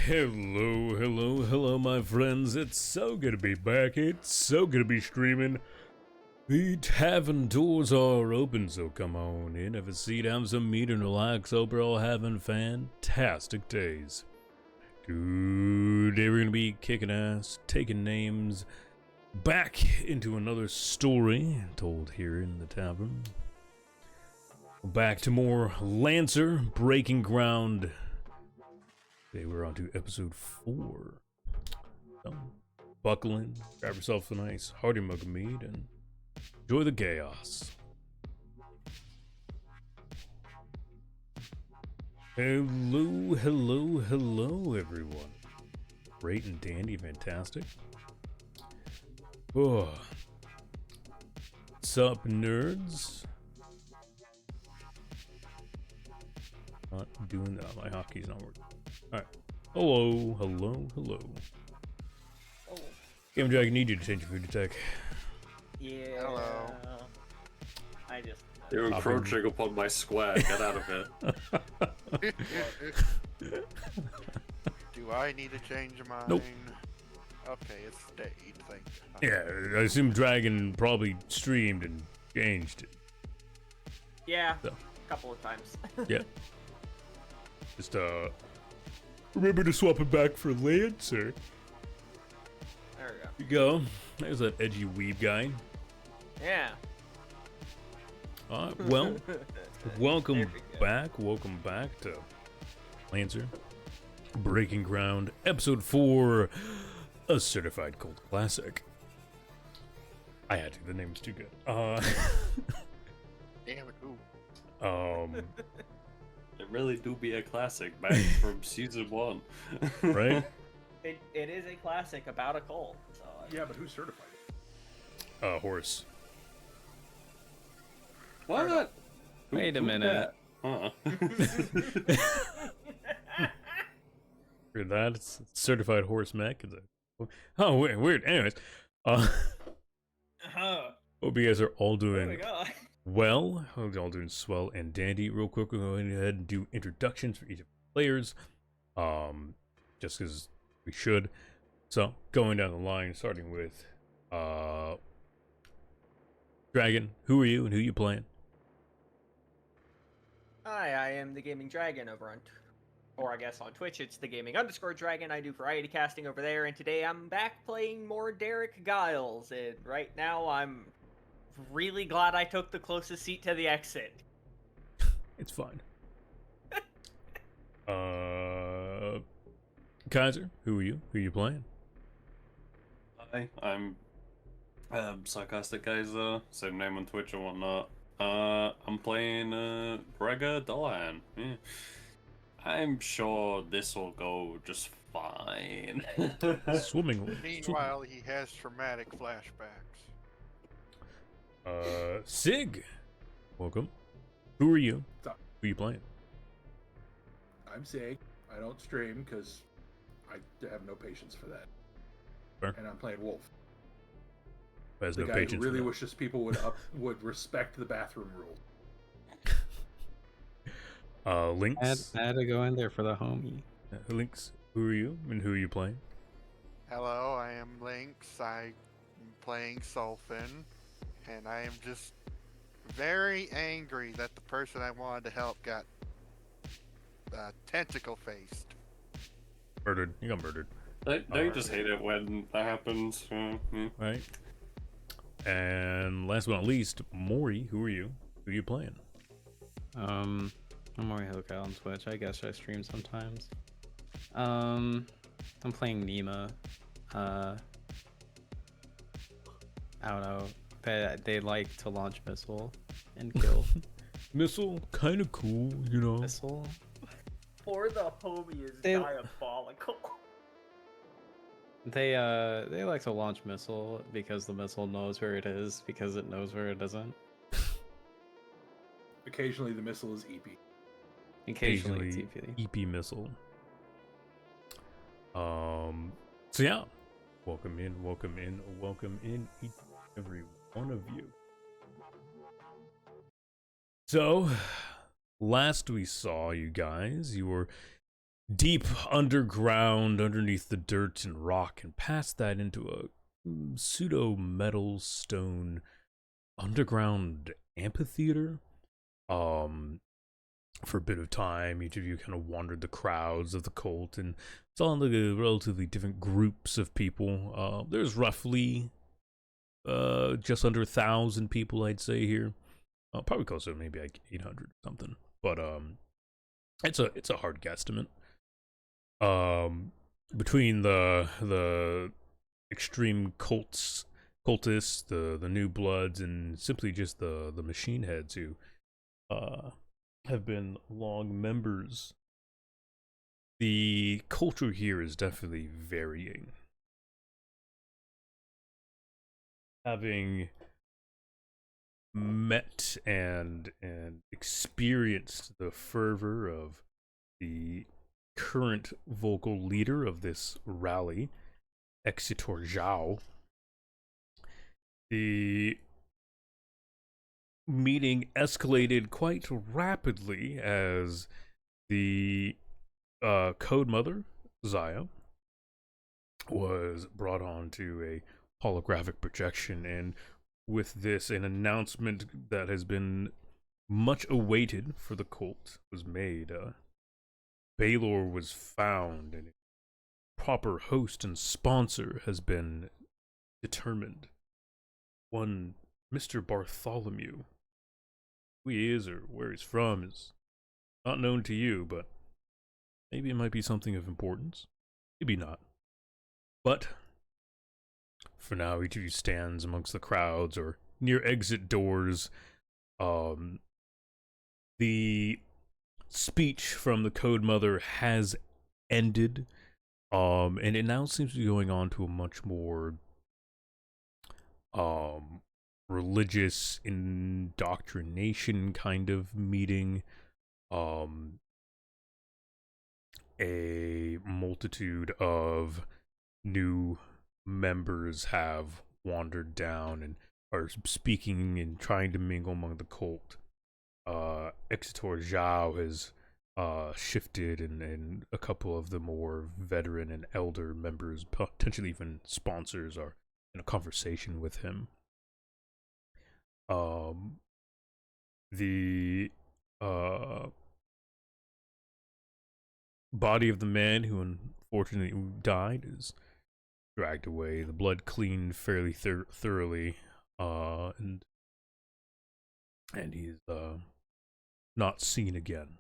Hello, hello, hello, my friends. It's so good to be back. It's so good to be streaming. The tavern doors are open, so come on in, have a seat, have some meat, and relax. Hope you're all having fantastic days. Today we're gonna be kicking ass, taking names, back into another story told here in the tavern. Back to more Lancer, breaking ground. Today we're on to episode 4. So, buckle in, grab yourself a nice hearty mug of mead, and enjoy the chaos. Hello, hello, hello, everyone. Great and dandy, fantastic. Oh. What's up, nerds? Not doing that. My hotkey's not working. Alright. Hello, hello, hello. Oh. Game Dragon, need you to change your food tech. Yeah. Hello. I just. You're encroaching upon my square. Get out of it. Do I need to change mine? Nope. Okay, it's stayed. Thank you. Yeah, I assume Dragon probably streamed and changed it. Yeah. So. A couple of times. Yeah. Just remember to swap it back for Lancer. There we You go. There's that edgy weeb guy. go. Yeah. Well, welcome There we go. back. Welcome back to Lancer Breaking Ground, Episode 4, a certified cult classic. I had to. The name's too good. Damn it, ooh. It really do be a classic back from season 1. Right? It is a classic about a cult. So Yeah, but who's certified it? Horse. What? Wait a minute. Huh? Heard that? It's certified horse mech. Oh, weird. Anyways, Oh hope you guys are all my doing god. well. Hope you're all doing swell and dandy. Real quick, we're going to go ahead and do introductions for each of the players. Just because we should. So, going down the line, starting with Dragon. Who are you and who you playing? Hi, I am the Gaming Dragon over on, or I guess on Twitch, it's the Gaming_Dragon. I do variety casting over there, and today I'm back playing more Derek Giles. And right now, I'm really glad I took the closest seat to the exit. It's fine. Kaiser, who are you? Who you playing? Hi, I'm sarcastic guys. Same name on Twitch and whatnot. I'm playing Gregor Dolan. Yeah. I'm sure this will go just fine. Swimmingly. Meanwhile, he has traumatic flashbacks. Sig. Welcome. Who are you? What's up? Who you playing? I'm Sig. I don't stream because I have no patience for that. Fair. And I'm playing Wolf. Has The no guy who patience. really for that. wishes people would respect the bathroom rules. Lynx. I had to go in there for the homie. Lynx. Who are you and who are you playing? Hello, I am Lynx. I'm playing Sulfin, and I am just very angry that the person I wanted to help got tentacle faced. Murdered. You got murdered. Don't you just hate it when that happens? Yeah. Right. And last but not least, Maury. Who are you? Who are you playing? I'm Maury Hoka on Twitch. I guess I stream sometimes. I'm playing Nima. I don't know. They like to launch missile and kill. Missile, kind of cool, you know. Missile? Or the homie is They- diabolical. They like to launch missile because the missile knows where it is because it knows where it isn't. Occasionally, the missile is EP. Occasionally it's EP. EP missile. So yeah, welcome in, each and every one of you. So, last we saw you guys, you were deep underground, underneath the dirt and rock, and past that into a pseudo metal stone underground amphitheater. For a bit of time, each of you kind of wandered the crowds of the cult and saw like relatively different groups of people. There's roughly just under 1,000 people, I'd say here. Probably closer to maybe like 800 or something. But it's a hard guesstimate. Between the extreme cultists, the new bloods, and simply just the machine heads who have been long members, the culture here is definitely varying. Having met and experienced the fervor of the current vocal leader of this rally, Exitor Zhao. The meeting escalated quite rapidly as the code mother, Zaya, was brought on to a holographic projection, and with this, an announcement that has been much awaited for the cult was made. Baylor was found, and a proper host and sponsor has been determined. One Mr. Bartholomew. Who he is or where he's from is not known to you, but maybe it might be something of importance. Maybe not. But for now, each of you stands amongst the crowds or near exit doors. The speech from the Code Mother has ended, and it now seems to be going on to a much more religious indoctrination kind of meeting. A multitude of new members have wandered down and are speaking and trying to mingle among the cult. Exitor Zhao has shifted, and a couple of the more veteran and elder members, potentially even sponsors, are in a conversation with him. The body of the man who unfortunately died is dragged away. The blood cleaned fairly thoroughly, and he's not seen again.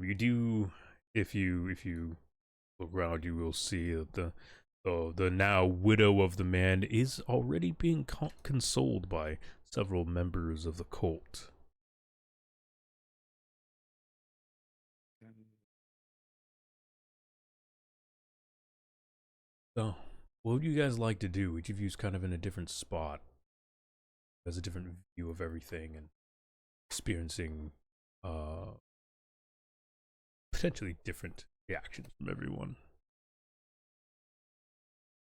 You do, if you look around, you will see that the now widow of the man is already being consoled by several members of the cult. So, what would you guys like to do? Each of you's kind of in a different spot, has a different view of everything, and experiencing potentially different reactions from everyone.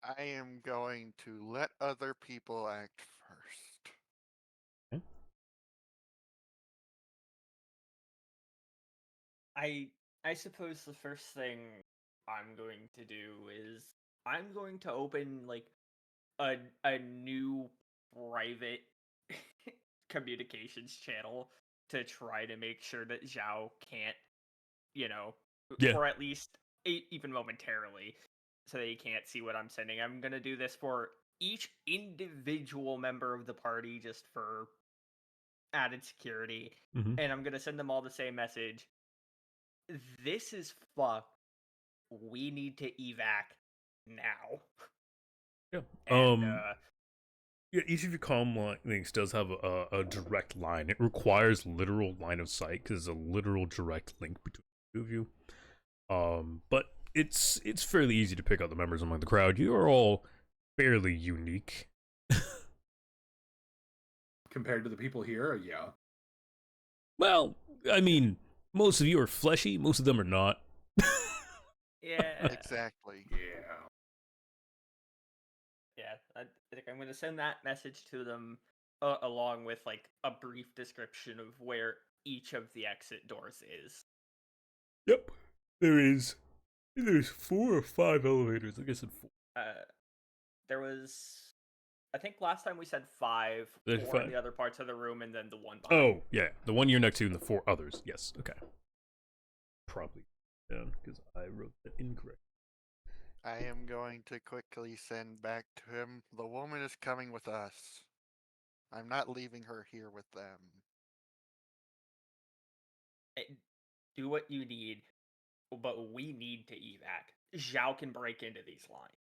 I am going to let other people act first. Okay. I suppose the first thing I'm going to do is I'm going to open like a new private communications channel to try to make sure that Zhao can't, Yeah. for at least even momentarily, so that he can't see what I'm sending. I'm gonna do this for each individual member of the party just for added security, Mm-hmm. and I'm gonna send them all the same message. This is fucked. We need to evac now. Yeah. And, Yeah, each of your comm links does have a direct line. It requires literal line of sight because it's a literal direct link between the two of you. But it's fairly easy to pick out the members among the crowd. You are all fairly unique. Compared to the people here, yeah. Well, I mean, most of you are fleshy. Most of them are not. yeah. Exactly. Yeah. Yeah, I think I'm gonna send that message to them along with like a brief description of where each of the exit doors is. Yep, there's 4 or 5 elevators. I guess it's 4. There was, I think last time we said 5, There's 4 in 5. the other parts of the room, and then the one behind. Oh, yeah, the one you're next to and the 4 others. Yes, okay. Probably down because I wrote that incorrect. I am going to quickly send back to him. The woman is coming with us. I'm not leaving her here with them. Do what you need, but we need to evac. Zhao can break into these lines.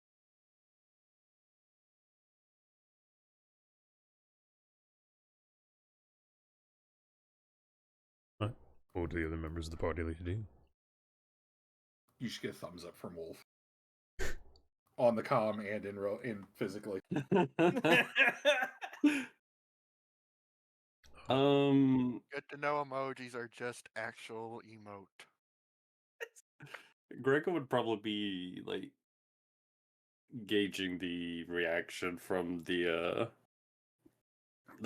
What do the other members of the party like to do? You should get a thumbs up from Wolf. On the comm and in physically. Good to know emojis are just actual emote. Gregor would probably be like gauging the reaction from the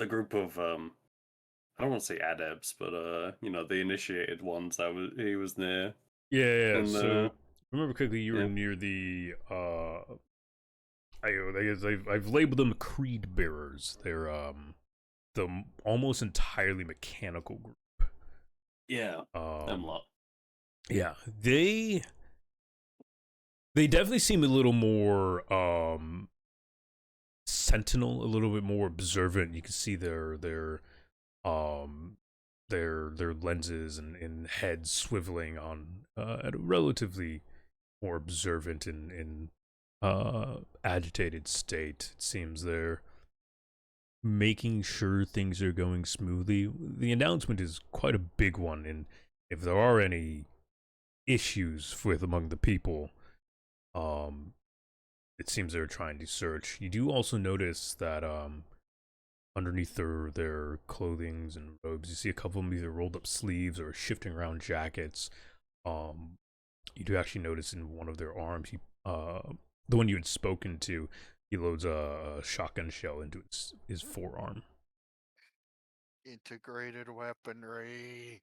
group of I don't want to say adepts, but the initiated ones that he was near. Yeah. And So remember quickly, you were yeah. near the I guess I've labeled them creed bearers. They're the almost entirely mechanical group. Yeah, them lot. Yeah, they definitely seem a little more sentinel, a little bit more observant. You can see um their lenses and heads swiveling on at a relatively more observant and agitated state. It seems they're making sure things are going smoothly. The announcement is quite a big one, and if there are any issues with among the people, it seems they're trying to search. You do also notice that underneath their clothings and robes, you see a couple of them either rolled up sleeves or shifting around jackets. You do actually notice in one of their arms, the one you had spoken to, he loads a shotgun shell into his forearm. Integrated weaponry.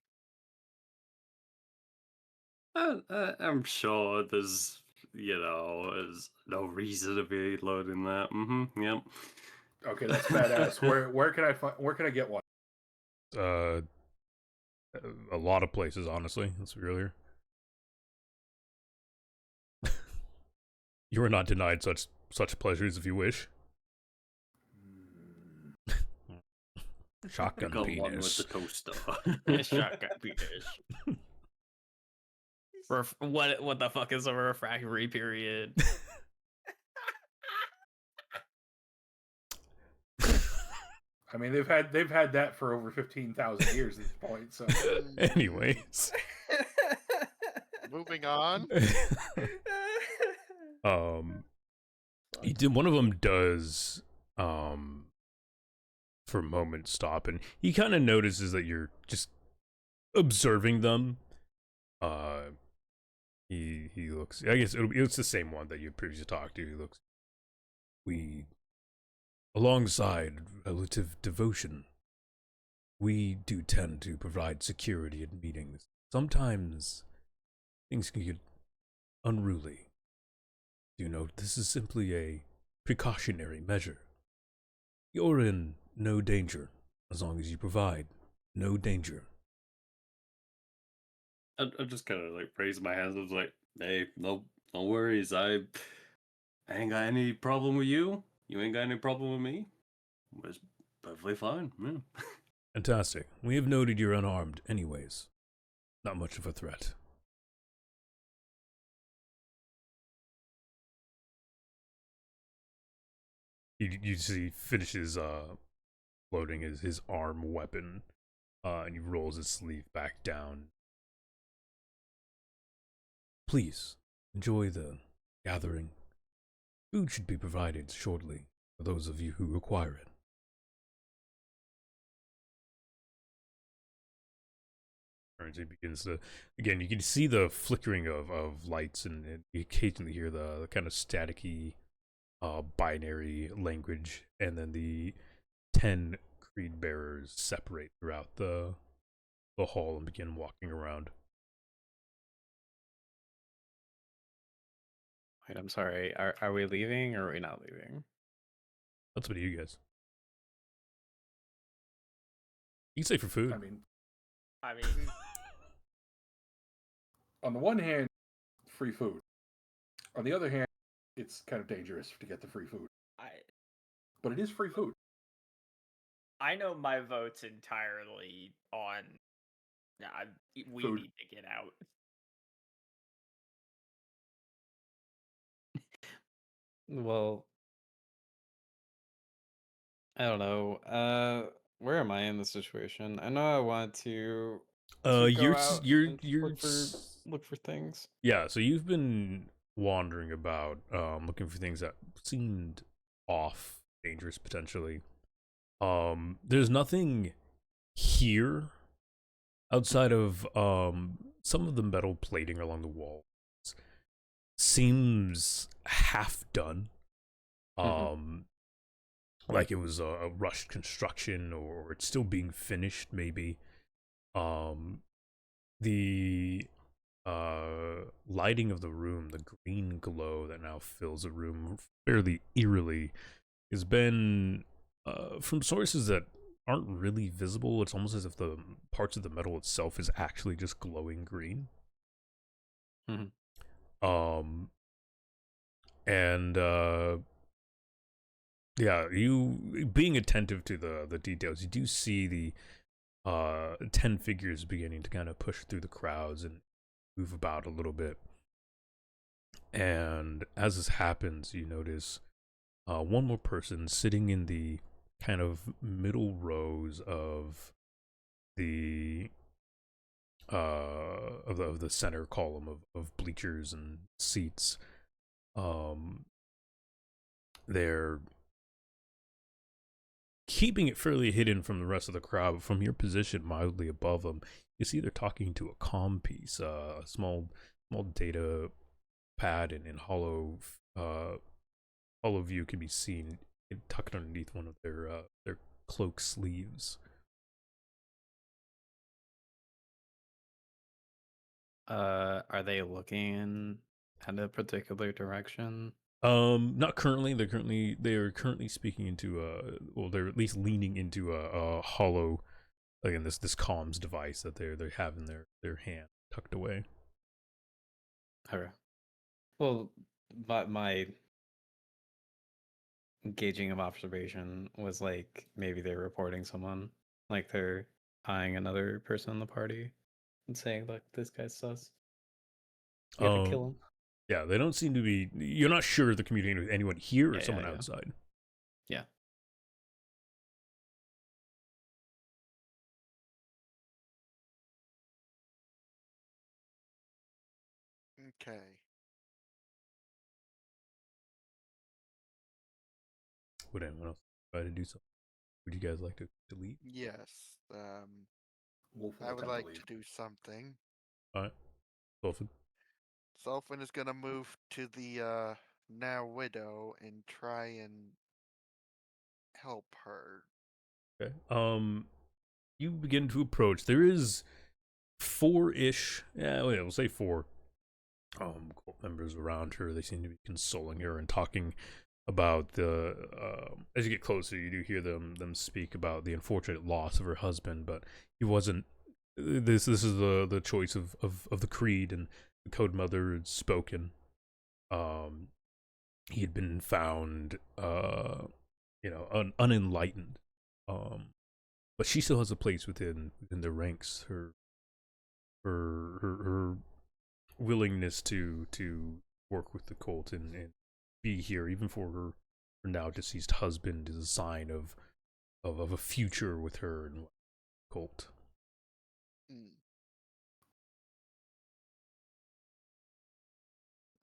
I'm sure there's no reason to be loading that. Yep. Okay, that's badass. Where can I get one? A lot of places, honestly. Let's be earlier. You are not denied such pleasures if you wish. Shotgun Got penis. one with the toaster. Shotgun penis. What the fuck is a refractory period? I mean, they've had that for over 15,000 years at this point. So, Anyways, Moving on. One of them does for a moment stop, and he kind of notices that you're just observing them. He looks. I guess it's the same one that you previously talked to. He looks. Alongside relative devotion, we do tend to provide security at meetings. Sometimes things can get unruly. You know, this is simply a precautionary measure. You're in no danger as long as you provide no danger. I just kind of like raised my hands. I was like, "Hey, no worries. I ain't got any problem with you. You ain't got any problem with me. It's perfectly fine." Yeah. Fantastic. We have noted you're unarmed, anyways. Not much of a threat. You see, finishes loading his arm weapon, and he rolls his sleeve back down. Please enjoy the gathering. Food should be provided shortly for those of you who require it. He begins to, again, you can see the flickering of lights, and you occasionally hear the kind of staticky binary language, and then the 10 creed bearers separate throughout the hall and begin walking around. Wait, I'm sorry. Are we leaving or are we not leaving? That's what you guys. You can say for food. I mean, on the one hand, free food. On the other hand, it's kind of dangerous to get the free food. But it is free food. I know my vote's entirely on. We Food. need to get out. Well, I don't know. Where am I in the situation? I know I want to go out and look for things. Yeah, so you've been wandering about, looking for things that seemed off, dangerous potentially. There's nothing here outside of some of the metal plating along the walls seems half done. Like it was a rushed construction, or it's still being finished maybe. The lighting of the room, the green glow that now fills the room fairly eerily, has been from sources that aren't really visible. It's almost as if the parts of the metal itself is actually just glowing green. And yeah, you being attentive to the details, you do see the 10 figures beginning to kind of push through the crowds and move about a little bit. And as this happens, you notice one more person sitting in the kind of middle rows of the of the center column of bleachers and seats. They're keeping it fairly hidden from the rest of the crowd, but from your position mildly above them, you see they're talking to a comm piece, a small data pad, and in hollow view can be seen tucked underneath one of their cloak sleeves. Are they looking in a particular direction? Not currently. They are currently speaking into well, they're at least leaning into a hollow, again, this comms device that they have in their hand tucked away. Okay. Well, my gauging of observation was like maybe they're reporting someone, like they're eyeing another person in the party and saying, "Look, this guy's sus. We have to kill him." Yeah, they don't seem to be. You're not sure if they're communicating with anyone here or someone yeah. outside. Yeah. Okay. Would anyone else try to do something? Would you guys like to leave? Yes. Wolf will I would attempt to like to leave. do something. All right, Dolphin. Sulfin is gonna move to the now widow and try and help her. Okay. You begin to approach. There is 4-ish. Yeah, we'll say 4. Cult members around her. They seem to be consoling her and talking about the. As you get closer, you do hear them speak about the unfortunate loss of her husband, but he wasn't. This is the choice of the creed, and the code mother had spoken. He had been found, unenlightened. But she still has a place within the ranks. Her willingness to work with the cult and be here, even for her now deceased husband, is a sign of a future with her and cult.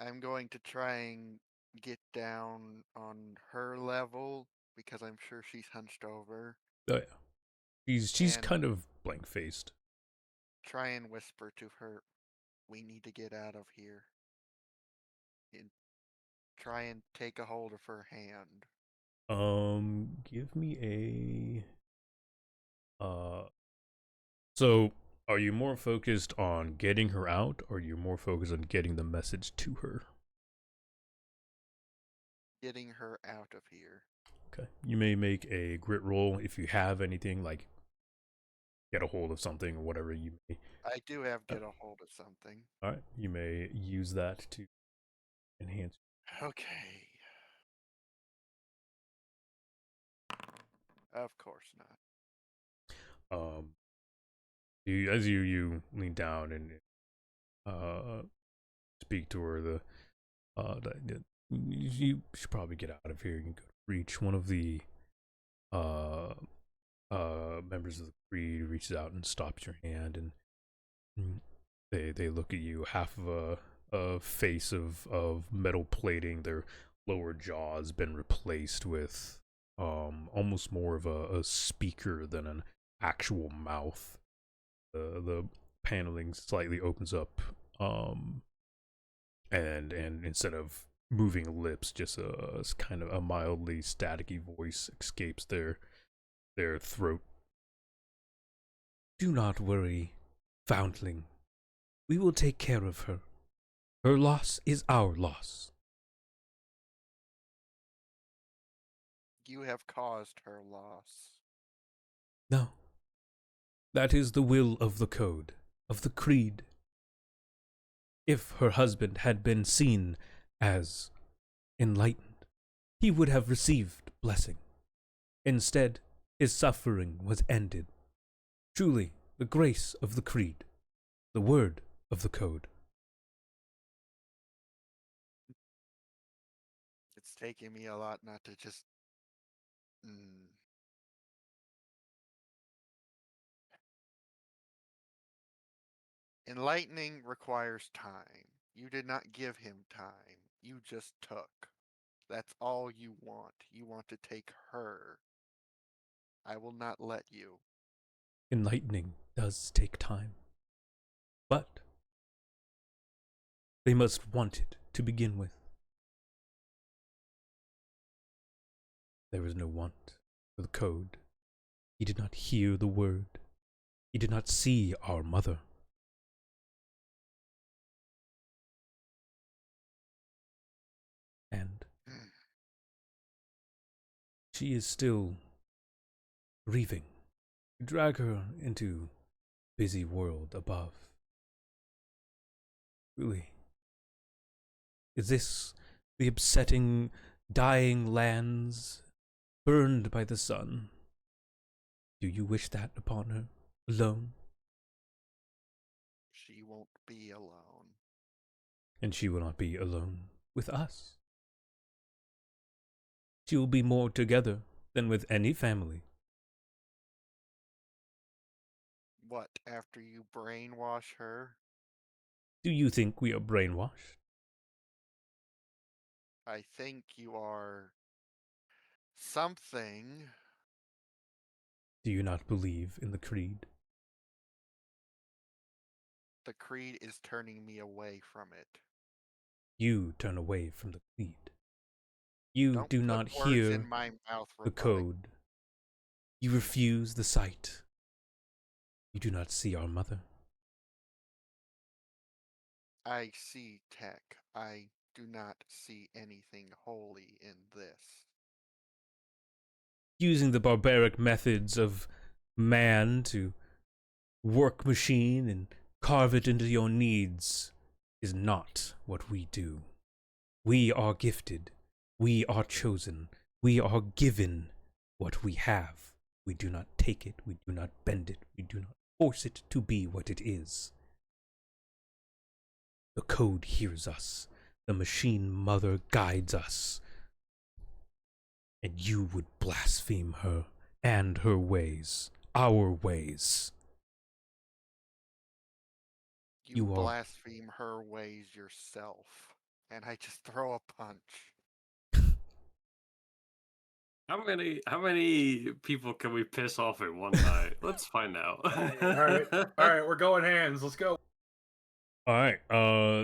I'm going to try and get down on her level because I'm sure she's hunched over. Oh yeah, she's kind of blank faced. Try and whisper to her, "We need to get out of here." And try and take a hold of her hand. Give me a So, are you more focused on getting her out, or are you more focused on getting the message to her? Getting her out of here. Okay. You may make a grit roll if you have anything like get a hold of something or whatever you may. I do have get a hold of something. All right. You may use that to enhance. Okay. Of course not. As you lean down and speak to her, you should probably get out of here. You can go reach one of the members of the creed reaches out and stops your hand, and they look at you, half of a face of metal plating. Their lower jaw has been replaced with almost more of a speaker than an actual mouth. The paneling slightly opens up, and instead of moving lips, just a kind of a mildly staticky voice escapes their throat. Do not worry, foundling. We will take care of her. Her loss is our loss. You have caused her loss. No. That is the will of the code, of the creed. If her husband had been seen as enlightened, he would have received blessing. Instead, his suffering was ended. Truly, the grace of the creed, the word of the code. It's taking me a lot not to just. Enlightening requires time. You did not give him time. You just took. That's all you want. You want to take her. I will not let you. Enlightening does take time. But they must want it to begin with. There was no want for the code. He did not hear the word. He did not see our mother. And she is still grieving. Drag her into busy world above. Really, is this the upsetting, dying lands burned by the sun? Do you wish that upon her, alone? She won't be alone. And she will not be alone with us. She will be more together than with any family. What, after you brainwash her? Do you think we are brainwashed? I think you are something. Do you not believe in the creed? The creed is turning me away from it. You turn away from the creed. You Don't do put not words hear in my mouth, the code. You refuse the sight. You do not see our mother. I see tech. I do not see anything holy in this. Using the barbaric methods of man to work machine and carve it into your needs is not what we do. We are gifted. We are chosen. We are given what we have. We do not take it. We do not bend it. We do not force it to be what it is. The code hears us. The machine mother guides us. And you would blaspheme her and her ways, our ways. You blaspheme her ways yourself. And I just throw a punch. How many people can we piss off in one night? Let's find out. All right, we're going hands. Let's go. All right,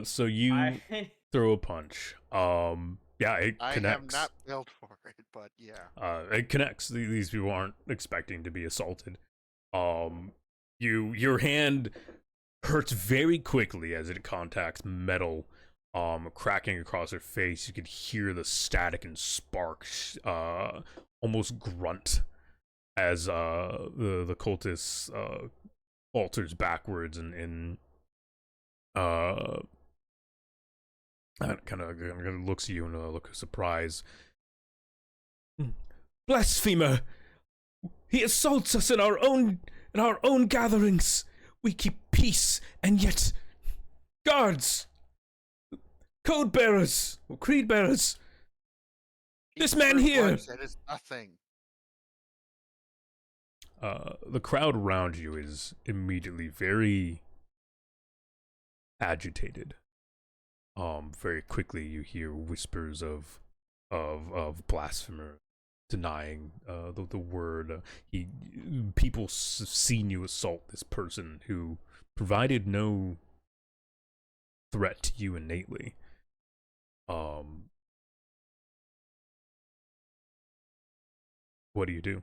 so you throw a punch. Yeah, it connects. I am not built for it, but yeah. It connects. These people aren't expecting to be assaulted. Your hand hurts very quickly as it contacts metal, cracking across her face. You could hear the static and sparks, almost grunt as the cultist alters backwards and kind of looks at you in a look of surprise. Blasphemer! He assaults us in our own gatherings. We keep peace, and yet, guards, code bearers, creed bearers. This man here. It is nothing. The crowd around you is immediately very agitated. Very quickly you hear whispers of blasphemer denying the word. People seen you assault this person who provided no threat to you innately. What do you do?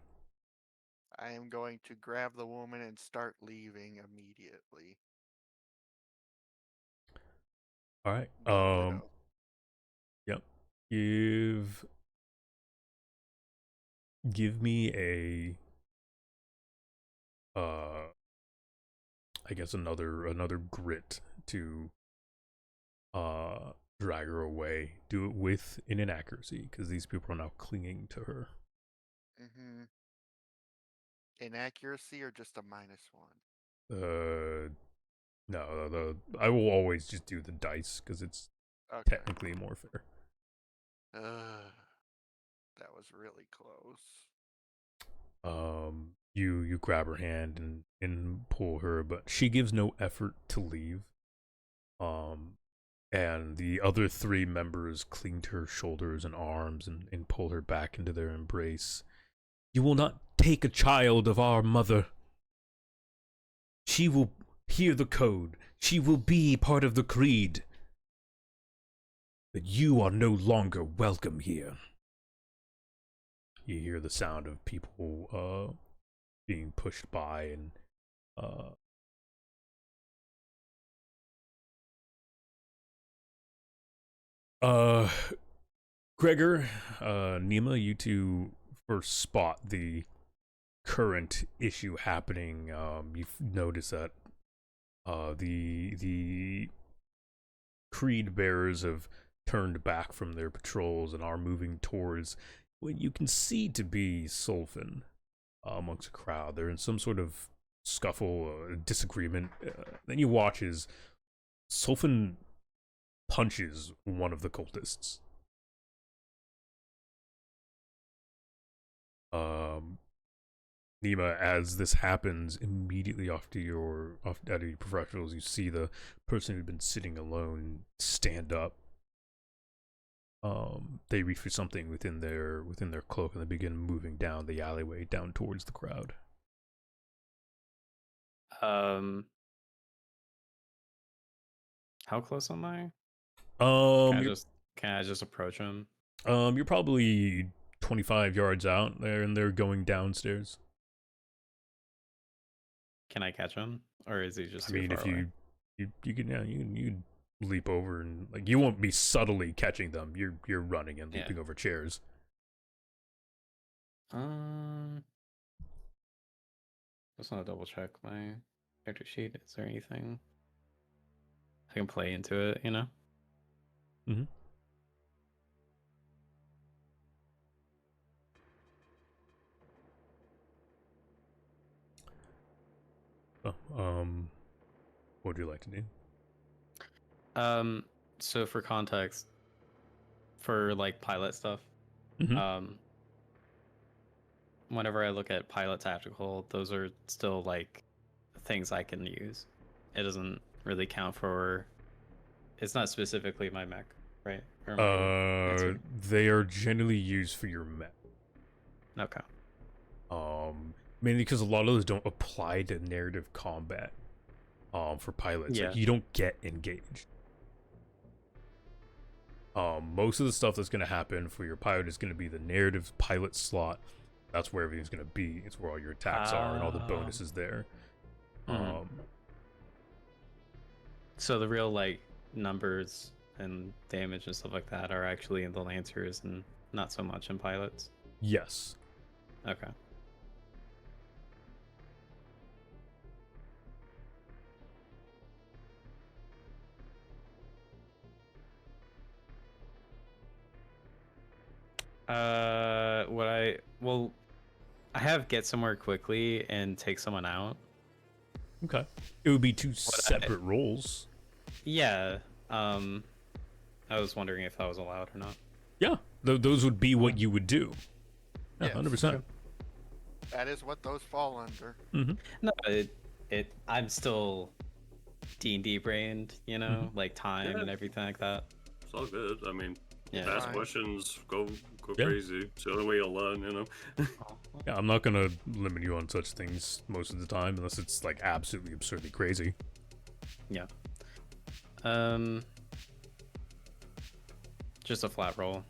I am going to grab the woman and start leaving immediately. All right. The widow. Yep. Give me a I guess another grit to drag her away. Do it with an inaccuracy because these people are now clinging to her. Mm-hmm. Inaccuracy or just a -1? No, I will always just do the dice because it's Okay. technically more fair. That was really close. You grab her hand and pull her, but she gives no effort to leave. And the other 3 members cling to her shoulders and arms and pull her back into their embrace. You will not take a child of our mother. She will hear the code. She will be part of the creed. But you are no longer welcome here. You hear the sound of people being pushed by and Gregor, Nima, you two first spot the current issue happening. You've noticed that the creed bearers have turned back from their patrols and are moving towards what you can see to be Sulfin amongst the crowd. They're in some sort of scuffle, disagreement. Then you watch as Sulfin punches one of the cultists. Nima, as this happens, immediately out of your professionals, you see the person who'd been sitting alone stand up. They reach for something within their cloak and they begin moving down the alleyway down towards the crowd. How close am I? Can I just approach him? You're probably 25 yards out there, and they're going downstairs. Can I catch him, or is he just? I mean, if you can leap over and like you won't be subtly catching them. You're running and leaping over chairs. Just want to double check my character sheet. Is there anything I can play into it? You know. Mm-hmm. What would you like to do? So for context, for like pilot stuff, whenever I look at pilot tactical, those are still like things I can use. It doesn't really count for. It's not specifically my mech, right? They are generally used for your mech. Okay. Mainly because a lot of those don't apply to narrative combat. For pilots, like, you don't get engaged. Most of the stuff that's going to happen for your pilot is going to be the narrative pilot slot. That's where everything's going to be. It's where all your attacks are and all the bonuses there. So the real like numbers and damage and stuff like that are actually in the Lancers and not so much in pilots. Yes. Okay. I have get somewhere quickly and take someone out. Okay. It would be 2 separate roles. Yeah. I was wondering if that was allowed or not. Yeah. Those would be what you would do. Yeah, Yes. 100%. That is what those fall under. Mm-hmm. No, I'm still D&D brained, you know, like time and everything like that. It's all good. I mean, Yeah. Ask Fine. questions, go Yeah. crazy. It's the only way you'll learn, you know. Yeah, I'm not gonna limit you on such things most of the time unless it's like absolutely absurdly crazy. Yeah. Just a flat roll.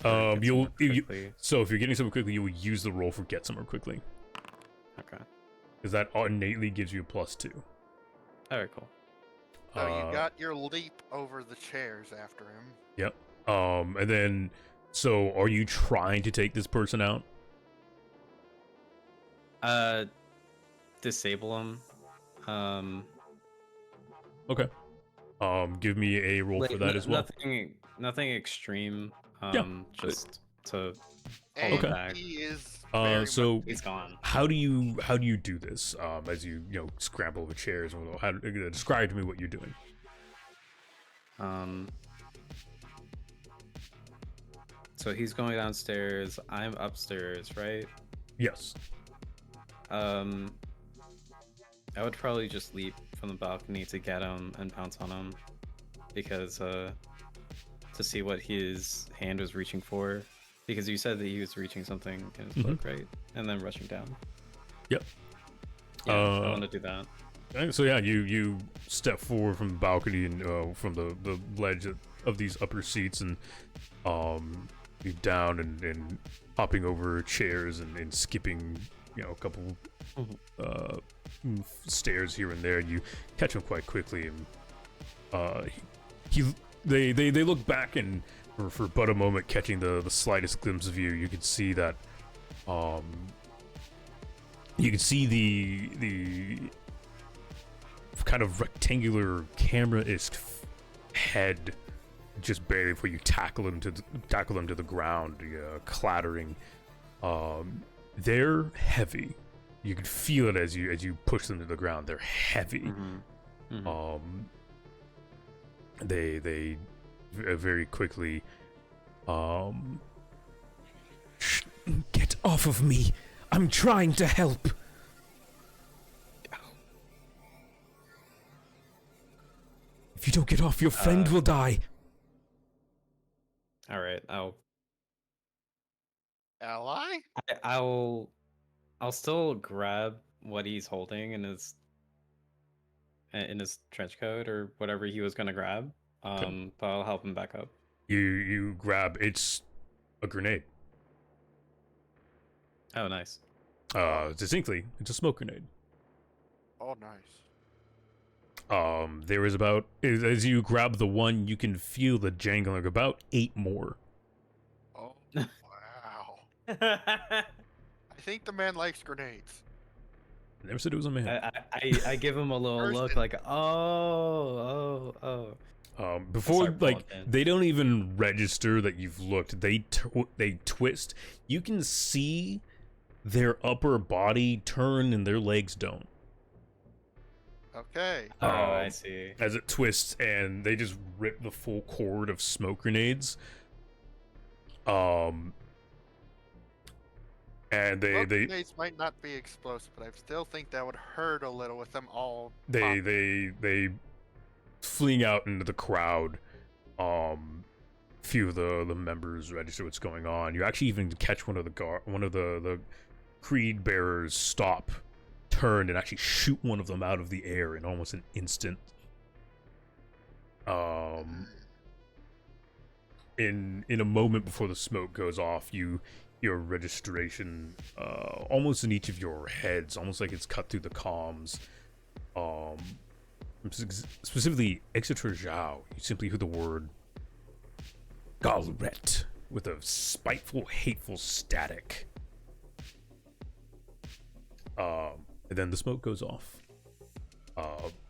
Or get somewhere quickly. So if you're getting somewhere quickly, you will use the roll for get somewhere quickly, Okay. because that innately gives you a +2. Alright, cool. So you got your leap over the chairs after him. Yep. And then, so are you trying to take this person out? Disable him. Okay. Give me a roll for that as well. Nothing extreme. Yeah. Just to And hold him back. he is very So He's gone. how do you do this? As you scramble over chairs, or how describe to me what you're doing. So he's going downstairs. I'm upstairs, right? Yes. I would probably just leap from the balcony to get him and pounce on him, because to see what his hand was reaching for, because you said that he was reaching something in his book, right? And then rushing down. Yep. Yeah, I want to do that. So yeah, you step forward from the balcony and from the ledge of these upper seats, and you down and hopping over chairs and skipping a couple stairs here and there. You catch him quite quickly, and they look back, and for but a moment, catching the slightest glimpse of you, you can see that you can see the kind of rectangular camera-ish head just barely before you tackle him to the ground, clattering. They're heavy. You can feel it as you push them to the ground. They're heavy. They very quickly get off of me. I'm trying to help. If you don't get off, your friend will die. All right, Ally? I'll still grab what he's holding in his trench coat or whatever he was gonna grab. But I'll help him back up. You grab. It's a grenade. Oh, nice. Distinctly, it's a smoke grenade. Oh, nice. There is about, as you grab the one, you can feel the jangling about 8 more. Oh, wow. I think the man likes grenades. I never said it was a man. I give him a little look like, oh. Before, start like, pulling in. they don't even register that you've looked. They twist. You can see their upper body turn and their legs don't. Okay. Oh, I see. As it twists, and they just rip the full cord of smoke grenades. And Smoke grenades might not be explosive, but I still think that would hurt a little with them all. they fling out into the crowd. Few of the members register what's going on. You actually even catch one of the creed bearers stop, turn, and actually shoot one of them out of the air in almost an instant. In a moment before the smoke goes off, your registration almost in each of your heads, almost like it's cut through the comms. Specifically Exeter Zhao, you simply hear the word Galret with a spiteful, hateful static. And then the smoke goes off.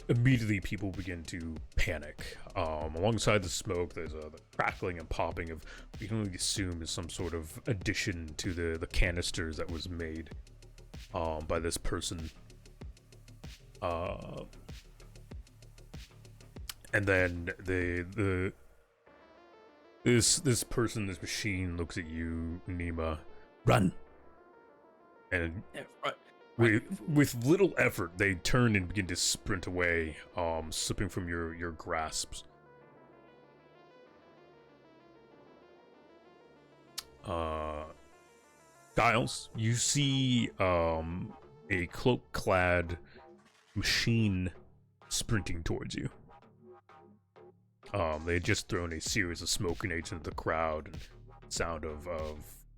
Immediately people begin to panic. Alongside the smoke, there's the crackling and popping of what you can only assume is some sort of addition to the canisters that was made by this person. And then this person, this machine looks at you, Nima. Run! And with little effort, they turn and begin to sprint away, slipping from your grasps. Giles, you see a cloak-clad machine sprinting towards you. They had just thrown a series of smoke grenades into the crowd, and sound of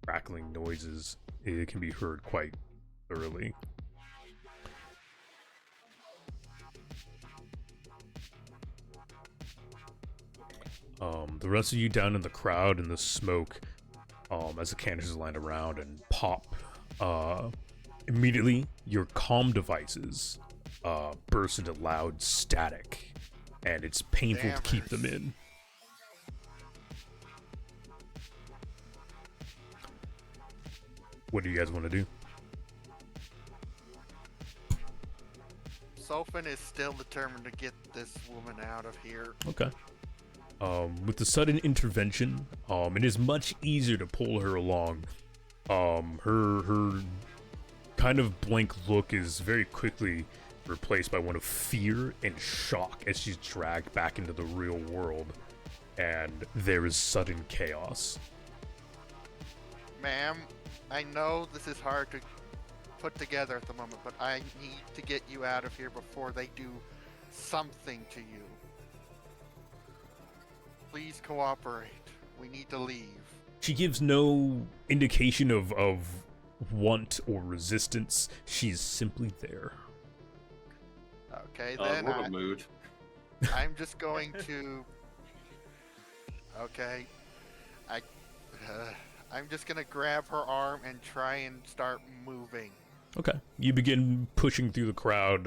crackling noises. It can be heard quite thoroughly. The rest of you down in the crowd in the smoke, as the canisters land around and pop, immediately your comm devices burst into loud static, and it's painful to keep them in. What do you guys want to do? Sophin is still determined to get this woman out of here. Okay. With the sudden intervention, it is much easier to pull her along. Her kind of blank look is very quickly replaced by one of fear and shock as she's dragged back into the real world, and there is sudden chaos. Ma'am, I know this is hard to put together at the moment, but I need to get you out of here before they do something to you. Please cooperate. We need to leave. She gives no indication of want or resistance. She's simply there. Okay, then what a mood. I'm just going to... Okay. I'm just gonna grab her arm and try and start moving. Okay. You begin pushing through the crowd.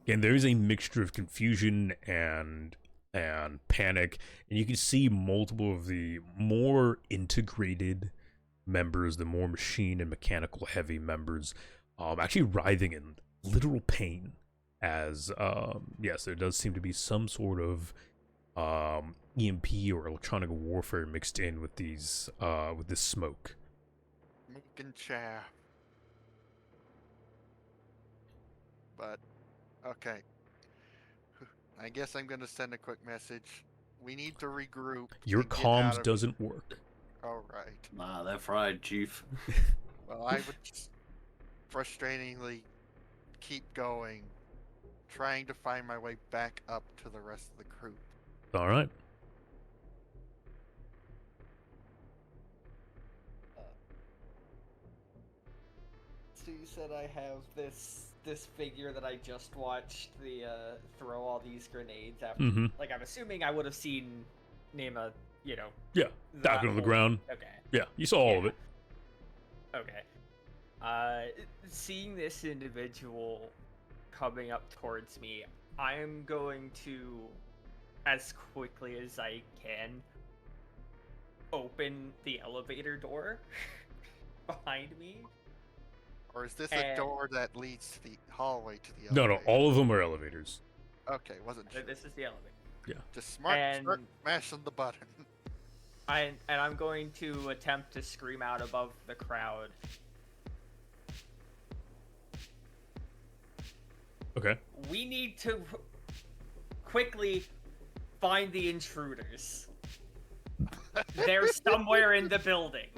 Again, there is a mixture of confusion and panic, and you can see multiple of the more integrated members, the more machine and mechanical heavy members, actually writhing in literal pain, as yes, there does seem to be some sort of EMP or electronic warfare mixed in with these with this smoke. Making chaff. But okay, I guess I'm gonna send a quick message. We need to regroup. Your and get comms out of- doesn't work. All right. Nah, they're fried, Chief. Well, I would just frustratingly keep going, trying to find my way back up to the rest of the crew. All right. So you said I have this figure that I just watched throw all these grenades after. Mm-hmm. Like, I'm assuming I would have seen Nema, Yeah, that down on the whole- ground. Okay. Yeah, you saw all of it. Okay. Seeing this individual coming up towards me, I am going to, as quickly as I can, open the elevator door behind me. Or is this a door that leads to the hallway to the No, elevator? all of them are elevators. Okay, wasn't sure. This is the elevator. Just smart and- mashing the button. And I'm going to attempt to scream out above the crowd. Okay. We need to quickly find the intruders. They're somewhere in the building.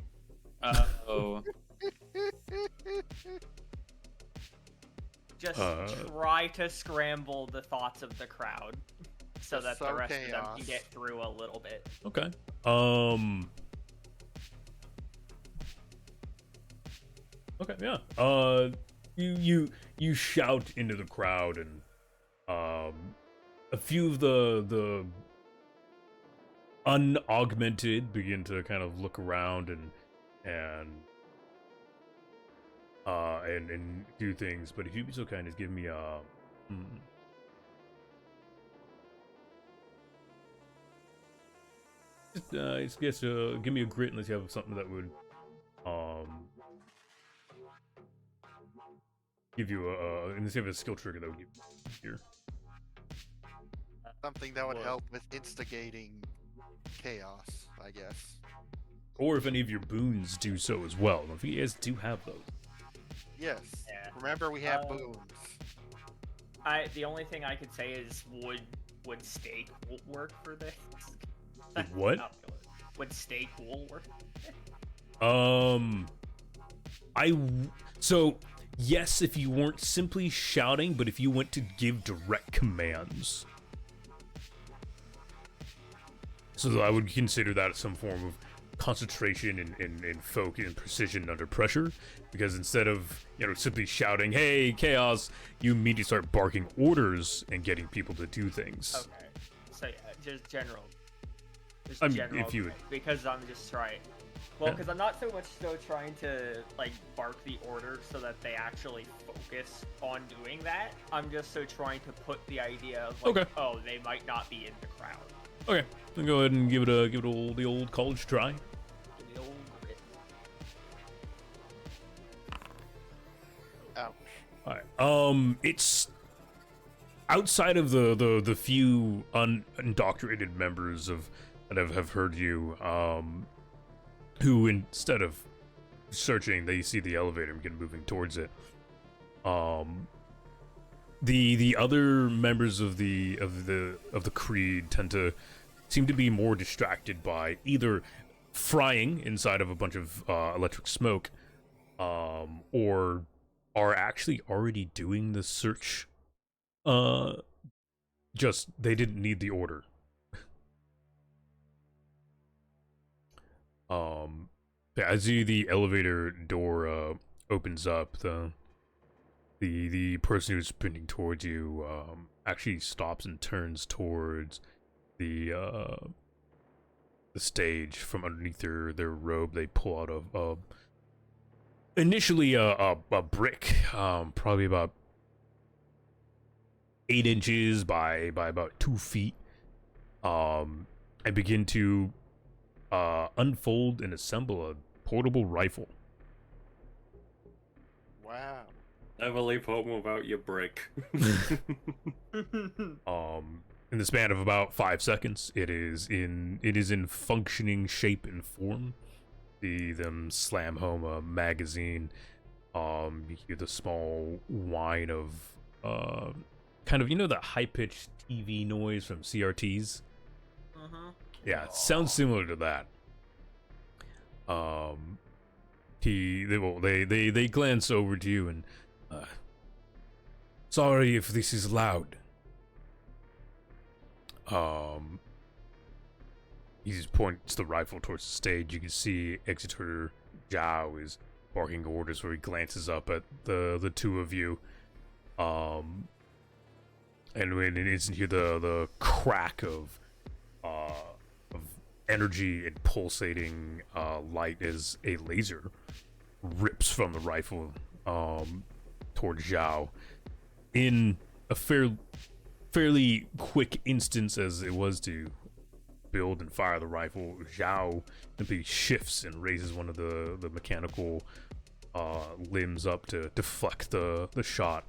Oh, Just try to scramble the thoughts of the crowd so that the So rest of them can chaos. get through a little bit. Okay. Okay, yeah. You shout into the crowd, and a few of the unaugmented begin to kind of look around and do things. But if you'd be so kind as give me I guess give me a grit unless you have something that would give you unless you have a skill trigger that would give you here. Something that would What? help with instigating chaos, I guess. Or if any of your boons do so as well. If you guys do have those. Yes. Yeah. Remember, we have Uh, boons. The only thing I could say is would steak work for this? Would what? Would steak wool work? So yes, if you weren't simply shouting, but if you went to give direct commands. So I would consider that some form of concentration and focus and precision under pressure, because instead of simply shouting "Hey, chaos," you immediately start barking orders and getting people to do things. Okay, so yeah, just general. Just I mean, general, if you would, because I'm just trying. Well, because I'm not so much so trying to like bark the order so that they actually focus on doing that. I'm just so trying to put the idea of like, Okay. oh, they might not be in the crowd. Okay, then go ahead and give it the old college try. Give me the old grit. Ouch. All right. It's outside of the few unindoctrinated members that have heard you, who instead of searching, they see the elevator and begin moving towards it. The other members of the creed tend to seem to be more distracted by either frying inside of a bunch of electric smoke, or are actually already doing the search. Just they didn't need the order. As the elevator door opens up, the person who's sprinting towards you actually stops and turns towards the stage. From underneath their robe, they pull out initially a brick, probably about 8 inches by about 2 feet, and begin to unfold and assemble a portable rifle. Wow. Never leave home without your brick. In the span of about 5 seconds, it is in functioning shape and form. See them slam home a magazine. You hear the small whine of kind of that high-pitched TV noise from CRTs. Yeah, it sounds similar to that. They glance over to you and sorry if this is loud. He just points the rifle towards the stage. You can see Exeter Zhao is barking orders where he glances up at the two of you. And when it isn't here, the crack of energy and pulsating light as a laser rips from the rifle toward Zhao. In a fairly quick instance as it was to build and fire the rifle, Zhao simply shifts and raises one of the mechanical limbs up to deflect the shot.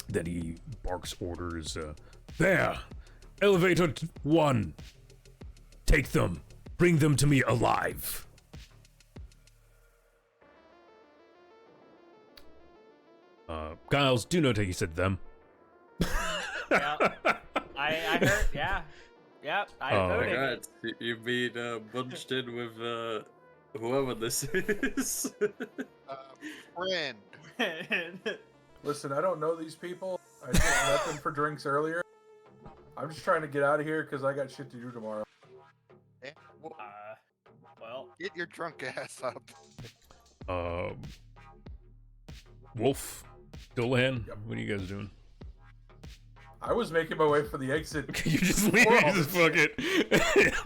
Then he barks orders, there! Elevator 1! Take them! Bring them to me alive! Giles, do note he said them. Yeah, I heard. Yeah, yep. I voted. Alright, you've been bunched in with whoever this is. Friend. Listen, I don't know these people. I just met them for drinks earlier. I'm just trying to get out of here because I got shit to do tomorrow. Yeah, Well, get your drunk ass up. Wolf, Dolahan, Yep. what are you guys doing? I was making my way for the exit. You just leave We're it, all just fuck it.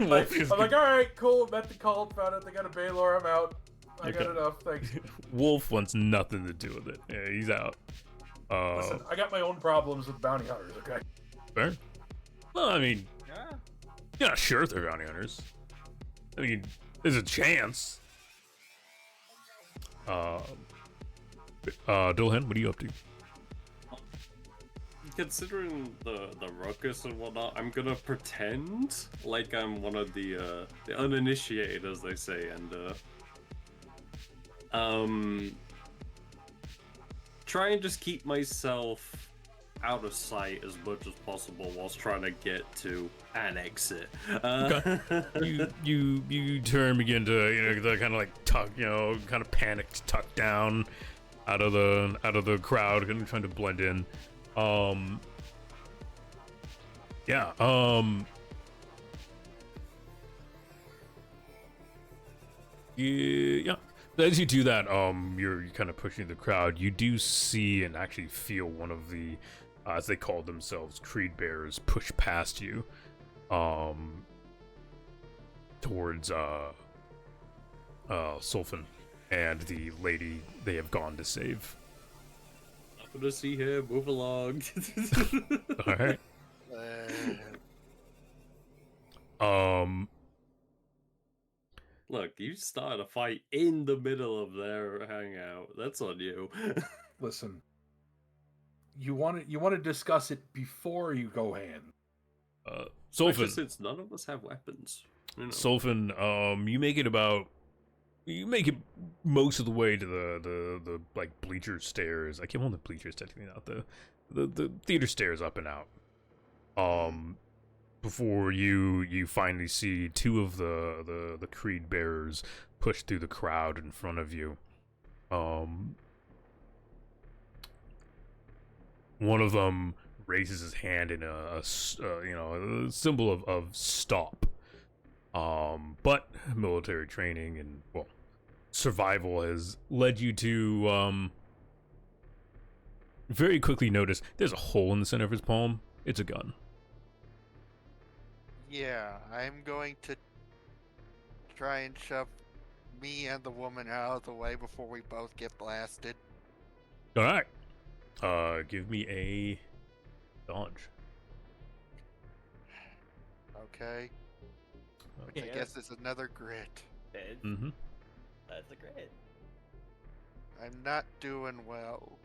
Like, Wolf just- I'm like, all right, cool. Met the cult, found out they got a Baylor. I'm out. I got Okay. enough. Thanks. Wolf wants nothing to do with it. Yeah, he's out. Listen, I got my own problems with bounty hunters. Okay. Fair. Well, I mean, yeah. you're not sure if they're bounty hunters. I mean, there's a chance. Dolahan, what are you up to? Considering the ruckus and whatnot, I'm gonna pretend like I'm one of the uninitiated, as they say, and try and just keep myself out of sight as much as possible whilst trying to get to an exit. Okay. you turn, begin to kind of like tuck, kind of panicked, tuck down out of the crowd, kind of trying to blend in. Yeah. Yeah. As you do that, you're kind of pushing the crowd. You do see and actually feel one of the, as they call themselves, creed bearers, push past you, towards Sulfin and the lady they have gone to save. Nothing to see here. Move along. All right. Look, you started a fight in the middle of their hangout. That's on you. Listen, you want to discuss it before you go hand. Sulfin. Since none of us have weapons. Sulfin, you make it most of the way to the like bleacher stairs. I can't hold the bleachers technically, not the theater stairs up and out. Before you finally see two of the creed bearers push through the crowd in front of you. One of them raises his hand in a symbol of stop. But military training and survival has led you to very quickly notice there's a hole in the center of his palm. It's a gun. Yeah, I'm going to try and shove me and the woman out of the way before we both get blasted. All right. Give me a dodge. Okay. Which I guess is another grit. Mm-hmm. That's a grit. I'm not doing well.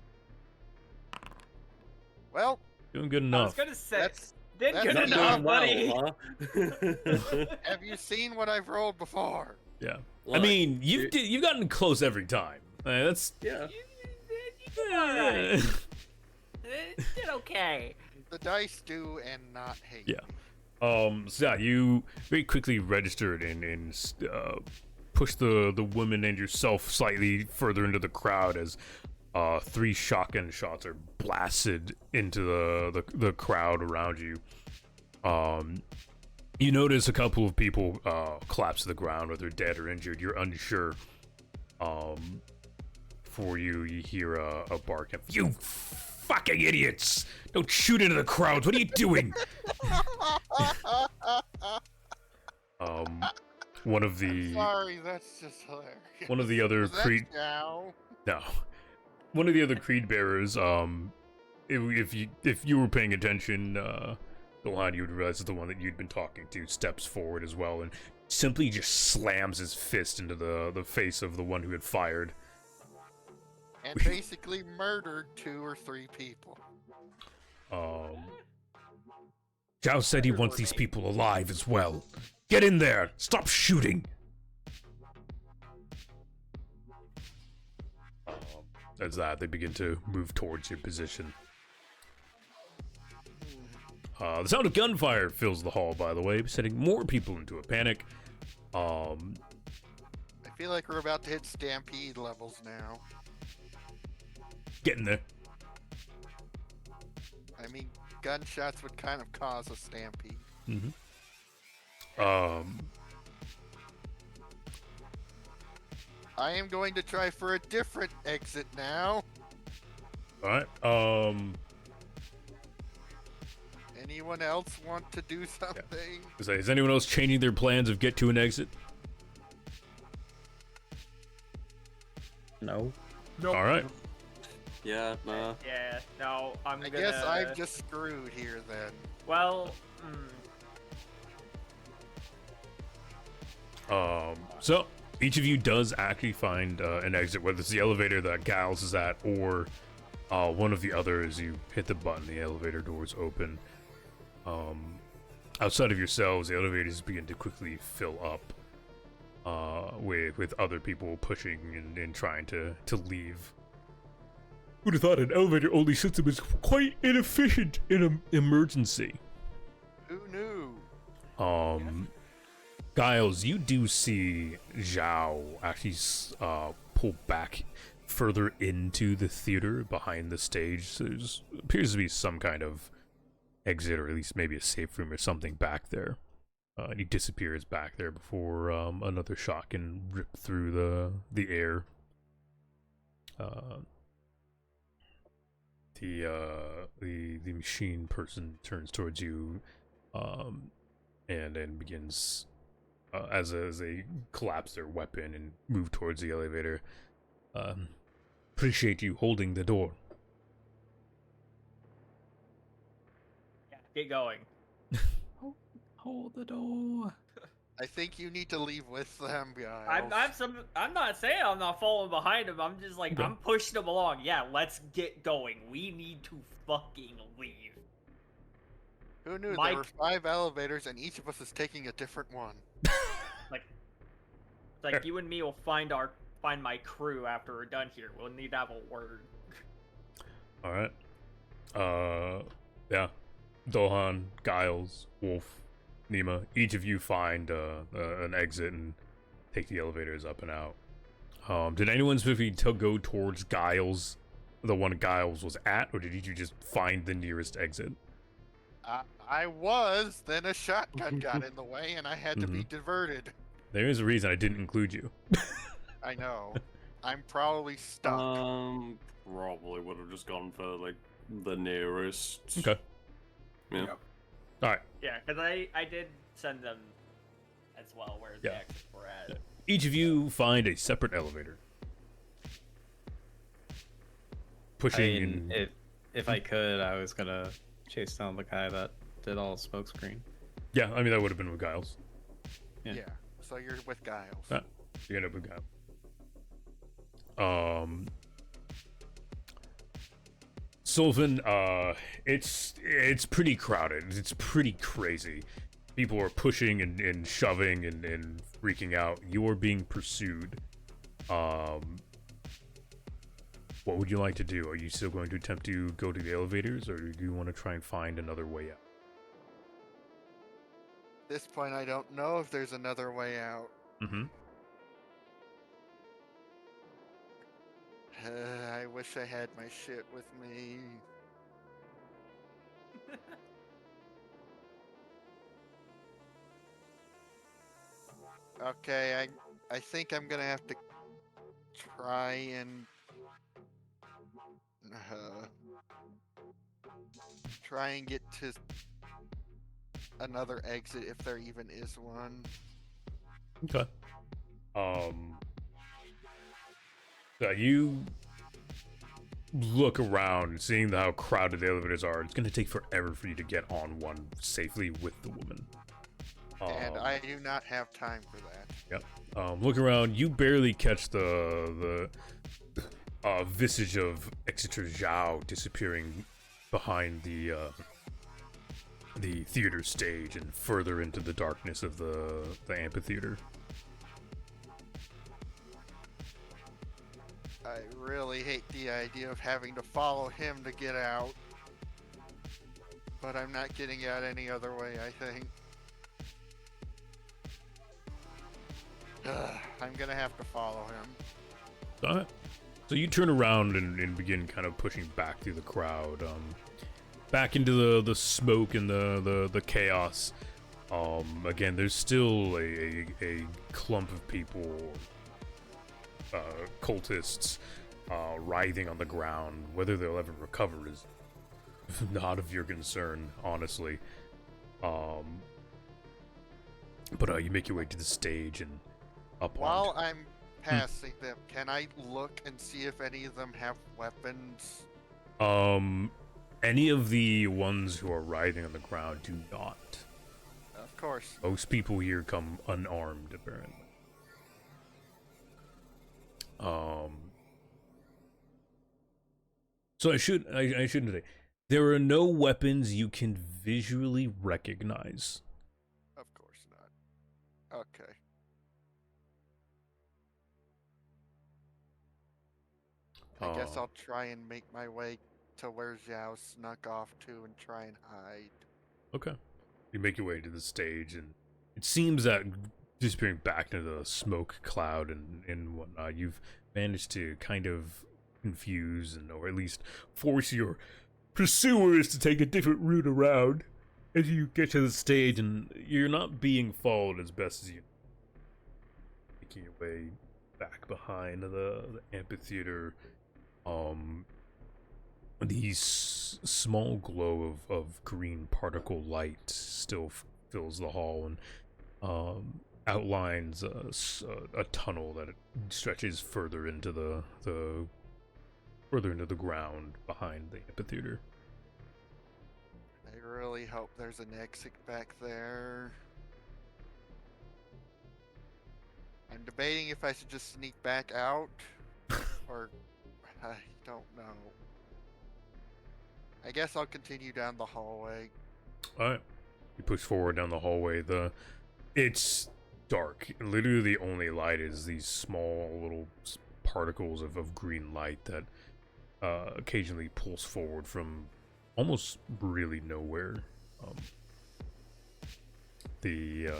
Well, Doing good I was enough. gonna say, that's did good not enough, buddy. have you seen what I've rolled before? Yeah. Look, I mean, you've gotten close every time. That's yeah. Alright. It did okay. The dice do and not hate. Yeah. me. So yeah, you very quickly registered and pushed the woman and yourself slightly further into the crowd as 3 shotgun shots are blasted into the crowd around you. You notice a couple of people collapse to the ground, whether dead or injured. You're unsure. For you hear a bark. You fucking idiots! Don't shoot into the crowds. What are you doing? One of the Sorry, that's just hilarious. one of the other Was that creed. Chow? No. One of the other creed bearers, if you were paying attention, Dolhan, you would realize is the one that you'd been talking to, steps forward as well and simply just slams his fist into the face of the one who had fired. And basically murdered 2 or 3 people. Zhao said he wants these people alive as well. Get in there! Stop shooting! As that, they begin to move towards your position. The sound of gunfire fills the hall, by the way, setting more people into a panic. I feel like we're about to hit stampede levels now. Getting there. I mean, gunshots would kind of cause a stampede. Mm-hmm. I am going to try for a different exit now. Alright, Anyone else want to do something? is anyone else changing their plans of get to an exit? No. Nope. Alright. Yeah, nah. Yeah, no, I guess I'm just screwed here then. Well, So each of you does actually find an exit, whether it's the elevator that Giles is at or one of the others. You hit the button, the elevator doors open. Outside of yourselves, the elevators begin to quickly fill up with other people pushing and trying to leave. Who'd have thought an elevator-only system is quite inefficient in an emergency? Who knew? Giles, you do see Zhao actually pull back further into the theater behind the stage. So there appears to be some kind of exit, or at least maybe a safe room or something back there. And he disappears back there before another shot can rip through the air. The machine person turns towards you, and then begins as they collapse their weapon and move towards the elevator. Appreciate you holding the door. Yeah, get going. Hold the door. I think you need to leave with them, guys. I'm not saying I'm not following behind him. I'm just like, Okay. I'm pushing him along. Yeah, let's get going. We need to fucking leave. Who knew Mike. there were 5 elevators and each of us is taking a different one? Like you and me will find my crew after we're done here. We'll need to have a word. All right. Yeah. Dohan, Giles, Wolf, Nima, each of you find an exit and take the elevators up and out. Did anyone specifically go towards Giles, the one Giles was at, or did you just find the nearest exit? I was, then a shotgun got in the way and I had to be diverted. There is a reason I didn't include you. I know. I'm probably stuck. Probably would have just gone for like the nearest. Okay. Yeah. Yep. All right. Yeah, because I did send them as well where the exits were at. Yeah. Each of you find a separate elevator. Pushing in. If I could, I was gonna chase down the guy that did all the smokescreen. Yeah, I mean that would have been with Giles. Yeah. So you're with Giles. You end up with Giles. Sylvan, it's pretty crowded. It's pretty crazy. People are pushing and shoving and freaking out. You're being pursued. What would you like to do? Are you still going to attempt to go to the elevators, or do you want to try and find another way out? At this point, I don't know if there's another way out. Mm-hmm. I wish I had my shit with me. Okay, I think I'm gonna have to try and get to another exit if there even is one. Okay. You look around, seeing how crowded the elevators are. It's going to take forever for you to get on one safely with the woman. And I do not have time for that. Yep. Look around. You barely catch the visage of Exeter Zhao disappearing behind the theater stage and further into the darkness of the amphitheater. I really hate the idea of having to follow him to get out. But I'm not getting out any other way, I think. I'm gonna have to follow him. Alright. So you turn around and begin kind of pushing back through the crowd, back into the smoke and the chaos. Again, there's still a clump of people, cultists, writhing on the ground. Whether they'll ever recover is not of your concern, honestly. But you make your way to the stage and up While I'm passing them, can I look and see if any of them have weapons? Any of the ones who are writhing on the ground do not. Of course. Most people here come unarmed, apparently. So I shouldn't say. There are no weapons you can visually recognize. Of course not. Okay. I guess I'll try and make my way to where Zhao snuck off to and try and hide. Okay. You make your way to the stage, and it seems that disappearing back into the smoke cloud and whatnot, you've managed to kind of confuse or at least force your pursuers to take a different route around as you get to the stage, and you're not being followed as best as you. Making your way back behind the amphitheater, the small glow of green particle light still fills the hall and outlines a tunnel that stretches further into the ground behind the amphitheater. I really hope there's an exit back there. I'm debating if I should just sneak back out, or I don't know. I guess I'll continue down the hallway. Alright. You push forward down the hallway. It's dark. Literally the only light is these small little particles of green light that occasionally pulls forward from almost really nowhere. The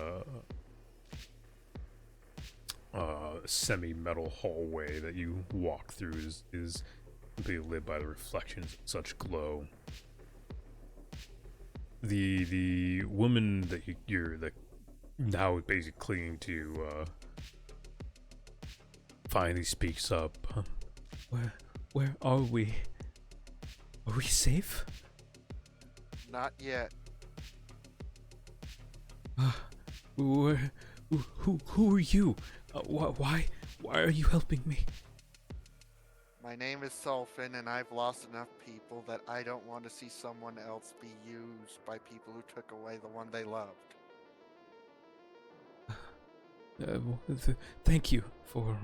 semi-metal hallway that you walk through is completely lit by the reflections of such glow. The woman that you're now basically clinging to finally speaks up. Where are we? Are we safe? Not yet. Who are you? Why are you helping me? My name is Sulfin, and I've lost enough people that I don't want to see someone else be used by people who took away the one they loved. Thank you for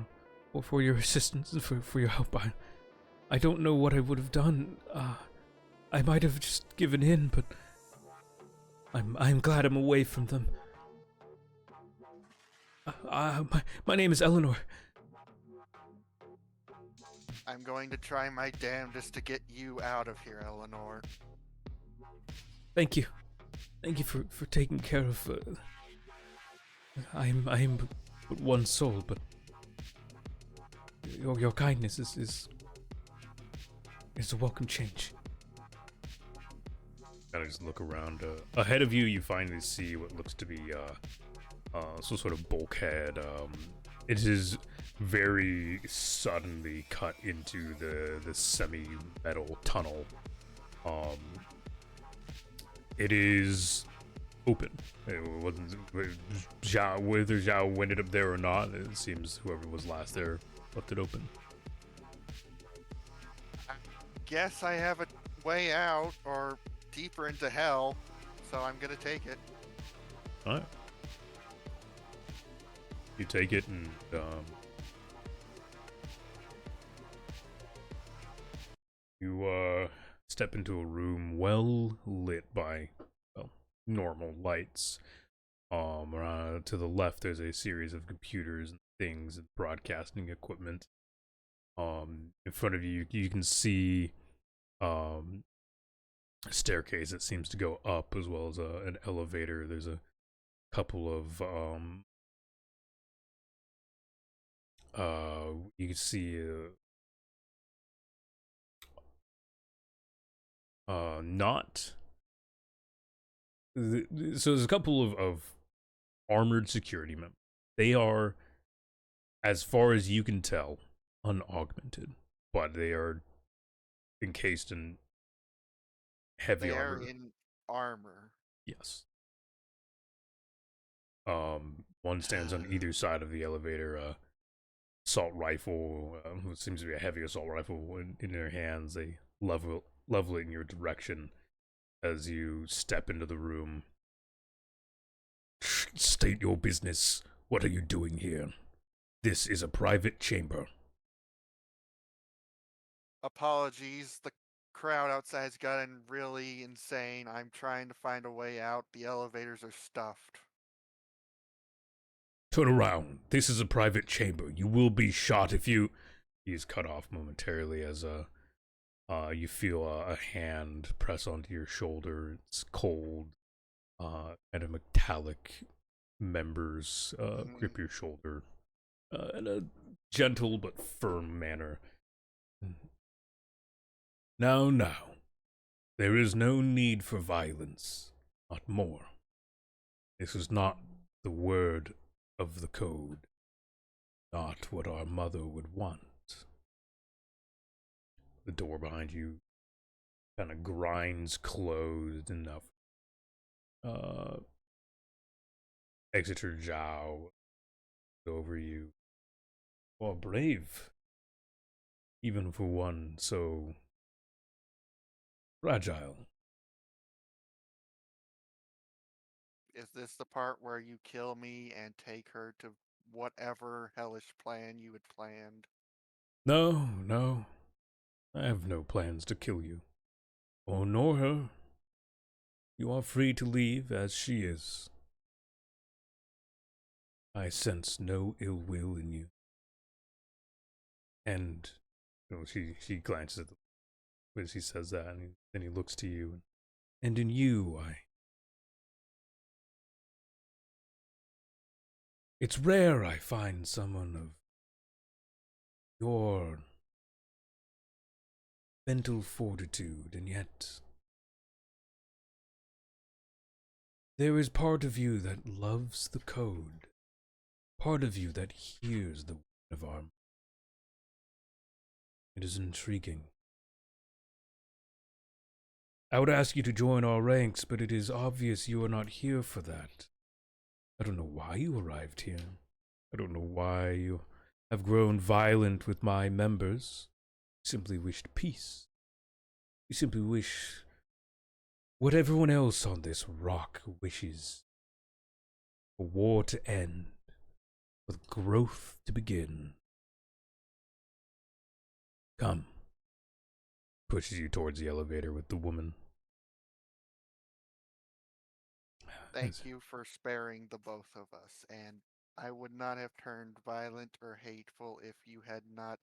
your assistance, for your help. I don't know what I would have done. I might have just given in, but I'm glad I'm away from them. My name is Eleanor. I'm going to try my damnedest to get you out of here, Eleanor. Thank you. Thank you for taking care of. I am but one soul, but your kindness is a welcome change. Kind of just look around. Ahead of you, you finally see what looks to be some sort of bulkhead. It is very suddenly cut into the semi-metal tunnel. It is open. It wasn't Zhao, whether Zhao went it up there or not. It seems whoever was last there left it open. Guess I have a way out, or deeper into hell, so I'm gonna take it. Alright. You take it and you step into a room well lit by normal lights. To the left there's a series of computers and things and broadcasting equipment. In front of you you can see a staircase that seems to go up, as well as an elevator. There's a couple of you can see not so there's a couple of armored security members. They are, as far as you can tell, unaugmented, but they are encased in heavy armor. They're in armor. Yes. One stands on either side of the elevator. Assault rifle, what seems to be a heavy assault rifle in their hands. They level it in your direction as you step into the room. State your business. What are you doing here? This is a private chamber. Apologies, the crowd outside's gotten really insane. I'm trying to find a way out. The elevators are stuffed. Turn around. This is a private chamber. You will be shot if you he's cut off momentarily as you feel a hand press onto your shoulder. It's cold, and a metallic members grip your shoulder in a gentle but firm manner. Now, there is no need for violence, not more. This is not the word of the code, not what our mother would want. The door behind you kind of grinds closed enough. Exeter Zhao over you. Well, brave. Even for one so fragile. Is this the part where you kill me and take her to whatever hellish plan you had planned? No. I have no plans to kill you. Or nor her. You are free to leave as she is. I sense no ill will in you. And she glances at the as he says that, and then he looks to you. And in you, it's rare I find someone of your mental fortitude, and yet there is part of you that loves the code, part of you that hears the word of our. It is intriguing. I would ask you to join our ranks, but it is obvious you are not here for that. I don't know why you arrived here. I don't know why you have grown violent with my members. You simply wished peace. You simply wish what everyone else on this rock wishes. For war to end, for growth to begin. Come. Pushes you towards the elevator with the woman. Thank you for sparing the both of us, and I would not have turned violent or hateful if you had not,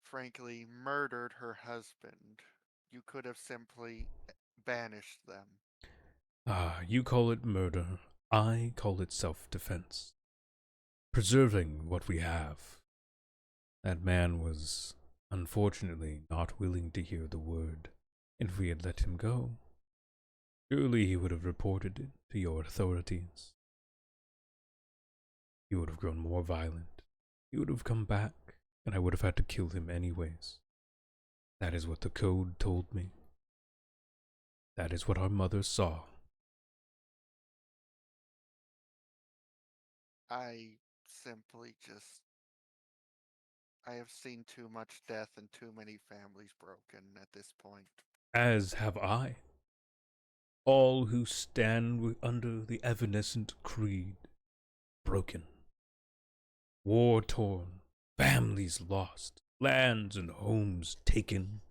frankly, murdered her husband. You could have simply banished them. You call it murder. I call it self-defense. Preserving what we have. That man was, unfortunately, not willing to hear the word, and if we had let him go, surely he would have reported it to your authorities. He would have grown more violent. He would have come back, and I would have had to kill him anyways. That is what the code told me. That is what our mother saw. I simply just... I have seen too much death and too many families broken at this point. As have I. All who stand under the evanescent creed, broken, war-torn, families lost, lands and homes taken,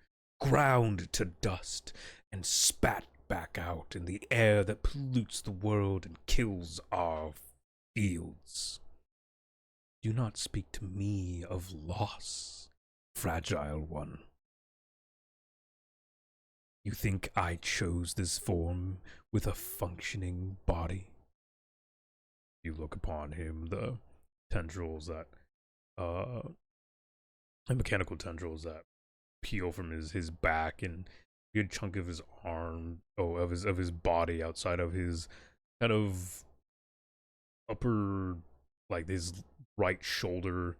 ground to dust, and spat back out in the air that pollutes the world and kills our fields. Do not speak to me of loss, fragile one. You think I chose this form with a functioning body? You look upon him, the tendrils that, the mechanical tendrils that peel from his back, and a good chunk of his arm, of his body outside of his kind of upper, like his right shoulder,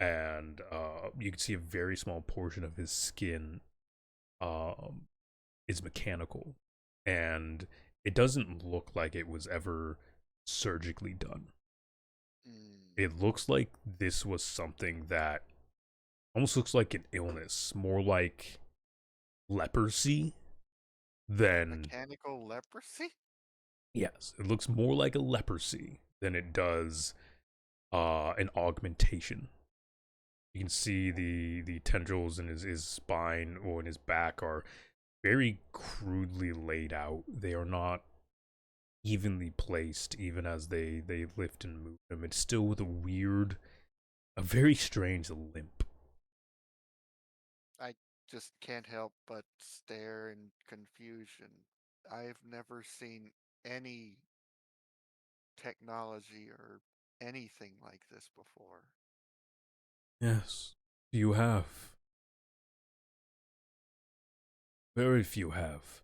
and you can see a very small portion of his skin is mechanical, and it doesn't look like it was ever surgically done. It looks like this was something that almost looks like an illness, more like leprosy than... Mechanical leprosy? Yes, it looks more like a leprosy than it does an augmentation. You can see the tendrils in his spine or in his back are very crudely laid out. They are not evenly placed, even as they lift and move them. It's still with a weird a very strange limp. I just can't help but stare in confusion. I've never seen any technology or anything like this before. Yes, you have. Very few have.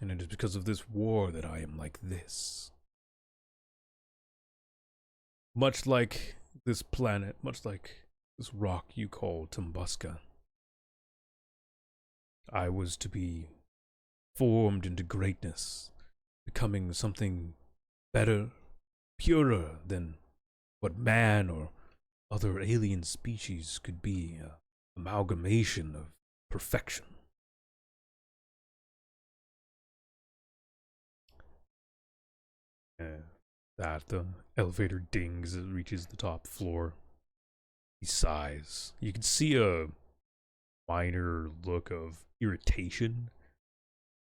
And it is because of this war that I am like this. Much like this planet, much like this rock you call Tumbuska. I was to be formed into greatness, becoming something better, purer than what man or other alien species could be, an amalgamation of perfection. That the elevator dings as it reaches the top floor. He sighs. You can see a minor look of irritation.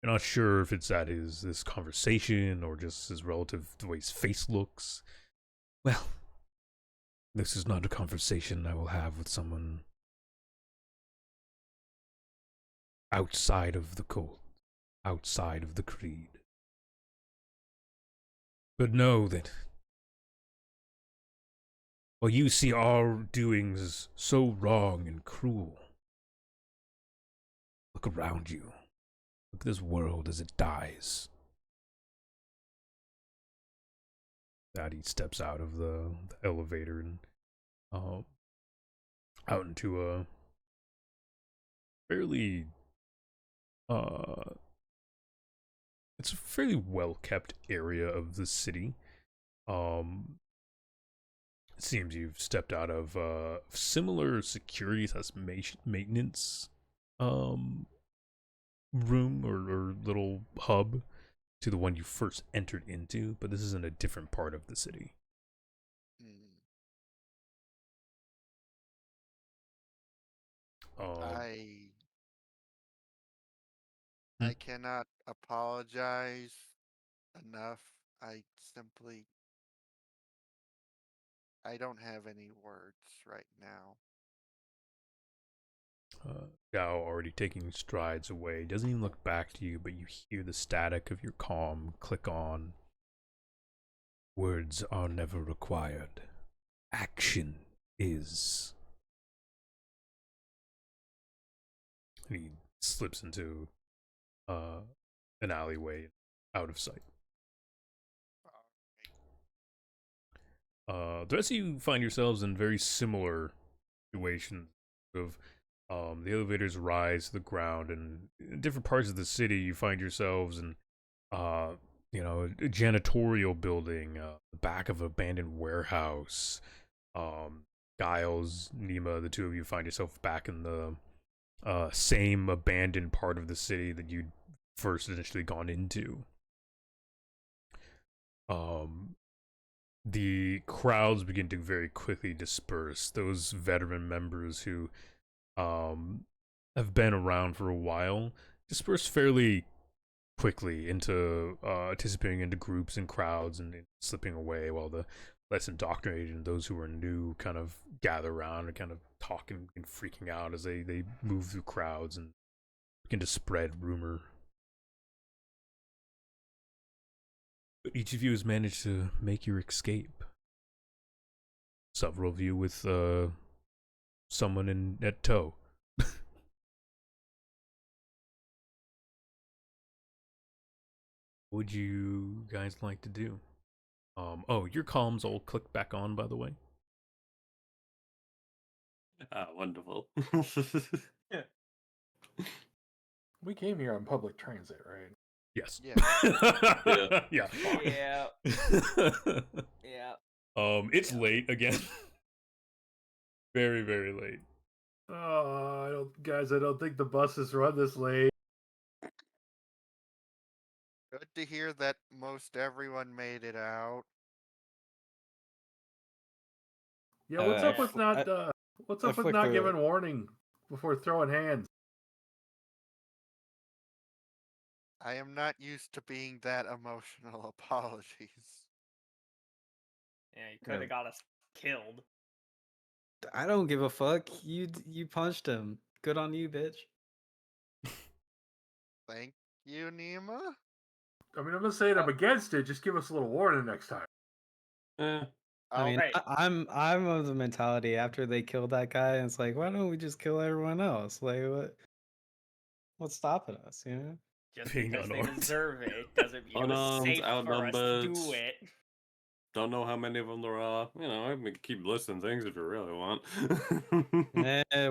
You're not sure if it's at this conversation or just his relative the way his face looks. Well, this is not a conversation I will have with someone outside of the cult, outside of the creed. But know that while you see our doings so wrong and cruel, look around you. Look at this world as it dies. Daddy steps out of the elevator and out into a fairly it's a fairly well kept area of the city. It seems you've stepped out of similar security maintenance room or little hub to the one you first entered into, but this is in a different part of the city. I cannot apologize enough. I don't have any words right now. Gao already taking strides away, doesn't even look back to you, but you hear the static of your comm click on. Words are never required. Action is. And he slips into an alleyway out of sight. The rest of you find yourselves in very similar situations of the elevators rise to the ground, and in different parts of the city you find yourselves in a janitorial building, the back of an abandoned warehouse. Giles, Nima, the two of you find yourself back in the same abandoned part of the city that you'd first initially gone into. The crowds begin to very quickly disperse. Those veteran members who have been around for a while disperse fairly quickly into anticipating into groups and crowds and slipping away, while the less indoctrinated and those who are new kind of gather around and kind of talking and freaking out as they move through crowds and begin to spread rumor. But each of you has managed to make your escape. Several of you with someone at tow. What would you guys like to do? Your comms all clicked back on, by the way. Wonderful. We came here on public transit, right? Yes. Yeah. Yeah. Yeah. Yeah. It's late again. Very, very late. Oh, I don't think the buses run this late. Good to hear that most everyone made it out. Yeah, what's up with not giving warning before throwing hands? I am not used to being that emotional. Apologies. Yeah, you could have got us killed. I don't give a fuck. You punched him. Good on you, bitch. Thank you, Nima. I mean, I'm not saying I'm against it. Just give us a little warning next time. I mean, Right. I'm of the mentality after they killed that guy, it's like, why don't we just kill everyone else? Like, what's stopping us? You know? Just Being because they unarmed. deserve it doesn't mean it was Unarmed, safe for us to outnumbered. do it. Don't know how many of them there are. You know, I can keep listing things if you really want.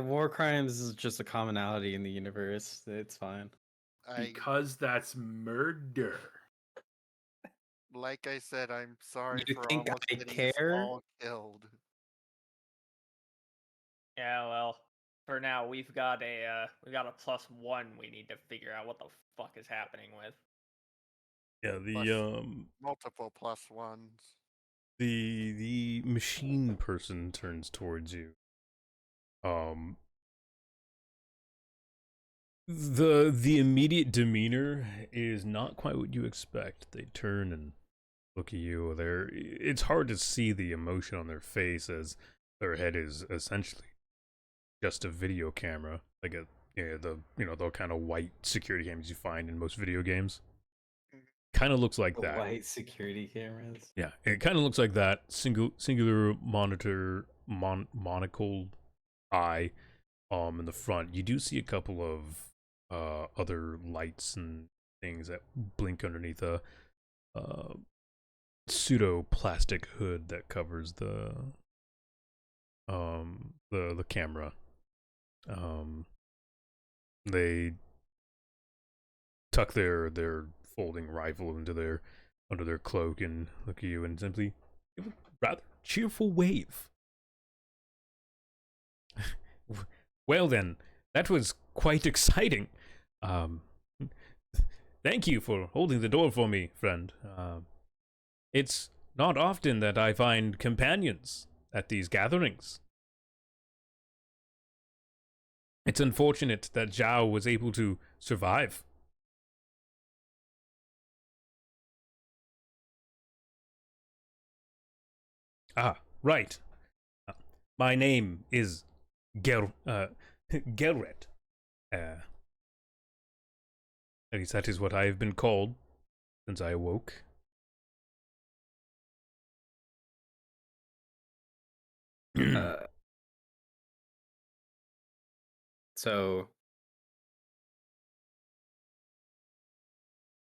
War crimes is just a commonality in the universe. It's fine. Because that's murder. Like I said, I'm sorry You for think almost I getting us care? all killed. Yeah, well, for now we've got a +1 we need to figure out what the fuck is happening with. Yeah, Plus multiple +1s. the machine person turns towards you. The immediate demeanor is not quite what you expect. They turn and look at you. It's hard to see the emotion on their face as their head is essentially just a video camera, like the kind of white security cameras you find in most video games. Kind of looks like that. White security cameras. Yeah, it kind of looks like that. Singular monitor, monocle eye, in the front. You do see a couple of other lights and things that blink underneath a pseudo plastic hood that covers the camera. They tuck their folding rifle into under their cloak and look at you and simply give a rather cheerful wave. Well then, that was quite exciting. Thank you for holding the door for me, friend. It's not often that I find companions at these gatherings. It's unfortunate that Zhao was able to survive. Ah, right. My name is Gerrit. At least that is what I have been called since I awoke. So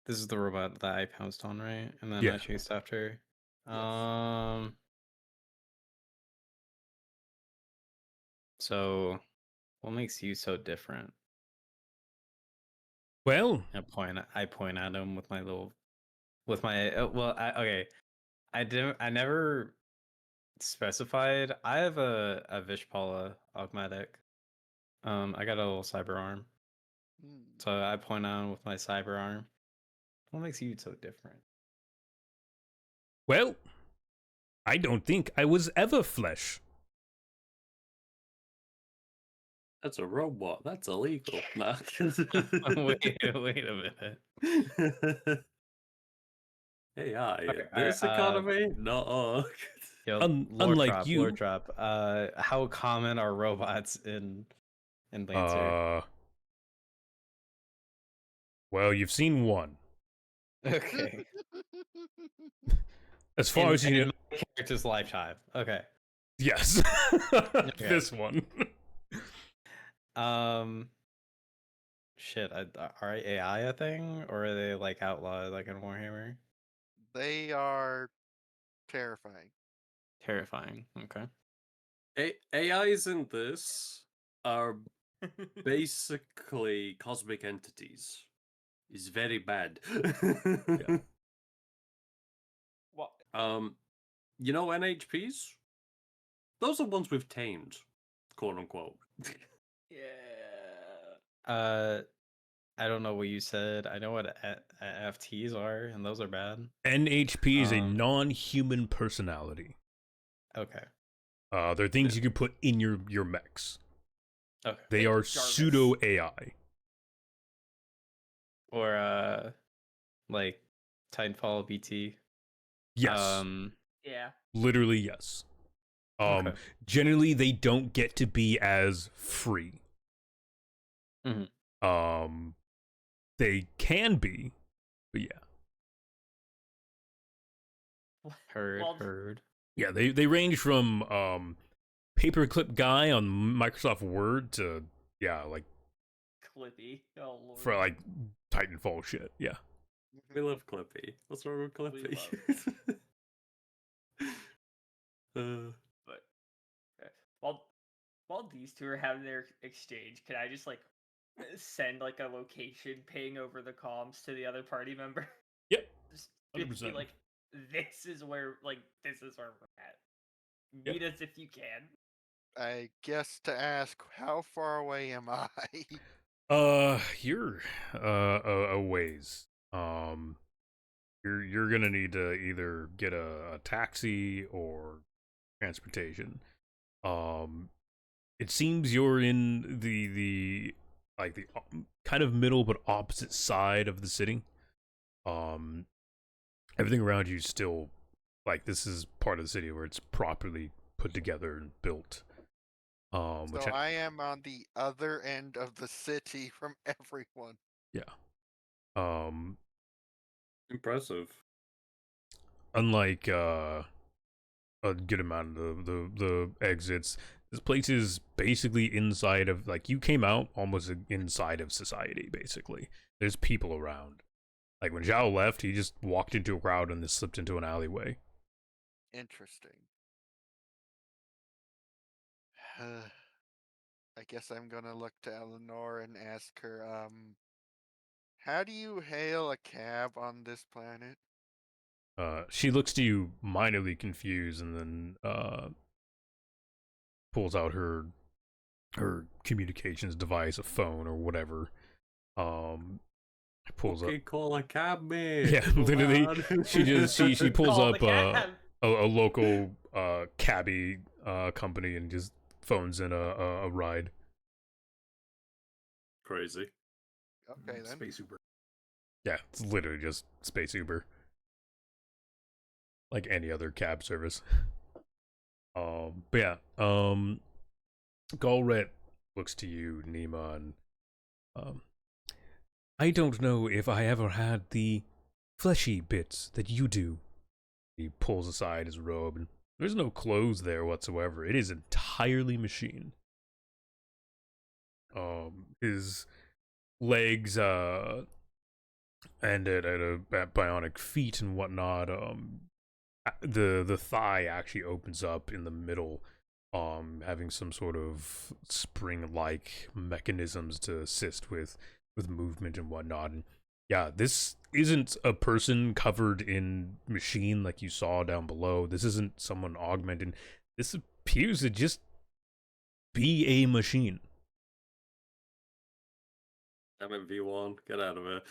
this is the robot that I pounced on, right? And then Yeah. I chased after. Yes. So what makes you so different? Well, I point at him with my okay. I never specified. I have a Vishpala augmatic. I got a little cyber arm. So I point out with my cyber arm. What makes you so different? well, I don't think I was ever flesh. That's a robot. That's illegal. Nah. wait a minute. AI. Okay, This economy? No. Yo, Unlike you, lore drop. How common are robots in Lancer? Well, you've seen one. Okay. As far as you know, in my character's lifetime. Okay. yes, Okay. this one. Shit. Are AI a thing, or are they like outlawed, like in Warhammer? They are terrifying. Terrifying. Okay. AIs in this are basically cosmic entities. It's very bad. Yeah. What? You know NHPs? Those are ones we've tamed, quote unquote. Yeah. I don't know what you said. I know what FTs are, and those are bad. NHP is a non-human personality. Okay. They're things you can put in your mechs. Okay. They are pseudo AI. Or like Titanfall BT. Yes. Yeah. Literally yes. Okay. Generally, they don't get to be as free. They can be, but yeah. Heard. Yeah, they range from paperclip guy on Microsoft Word to like Clippy. Oh lord. for like Titanfall shit. Yeah. We love Clippy. What's wrong with Clippy? But while these two are having their exchange, can I just like send like a location ping over the comms to the other party member? Yep. Just 100%. be like, this is where we're at. Meet us if you can. I guess to ask, how far away am I? You're a ways. You're gonna need to either get a taxi or transportation. It seems you're in the like the kind of middle but opposite side of the city. Everything around you is still like this is part of the city where it's properly put together and built. So I am on the other end of the city from everyone. Yeah. Impressive. Unlike a good amount of the exits, this place is basically inside of like you came out almost inside of society. Basically, there's people around. Like when Zhao left, he just walked into a crowd and then slipped into an alleyway. Interesting. I guess I'm gonna look to Eleanor and ask her, how do you hail a cab on this planet? She looks to you minorly confused and then pulls out her communications device, a phone or whatever. Pulls up. Call a cab, man. Yeah, literally. She pulls Call up the a local cabbie company and just phones in a ride. Crazy. Okay then. Space Uber. Yeah, it's literally just Space Uber. Like any other cab service. But yeah, Galret looks to you, Nima, and I don't know if I ever had the fleshy bits that you do. He pulls aside his robe, and there's no clothes there whatsoever. It is entirely machine. His legs, and at bionic feet and whatnot. The thigh actually opens up in the middle, having some sort of spring-like mechanisms to assist with movement and whatnot. And yeah, this isn't a person covered in machine like you saw down below. This isn't someone augmented. This appears to just be a machine. I'm in V1. Get out of here.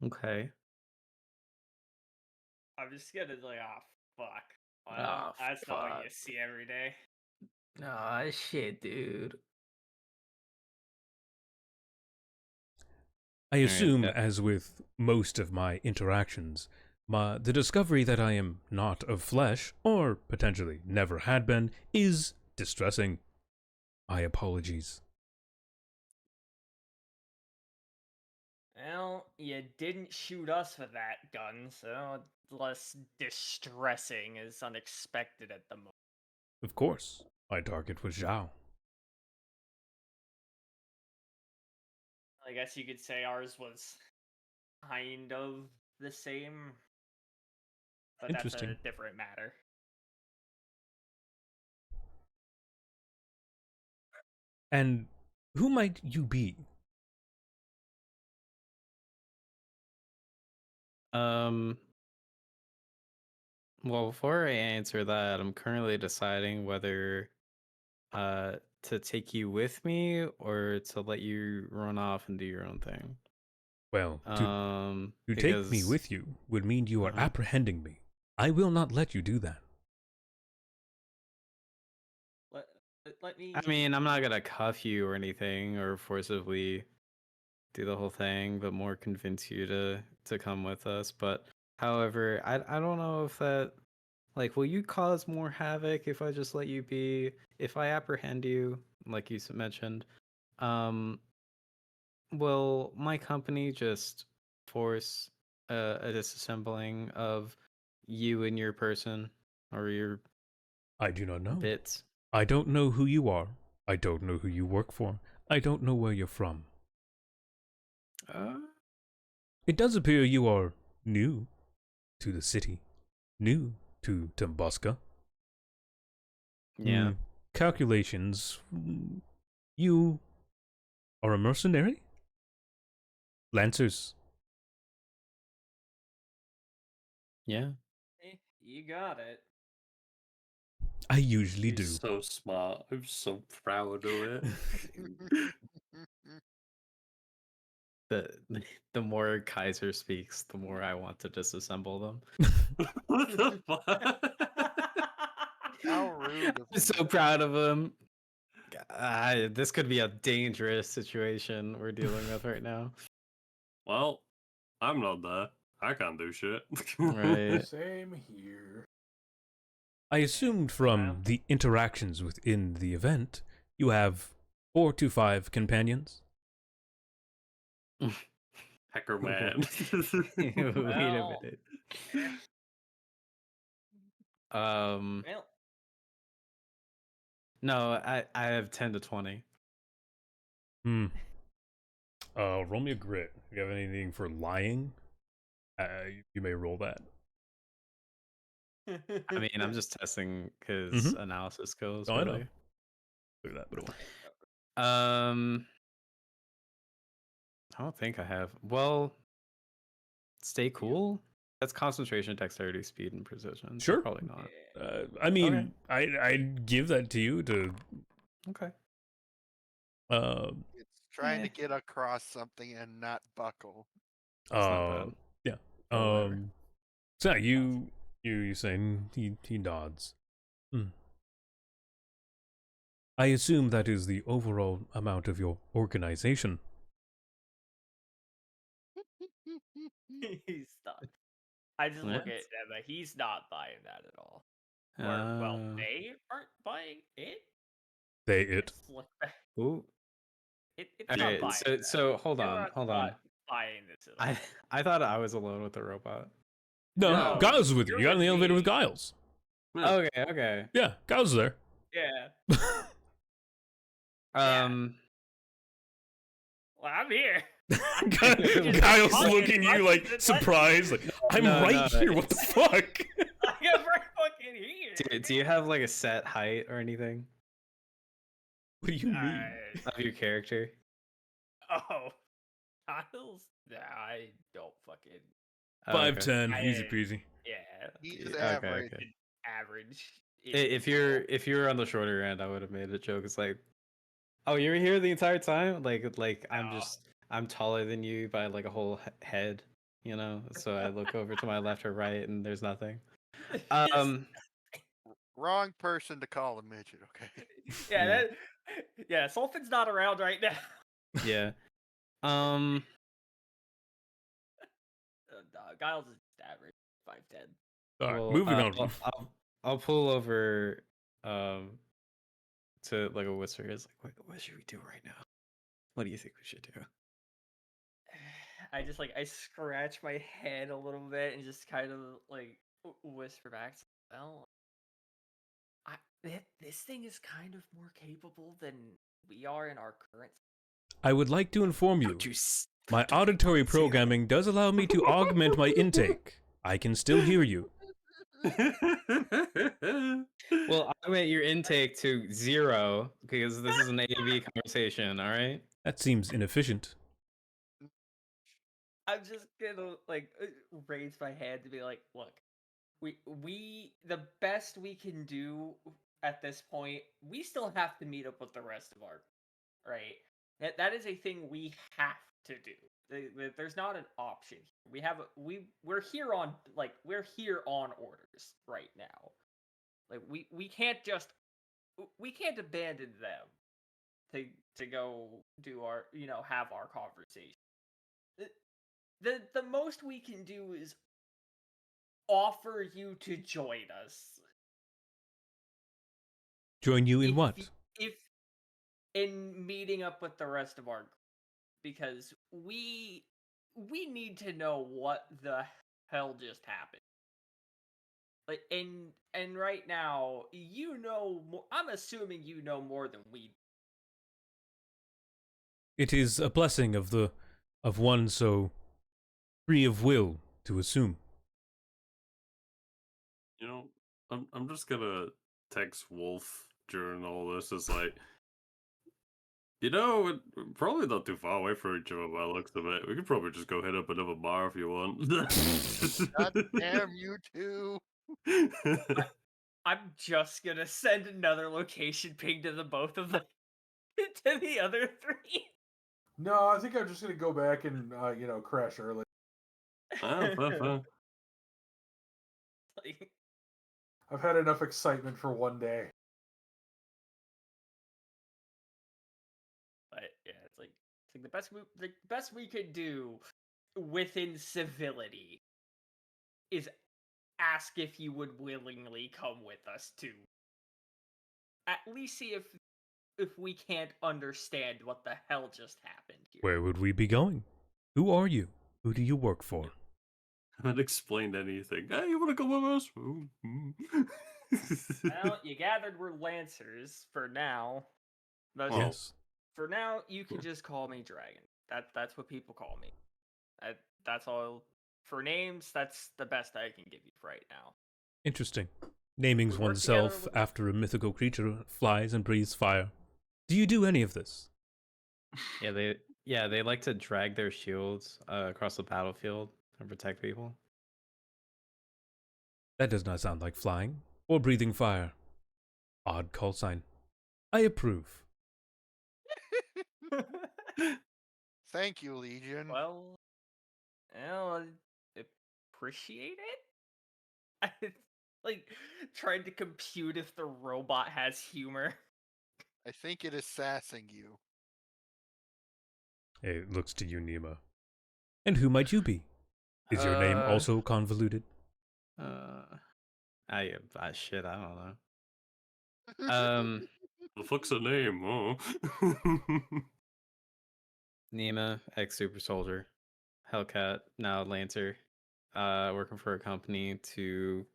Okay. I'm just gonna like, fuck. That's not what you see every day. Ah, shit, dude. I assume, as with most of my interactions, the discovery that I am not of flesh, or potentially never had been, is distressing. My apologies. Well, you didn't shoot us with that gun, so it's less distressing as unexpected at the moment. Of course, my target was Zhao. I guess you could say ours was kind of the same, but that's a Interesting. different matter. And who might you be? Well, before I answer that, I'm currently deciding whether to take you with me or to let you run off and do your own thing. Well, to take me with you would mean you are apprehending me. I will not let you do that. Let me. I mean, I'm not gonna cuff you or anything or forcibly do the whole thing, but more convince you to come with us. But however, I don't know if that, like, will you cause more havoc if I just let you be? If I apprehend you, like you mentioned, will my company just force a disassembling of you and your person or your I do not know. bits? I don't know who you are. I don't know who you work for. I don't know where you're from. It does appear you are new to the city, new to Tumbuska. Yeah. Calculations. You are a mercenary? Lancers. Yeah. You got it. I usually You're do. so smart. I'm so proud of it. The more Kaiser speaks, the more I want to disassemble them. What the fuck? How rude of I'm so him. proud of him. This could be a dangerous situation we're dealing with right now. Well, I'm not there. I can't do shit. Right. Same here. I assumed from the interactions within the event, you have 4 to 5 companions. Hacker man. Wait a Well, minute. Well, No, I have 10 to 20. Roll me a grit. If you have anything for lying, you may roll that. I mean, I'm just testing his analysis skills, Oh, I know. really. Look at that. I don't think I have. Well, stay cool. That's concentration, dexterity, speed, and precision. So Sure. probably not. I mean, I'd give that to you to. Okay. It's trying to get across something and not buckle. That's not bad. Yeah. Or whatever. So yeah, you saying he nods. I assume that is the overall amount of your organization. he's not. I just look Yeah. at Emma. He's not buying that at all. Or, well, they aren't buying it. It. Ooh. It's All not right. buying. So hold on. Everyone's Hold not on. buying this at all. I thought I was alone with the robot. No, Giles is with you. you're You got in the with elevator with me. Giles. Okay. Okay. Yeah, Giles is there. Yeah. Well, I'm here. Giles looking at you like surprised, like I'm right here. What the fuck? I'm right fucking here. Do you have like a set height or anything What do you mean? of your character? Oh, Giles? Nah, I don't fucking. 5'10", easy peasy. Yeah. He's average. Okay. Average. If you're on the shorter end, I would have made a joke. It's like, oh, you're here the entire time. Like I'm taller than you by like a whole head, you know. So I look over to my left or right, and there's nothing. Wrong person to call a midget. Okay. Yeah. Sulfan's not around right now. Yeah. Giles is just average, 5'10". All right, moving on. I'll pull over to like a whisper. It's like, what should we do right now? What do you think we should do? I scratch my head a little bit and just kind of like whisper back. Well, this thing is kind of more capable than we are in our current. I would like to inform you, my auditory programming does allow me to augment my intake. I can still hear you. Well, augment your intake to 0 because this is an AV conversation. All right. That seems inefficient. I'm just gonna like raise my hand to be like, look, we the best we can do at this point. We still have to meet up with the rest of our, right? That is a thing we have to do. There's not an option. We're here on orders right now. Like we can't abandon them to go do our have our conversation. the most we can do is offer you to join us. Join you in what? If in meeting up with the rest of our group, because we need to know what the hell just happened. Like, and right now, you know more, I'm assuming you know more than we do. It is a blessing of one so free of will to assume. You know, I'm just gonna text Wolf during all this. It's like, you know, we're probably not too far away from each other by the looks of it. We could probably just go hit up another bar if you want. God damn you two. I'm just gonna send another location ping to the both of them, to the other three. No, I think I'm just gonna go back and crash early. Ah, fair. Like, I've had enough excitement for one day. but yeah, it's like the best we could do within civility is ask if you would willingly come with us to at least see if we can't understand what the hell just happened here. Where would we be going? Who are you? Who do you work for? I haven't explained anything. Hey, you want to come with us? Well, you gathered we're Lancers for now. Yes. For now, you can just call me Dragon. That's what people call me. That's all. For names, that's the best I can give you right now. Interesting. Naming We work oneself together with- after a mythical creature flies and breathes fire. Do you do any of this? They like to drag their shields across the battlefield and protect people. That does not sound like flying or breathing fire. Odd call sign. I approve. Thank you, Legion. Well, I appreciate it. Like trying to compute if the robot has humor. I think it is sassing you. It looks to you, Nima. And who might you be? Is your name also convoluted? Shit, I don't know. The fuck's her name? Oh. Nima, ex Super Soldier, Hellcat, now Lancer, working for a company to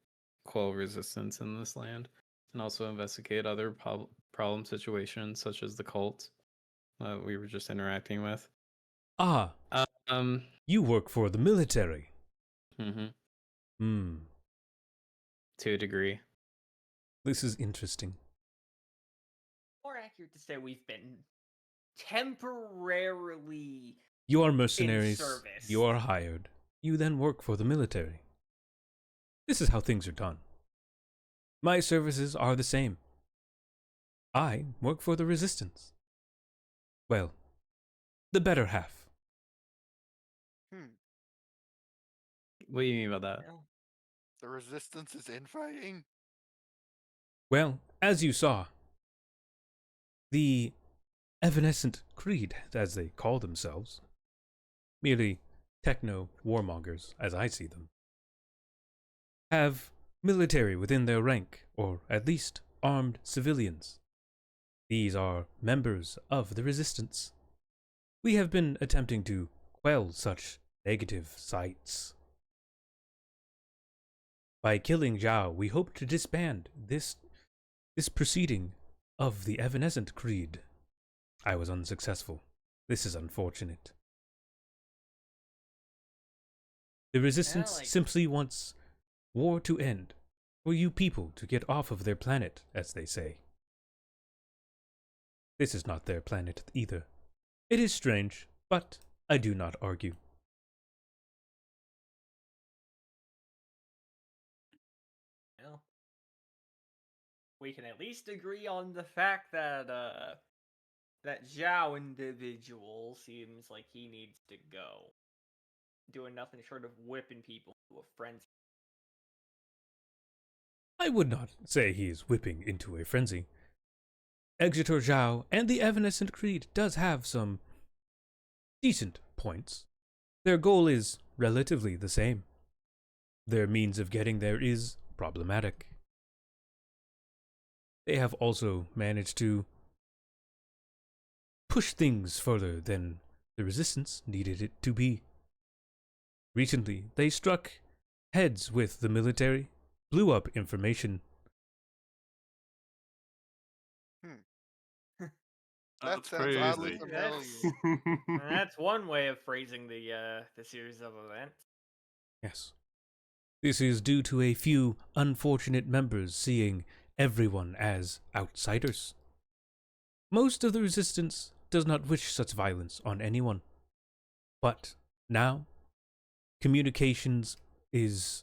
quell resistance in this land, and also investigate other problem situations such as the cult we were just interacting with. Ah, you work for the military. Mm-hmm. To a degree. This is interesting. More accurate to say we've been temporarily You are mercenaries. in service. You are hired. You then work for the military. This is how things are done. My services are the same. I work for the resistance. Well, the better half. What do you mean by that? Well, The resistance is infighting? Well, as you saw, the Evanescent Creed, as they call themselves, merely techno-warmongers, as I see them, have military within their rank, or at least armed civilians. These are members of the resistance. We have been attempting to quell such negative sights. By killing Zhao, we hope to disband this proceeding of the Evanescent Creed. I was unsuccessful. This is unfortunate. The resistance simply wants war to end, for you people to get off of their planet, as they say. This is not their planet either. It is strange, but I do not argue. well, we can at least agree on the fact that that Zhao individual seems like he needs to go. Doing nothing short of whipping people to a frenzy. I would not say he is whipping into a frenzy. Exeter Zhao and the Evanescent Creed does have some decent points. Their goal is relatively the same. Their means of getting there is problematic. They have also managed to push things further than the resistance needed it to be. Recently, they struck heads with the military, blew up information. That That's sounds oddly crazy. familiar. That's one way of phrasing the series of events. Yes. This is due to a few unfortunate members seeing everyone as outsiders. Most of the resistance does not wish such violence on anyone. But now, communications is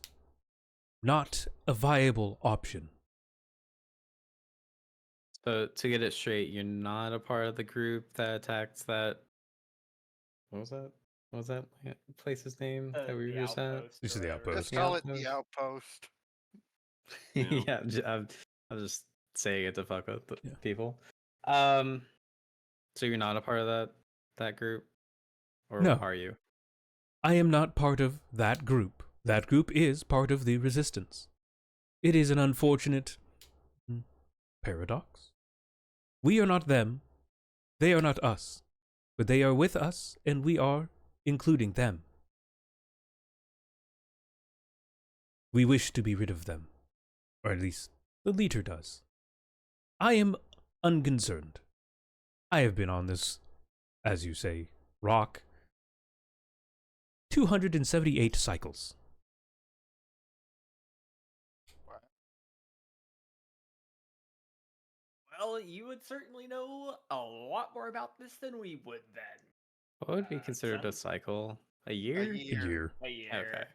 not a viable option. So to get it straight, you're not a part of the group that attacked that. What was that? What was that place's name that we were just at? Outpost This or is the whatever. outpost. Just call it the outpost. Yeah. Yeah, I'm just saying it to fuck with the Yeah. people. So you're not a part of that group, or No. are you? I am not part of that group. That group is part of the resistance. It is an unfortunate paradox. We are not them. They are not us. But they are with us, and we are including them. We wish to be rid of them. Or at least, the leader does. I am unconcerned. I have been on this, as you say, rock, 278 cycles. Well, you would certainly know a lot more about this than we would then. What would be considered a sounds- cycle? A year? A year. A year. Okay.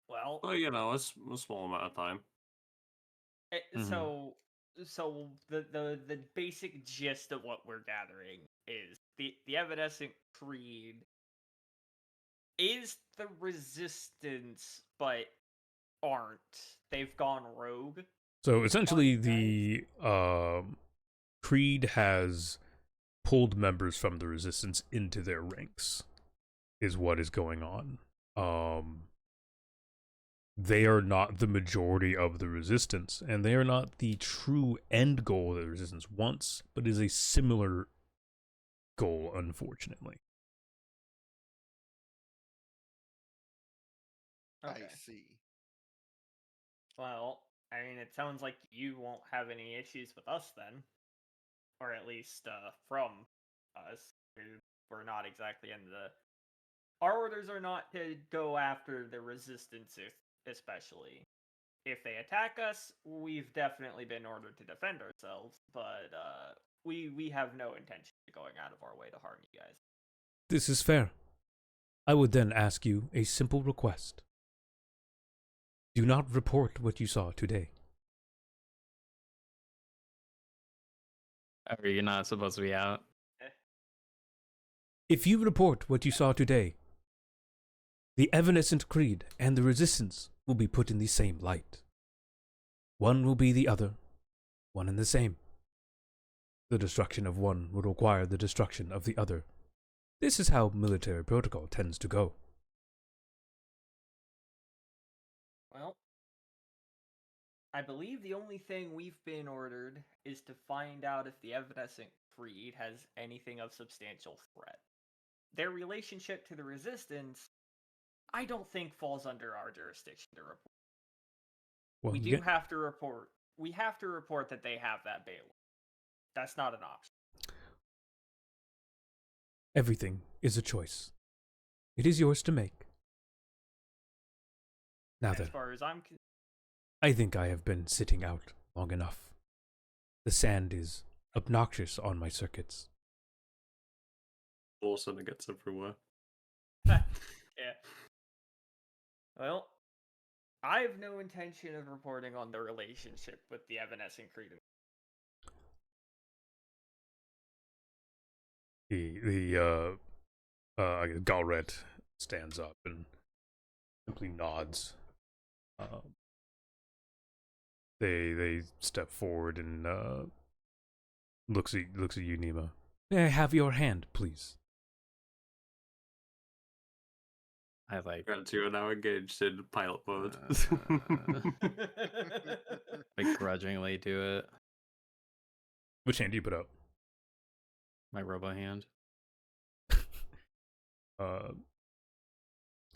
Well, Well, you know, it's a small amount of time. Mhm. so the basic gist of what we're gathering is the Evanescent Creed is the resistance, but aren't. They've gone rogue. So essentially, the Creed has pulled members from the resistance into their ranks, is what is going on. They are not the majority of the resistance, and they are not the true end goal that the resistance wants, but is a similar goal, unfortunately. Okay. I see. Well, I mean, it sounds like you won't have any issues with us then, or at least from us. We're not exactly in the. Our orders are not to go after the resistance, especially. If they attack us, we've definitely been ordered to defend ourselves, but we have no intention of going out of our way to harm you guys. This is fair. I would then ask you a simple request. Do not report what you saw today. Or you're not supposed to be out? If you report what you saw today, the Evanescent Creed and the Resistance will be put in the same light. One will be the other, one and the same. The destruction of one will require the destruction of the other. This is how military protocol tends to go. Well, I believe the only thing we've been ordered is to find out if the Evanescent Creed has anything of substantial threat. Their relationship to the Resistance, I don't think falls under our jurisdiction to report. Well, We you do have to report. We have to report that they have that bailiff. That's not an option. everything is a choice. It is yours to make. Now As then, far as I'm concerned. I think I have been sitting out long enough. The sand is obnoxious on my circuits. Also, it gets everywhere. Yeah. Well, I have no intention of reporting on the relationship with the Evanescent Creed. The Galret stands up and simply nods. They step forward and looks at you, Nima. May I have your hand, please? I like Congrats, you are now engaged in pilot mode. begrudgingly do it. Which hand do you put out? My robo hand.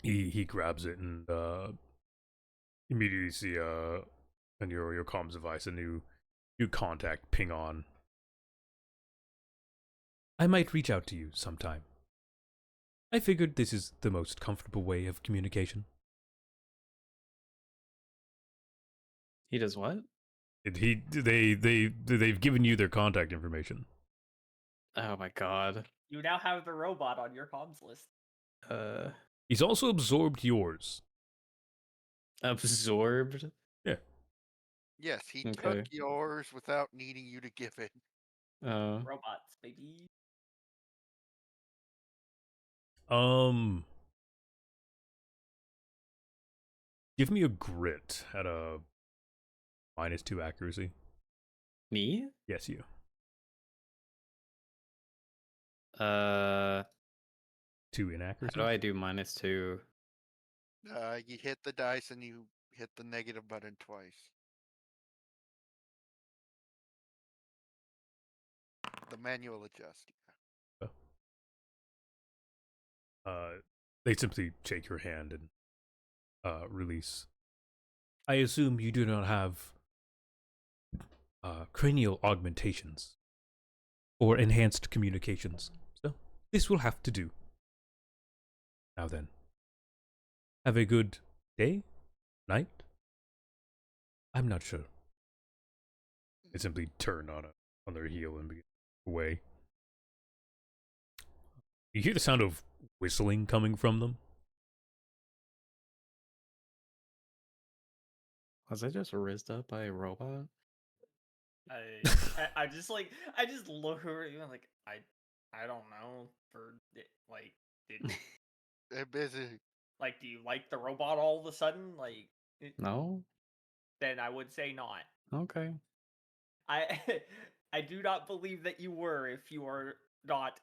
He grabs it and immediately see on your comms device a new contact ping on. I might reach out to you sometime. I figured this is the most comfortable way of communication. He does what? They've given you their contact information. Oh my god. You now have the robot on your comms list. He's also absorbed yours. Absorbed? Yeah. Yes, he Okay. took yours without needing you to give it. Robots, baby. Give me a grit at a -2 accuracy. Me? Yes, you. 2 How inaccuracy. do I do -2? You hit the dice and you hit the negative button twice. The manual adjust. They simply shake your hand and release. I assume you do not have cranial augmentations or enhanced communications, so this will have to do. Now then, have a good day, night. I'm not sure. They simply turn on their heel and begin away. You hear the sound of whistling coming from them. Was I just rizzed up by a robot? I just look over at you and like I don't know did They're busy. do you like the robot all of a sudden No? then I would say not. Okay. I I do not believe that you were if you are not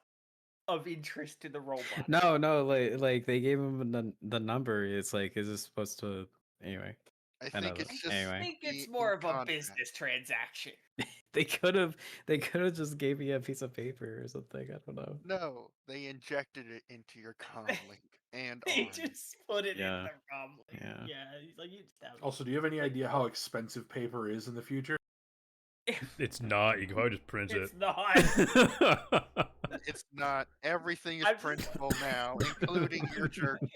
of interest to the robot. No, like they gave him the number. It's like, is this supposed to anyway? I I know think that. it's just. Anyway. I think it's in more of a contact. business transaction. They could have just gave me a piece of paper or something. I don't know. No, they injected it into your comm link and They arm. just put it Yeah. in the ROM link. Yeah. Yeah, he's like, you just have Also, do you have any idea how expensive paper is in the future? It's not. You can probably just print it's it. not. It's not. Everything is I'm- printable now, including your jerky.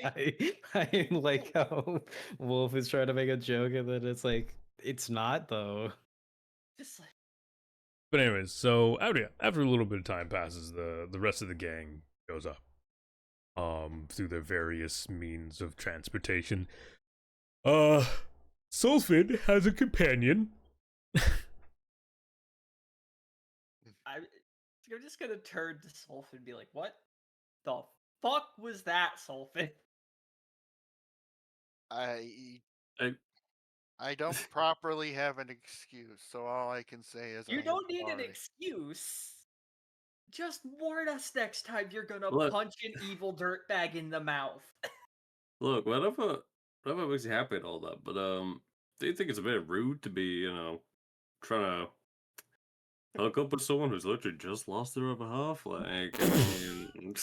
I like how Wolf is trying to make a joke and then it's like it's not though. Just like But anyways, so after a little bit of time passes, the rest of the gang goes up. Through their various means of transportation. Sulfid has a companion. I'm just gonna turn to Sulfin and be like, what the fuck was that, Sulfin? I don't properly have an excuse, so all I can say is You I am don't need an sorry. excuse. Just warn us next time you're gonna Look. punch an evil dirtbag in the mouth. Look, whatever makes you happy and all that, but do you think it's a bit rude to be, trying to hook up with someone who's literally just lost their other half? Like, I mean,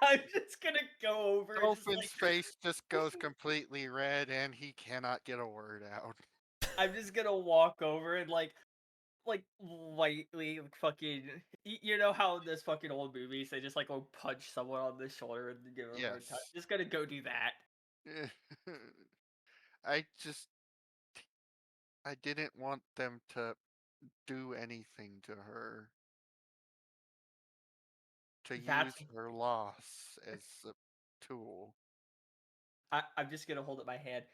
I'm just gonna go over and just, Dolphin's like, face just goes completely red, and he cannot get a word out. I'm just gonna walk over and like lightly fucking you know how in this fucking old movies they just like go punch someone on the shoulder and give them a hard time. Yes. Just gonna go do that. I didn't want them to do anything to her. To That's- use her loss as a tool. I'm just gonna hold up my hand.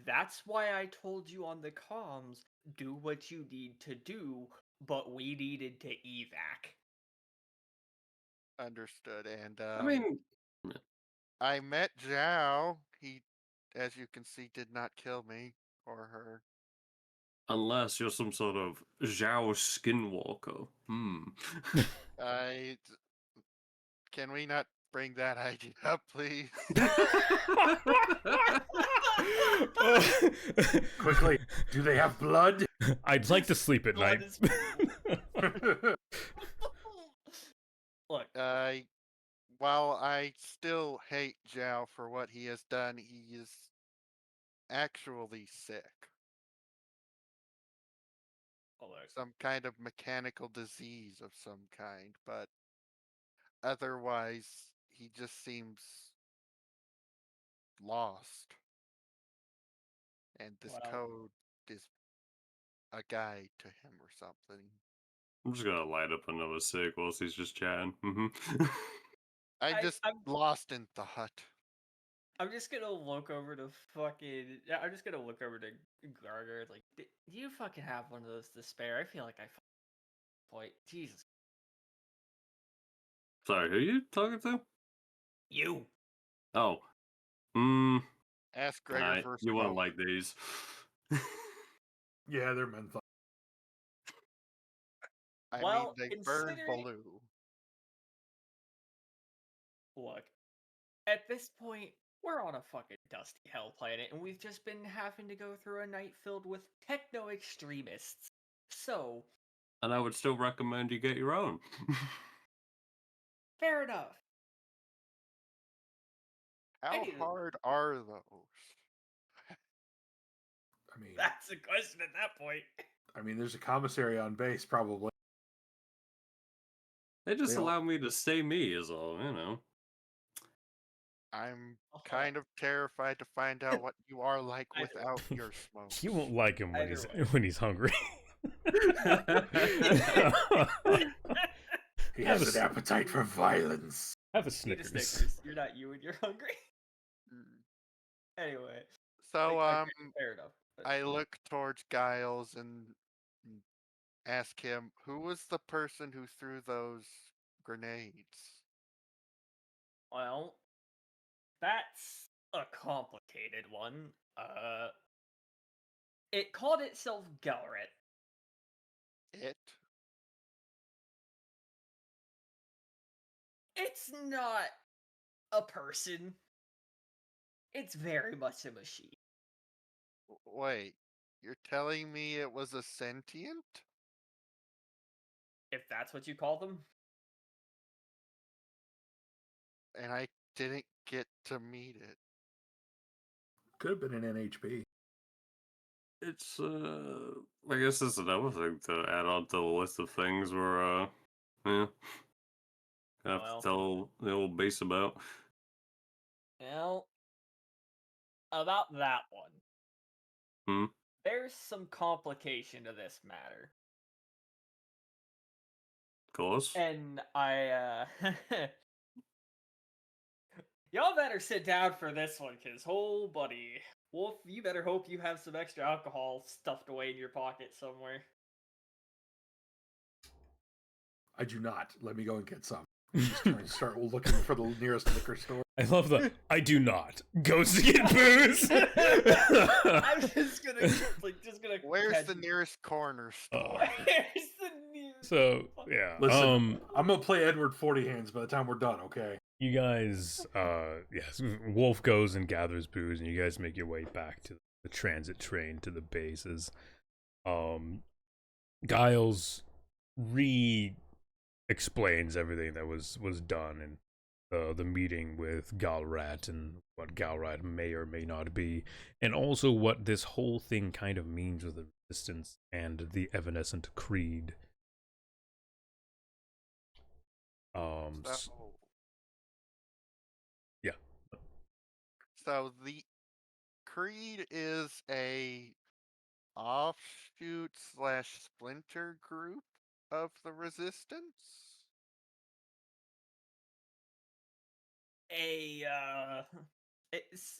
That's why I told you on the comms, do what you need to do, but we needed to evac. Understood. And I mean, I met Zhao. He, as you can see, did not kill me or her. unless you're some sort of Zhao skinwalker. Can we not bring that idea up, please? Quickly, do they have blood? I'd like to sleep at Blood night. is- Look, While I still hate Zhao for what he has done, he is actually sick. Some kind of mechanical disease of some kind, but otherwise, he just seems lost. And this Well. code is a guide to him or something. I'm just gonna light up another cig whilst he's just chatting. I'm lost in the hut. I'm just gonna look over to fucking. I'm just gonna look over to Garger. Like, do you fucking have one of those to spare? I feel like I. Boy, Jesus. Sorry, who are you talking to? You. Oh. Ask Gregor Nah, first. you won't like these. Yeah, they're menthol. I Well, mean, they burn considering- blue. Look, at this point, we're on a fucking dusty hell planet, and we've just been having to go through a night filled with techno extremists. So, And I would still recommend you get your own. fair enough. How Anywho. hard are those? I mean, That's a question at that point. there's a commissary on base, probably. They just They don't- allow me to stay me, is all, you know. I'm kind of terrified to find out what you are like without your smoke. You won't like him when Either way. when he's hungry. He Have has a an appetite for violence. Have a Eat a Snickers. Snickers. You're not you when you're hungry. Anyway. So, Fair enough. But- I look towards Giles and ask him, who was the person who threw those grenades? Well, that's a complicated one. It called itself Galret. It? It's not a person. It's very much a machine. Wait, you're telling me it was a sentient? If that's what you call them. And I didn't get to meet it. Could have been an NHP. It's, I guess that's another thing to add on to the list of things we're, yeah. Gonna have Well. to tell the old base about. Well, about that one. Hmm? There's some complication to this matter. Of course. And y'all better sit down for this one, cause oh buddy. Wolf, you better hope you have some extra alcohol stuffed away in your pocket somewhere. I do not. Let me go and get some. Just trying to start looking for the nearest liquor store. I love the I do not goes to get booze. I'm just gonna Where's catch- the nearest corner store? Where's the nearest So yeah, Listen, I'm gonna play Edward 40 Hands by the time we're done, okay? you guys, yes, Wolf goes and gathers booze, and you guys make your way back to the transit train to the bases. Giles explains everything that was done in the meeting with Galrat and what Galrat may or may not be, and also what this whole thing kind of means with the Resistance and the Evanescent Creed. So, Yeah. So the Creed is a offshoot slash splinter group of the Resistance?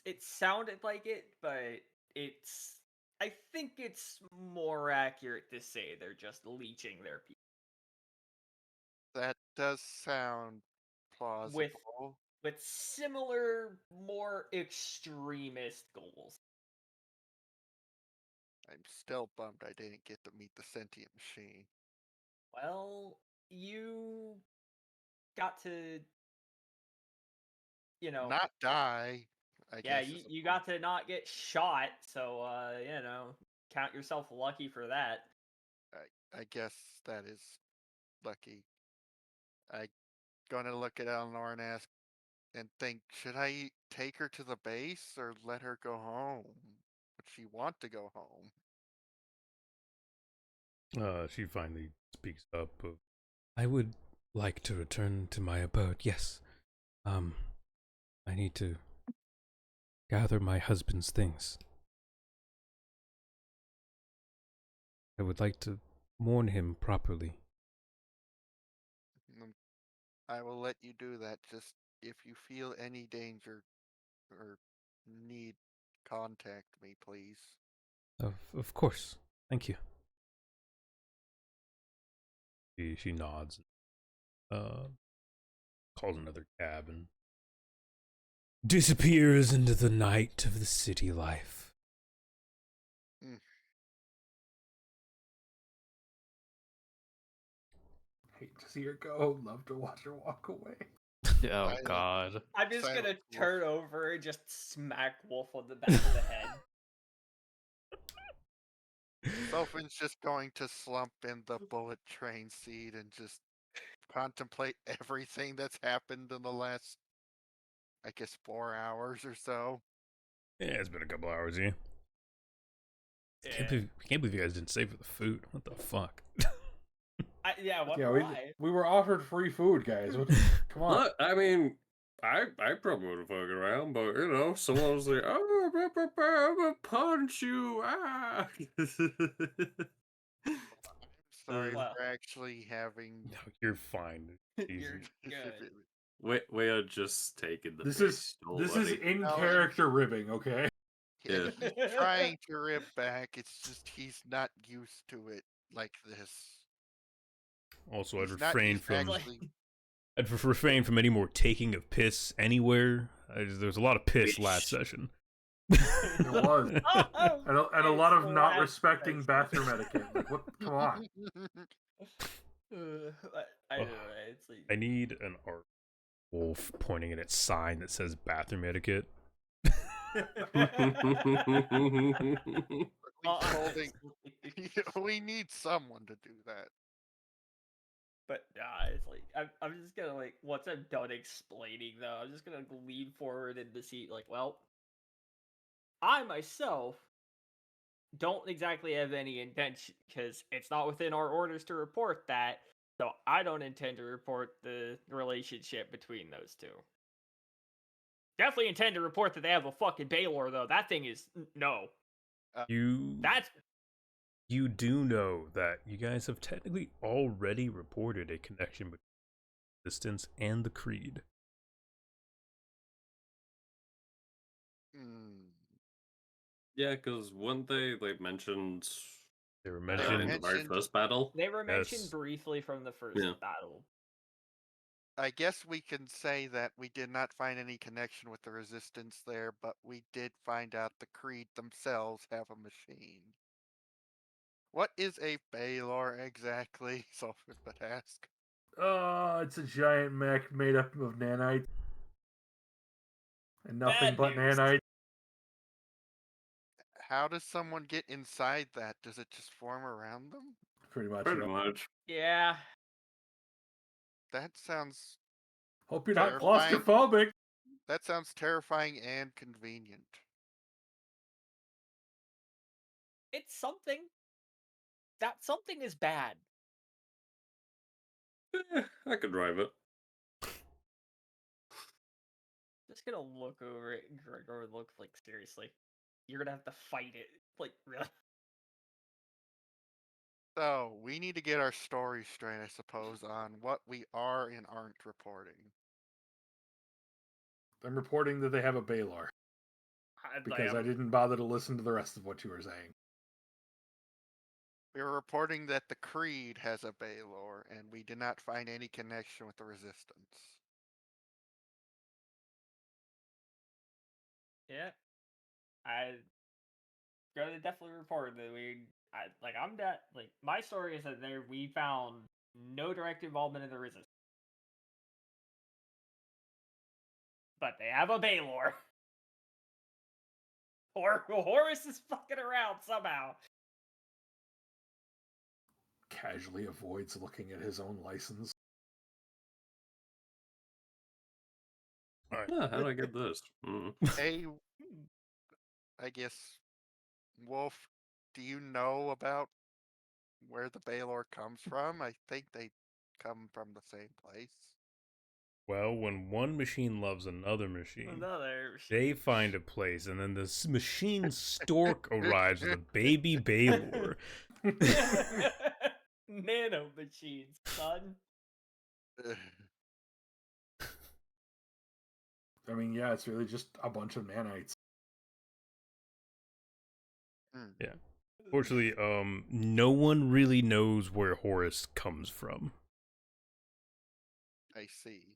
It sounded like it, but I think it's more accurate to say they're just leeching their people That does sound plausible. with similar, more extremist goals. I'm still bummed I didn't get to meet the sentient machine. Well, you got to you know, not die. I yeah, guess. you got to not get shot, so you know, count yourself lucky for that. I guess that is lucky. I gonna look at Eleanor and ask and think, should I take her to the base or let her go home? Would she want to go home? She finally speaks up. I would like to return to my abode, yes. I need to gather my husband's things. I would like to mourn him properly. I will let you do that. Just if you feel any danger or need, contact me, please. Of course. Thank you. She nods. Calls another cab and disappears into the night of the city life. Hate to see her go. Love to watch her walk away. Oh God. I'm just Silent gonna Wolf. turn over and just smack Wolf on the back of the head. Sofin's just going to slump in the bullet train seat and just contemplate everything that's happened in the last, I guess, 4 hours or so. Yeah, it's been a couple hours, yeah. Yeah. Can't believe you guys didn't save for the food. What the fuck? Why? We were offered free food, guys. Come on. Look, I mean, I probably would have fucking around, but you know, someone was like, "Oh, I'm gonna punch you!" Ah. Sorry Well. for actually having. No, you're fine. You're good. we are just taking the This piss. is in No, character ribbing, okay? Yeah, Yeah. he's trying to rip back. It's just he's not used to it like this. Also, I'd He's not refrain used to from actually. I'd refrain from any more taking of piss anywhere. There was a lot of piss last session. It was. And a lot of not respecting bathroom. bathroom etiquette. Like, what? Come on. I don't know. It's like I need an art wolf pointing at its sign that says bathroom etiquette. We need someone to do that. But it's like I'm just gonna like once I'm done explaining though, I'm just gonna lean forward in the seat like, well, I myself don't exactly have any intention because it's not within our orders to report that. So I don't intend to report the relationship between those two. Definitely intend to report that they have a fucking Baylor though. That thing is no. You do know that you guys have technically already reported a connection between the Resistance and the Creed. Yeah, because one they mentioned They were in mentioned the very first battle. They were mentioned Yes. briefly from the first battle. I guess we can say that we did not find any connection with the Resistance there, but we did find out the Creed themselves have a machine. What is a Baylor exactly? Sophie would ask. It's a giant mech made up of nanites. And nothing Bad but news. nanites. How does someone get inside that? Does it just form around them? Pretty much. Pretty much. Yeah. That sounds. Hope you're not terrifying. claustrophobic. That sounds terrifying and convenient. It's something. That something is bad. I could drive it. Just gonna look over it, Gregor, and look like seriously. You're gonna have to fight it. Like really. So we need to get our story straight, I suppose, on what we are and aren't reporting. I'm reporting that they have a Baylor. Because I didn't bother to listen to the rest of what you were saying. We were reporting that the Creed has a Baylor, and we did not find any connection with the Resistance. Yeah. I gotta definitely report that my story is that we found no direct involvement in the Resistance. but they have a Baylor. Or Horus is fucking around somehow. Casually avoids looking at his own license. All right. Yeah, how did I get this? Hey, I guess, Wolf, do you know about where the Baylor comes from? I think they come from the same place. Well, when one machine loves another machine, Another. they find a place, and then the machine stork arrives with a baby Baylor. Nano machines, son. I mean, yeah, it's really just a bunch of nanites. Yeah. Fortunately, no one really knows where Horus comes from. I see.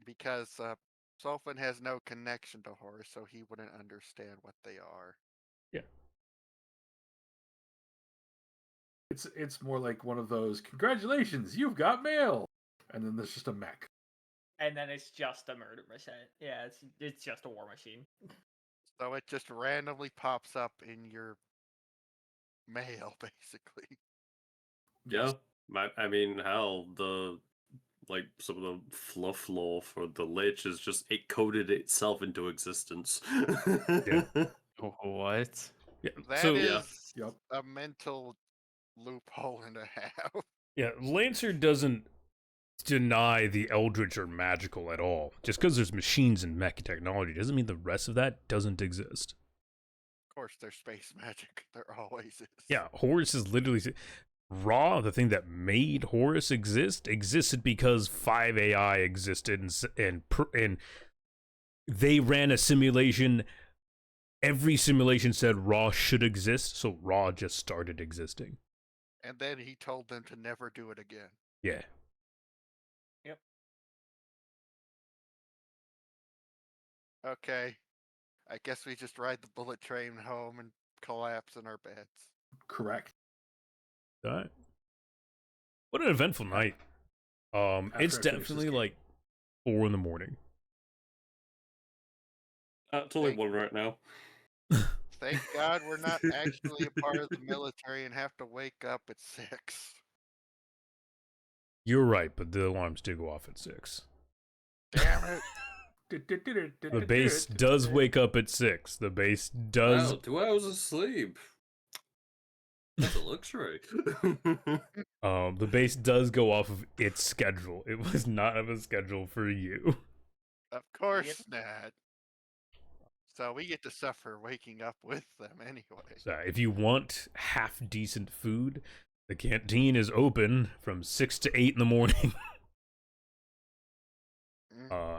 Because Sulfin has no connection to Horus, so he wouldn't understand what they are. Yeah. It's more like one of those, congratulations, you've got mail! And then there's just a mech. And then it's just a murder machine. Yeah, it's just a war machine. So it just randomly pops up in your mail, basically. Yeah, I mean, hell, some of the fluff lore for the Lich is just it coded itself into existence. Yeah. What? Yeah. That So is Yep. a mental loophole and a half. yeah, Lancer doesn't deny the Eldritch are magical at all. Just because there's machines and mech technology doesn't mean the rest of that doesn't exist. Of course, there's space magic. There always is. Yeah, Horus is literally Ra, the thing that made Horus exist, existed because 5 AI existed, and they ran a simulation. Every simulation said Ra should exist, so Ra just started existing. And then he told them to never do it again. Yeah. Yep. Okay. I guess we just ride the bullet train home and collapse in our beds. Correct. All right. What an eventful night. It's I finish this definitely game. like 4 in the morning. It's only one right now. Thank God we're not actually a part of the military and have to wake up at 6. You're right, but the alarms do go off at 6. Damn it. The base does wake up at 6. The base does. Wow, 2 hours of sleep. That's a luxury. The base does go off of its schedule. It was not of a schedule for you. Of course not. So we get to suffer waking up with them anyway. So if you want half decent food, the canteen is open from 6 to 8 in the morning.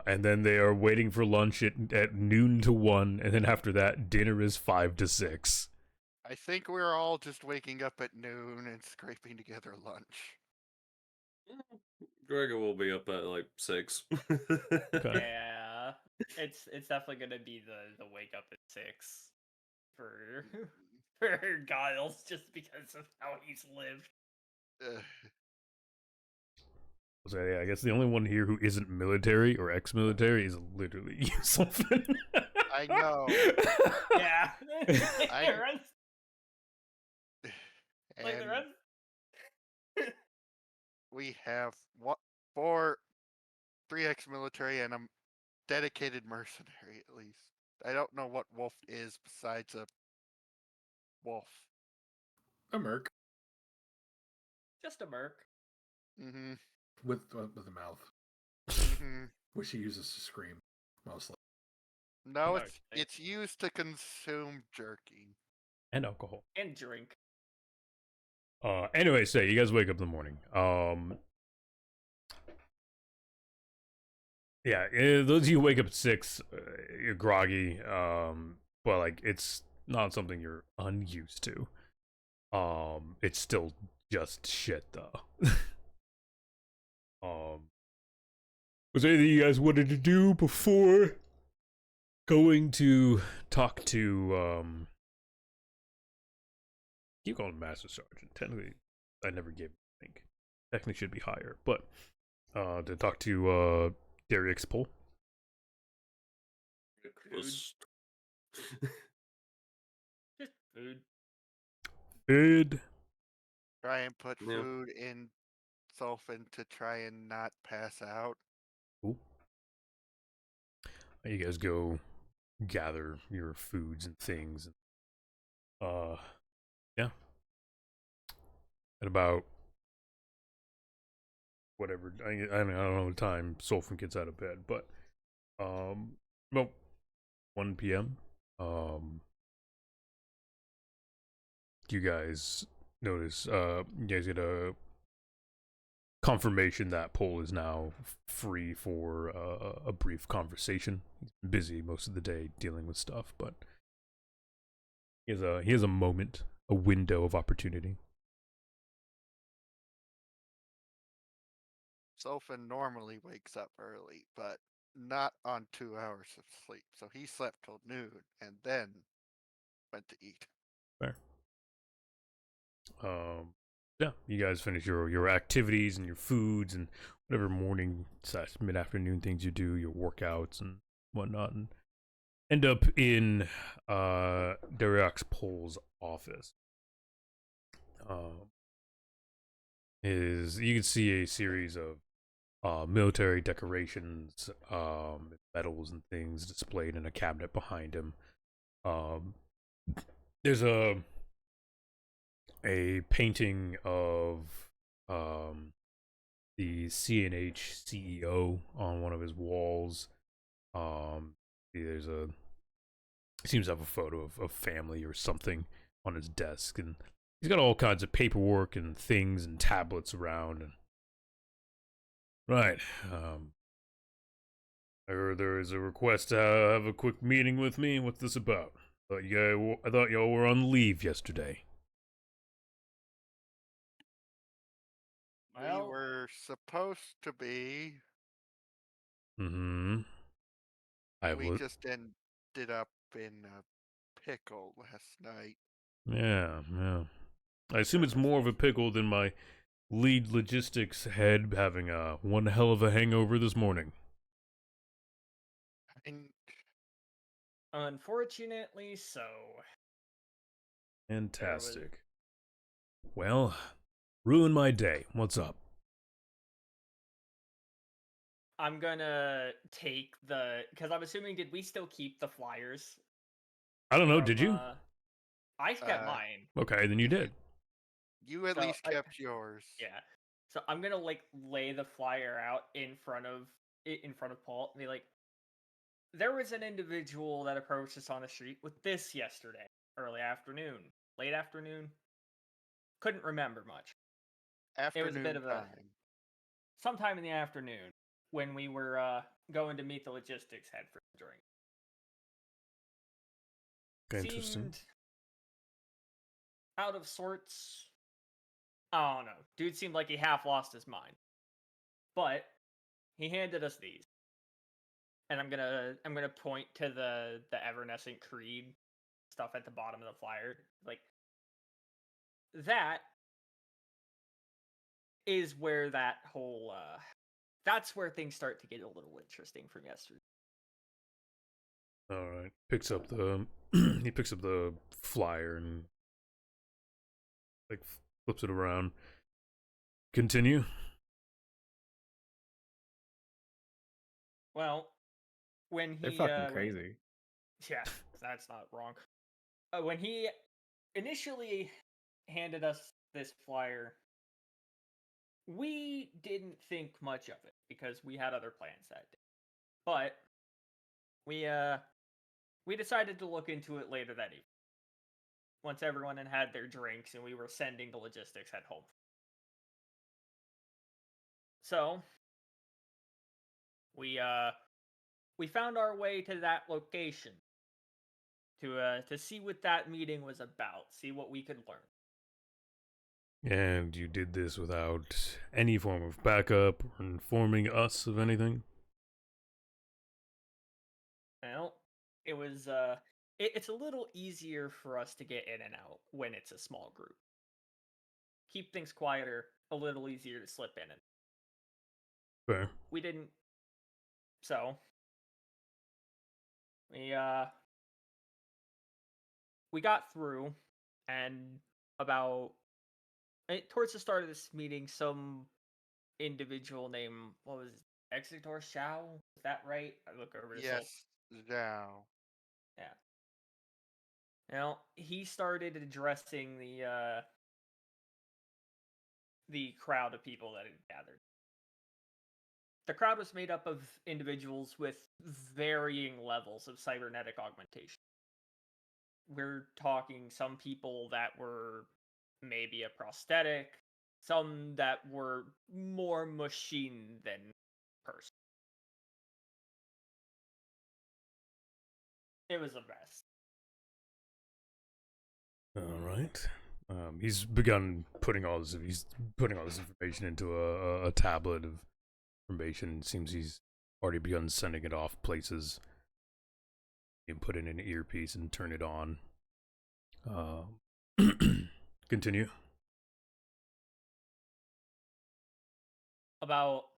And then they are waiting for lunch at noon to 1, and then after that, dinner is 5 to 6. I think we're all just waking up at noon and scraping together lunch. Gregor will be up at like 6. Okay. Yeah, it's definitely gonna be the wake up at 6 for Giles, just because of how he's lived. So yeah, I guess the only one here who isn't military or ex-military is literally you, Sulfin. I know. Yeah. Like the And rest. we have 3 ex-military and a dedicated mercenary, at least. I don't know what wolf is besides a wolf. A merc Just a merc. Mm-hmm. with a mouth, Mm-hmm. which he uses to scream mostly. No, Okay. it's used to consume jerky. And alcohol. And drink. Anyway, so you guys wake up in the morning. Yeah, those of you who wake up at 6, you're groggy. But like it's not something you're unused to. It's still just shit though. Was there anything you guys wanted to do before going to talk to keep calling him Master Sergeant. Technically, I never gave him rank. Technically should be higher, but to talk to Derek's Pole. Just food. Food. Try and put Yeah. food in Sulfin to try and not pass out. Ooh. You guys go gather your foods and things. Yeah. At about whatever, I don't know the time Sulfin gets out of bed, but about 1 p.m. You guys notice, you guys get a confirmation that Pole is now free for a brief conversation. He's busy most of the day dealing with stuff, but he has a moment, a window of opportunity. Sulfin normally wakes up early, but not on 2 hours of sleep. So he slept till noon and then went to eat. Fair. Yeah, you guys finish your activities and your foods and whatever morning / mid-afternoon things you do, your workouts and whatnot, and end up in Derek's Pole's office. You can see a series of military decorations, medals and things displayed in a cabinet behind him. There's a painting of the CNH CEO on one of his walls. There's he seems to have a photo of family or something on his desk, and he's got all kinds of paperwork and things and tablets around. And right, I heard there is a request to have a quick meeting with me. What's this about? I thought y'all were on leave yesterday. We were supposed to be. Mm-hmm. We just ended up in a pickle last night. Yeah. I assume it's more of a pickle than my lead logistics head having one hell of a hangover this morning. And Unfortunately, so. Fantastic. Well, ruin my day. What's up? I'm gonna take because I'm assuming, did we still keep the flyers? I don't know, did you? I kept mine. Okay, then you did. You at least kept yours. Yeah. So I'm gonna lay the flyer out in front of Paul and be like, there was an individual that approached us on the street with this yesterday, early afternoon, late afternoon. Couldn't remember much. Afternoon it was a bit of time. sometime in the afternoon when we were going to meet the logistics head for a drink. Interesting. Seemed out of sorts. I don't know. Dude seemed like he half lost his mind. But he handed us these. And I'm gonna point to the Evanescent Creed stuff at the bottom of the flyer. Like, that is where that whole that's where things start to get a little interesting from yesterday. All right. Picks up the he picks up the flyer and flips it around. Continue. Well, when he They're fucking crazy. Yeah, that's not wrong. When he initially handed us this flyer, we didn't think much of it because we had other plans that day. But we decided to look into it later that evening. Once everyone had their drinks and we were sending the logistics head home. So we found our way to that location to see what that meeting was about, see what we could learn. And you did this without any form of backup or informing us of anything? Well, it was it's a little easier for us to get in and out when it's a small group. Keep things quieter, a little easier to slip in and Fair. We didn't. So we got through, and towards the start of this meeting, some individual named, what was it, Exeter Shao? Is that right? I look over this. Yes, Zhao. Yeah. Now he started addressing the crowd of people that had gathered. The crowd was made up of individuals with varying levels of cybernetic augmentation. We're talking some people that were maybe a prosthetic, some that were more machine than person. It was a mess. All right. He's begun putting all this. He's putting all this information into a tablet of information. It seems he's already begun sending it off places. You can put in an earpiece and turn it on. Continue. About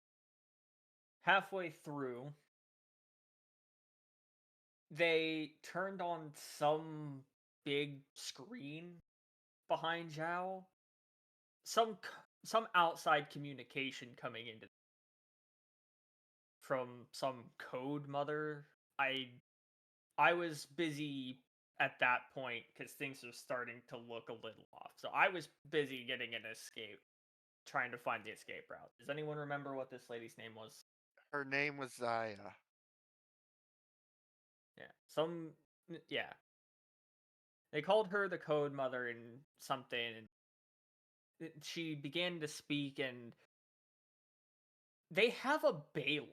halfway through, they turned on some big screen behind Zhao. Some outside communication coming into from some code mother. I was busy at that point because things were starting to look a little off. So I was busy getting an escape, trying to find the escape route. Does anyone remember what this lady's name was? Her name was Zaya. Yeah. They called her the code mother and something, and she began to speak, and they have a Baylor.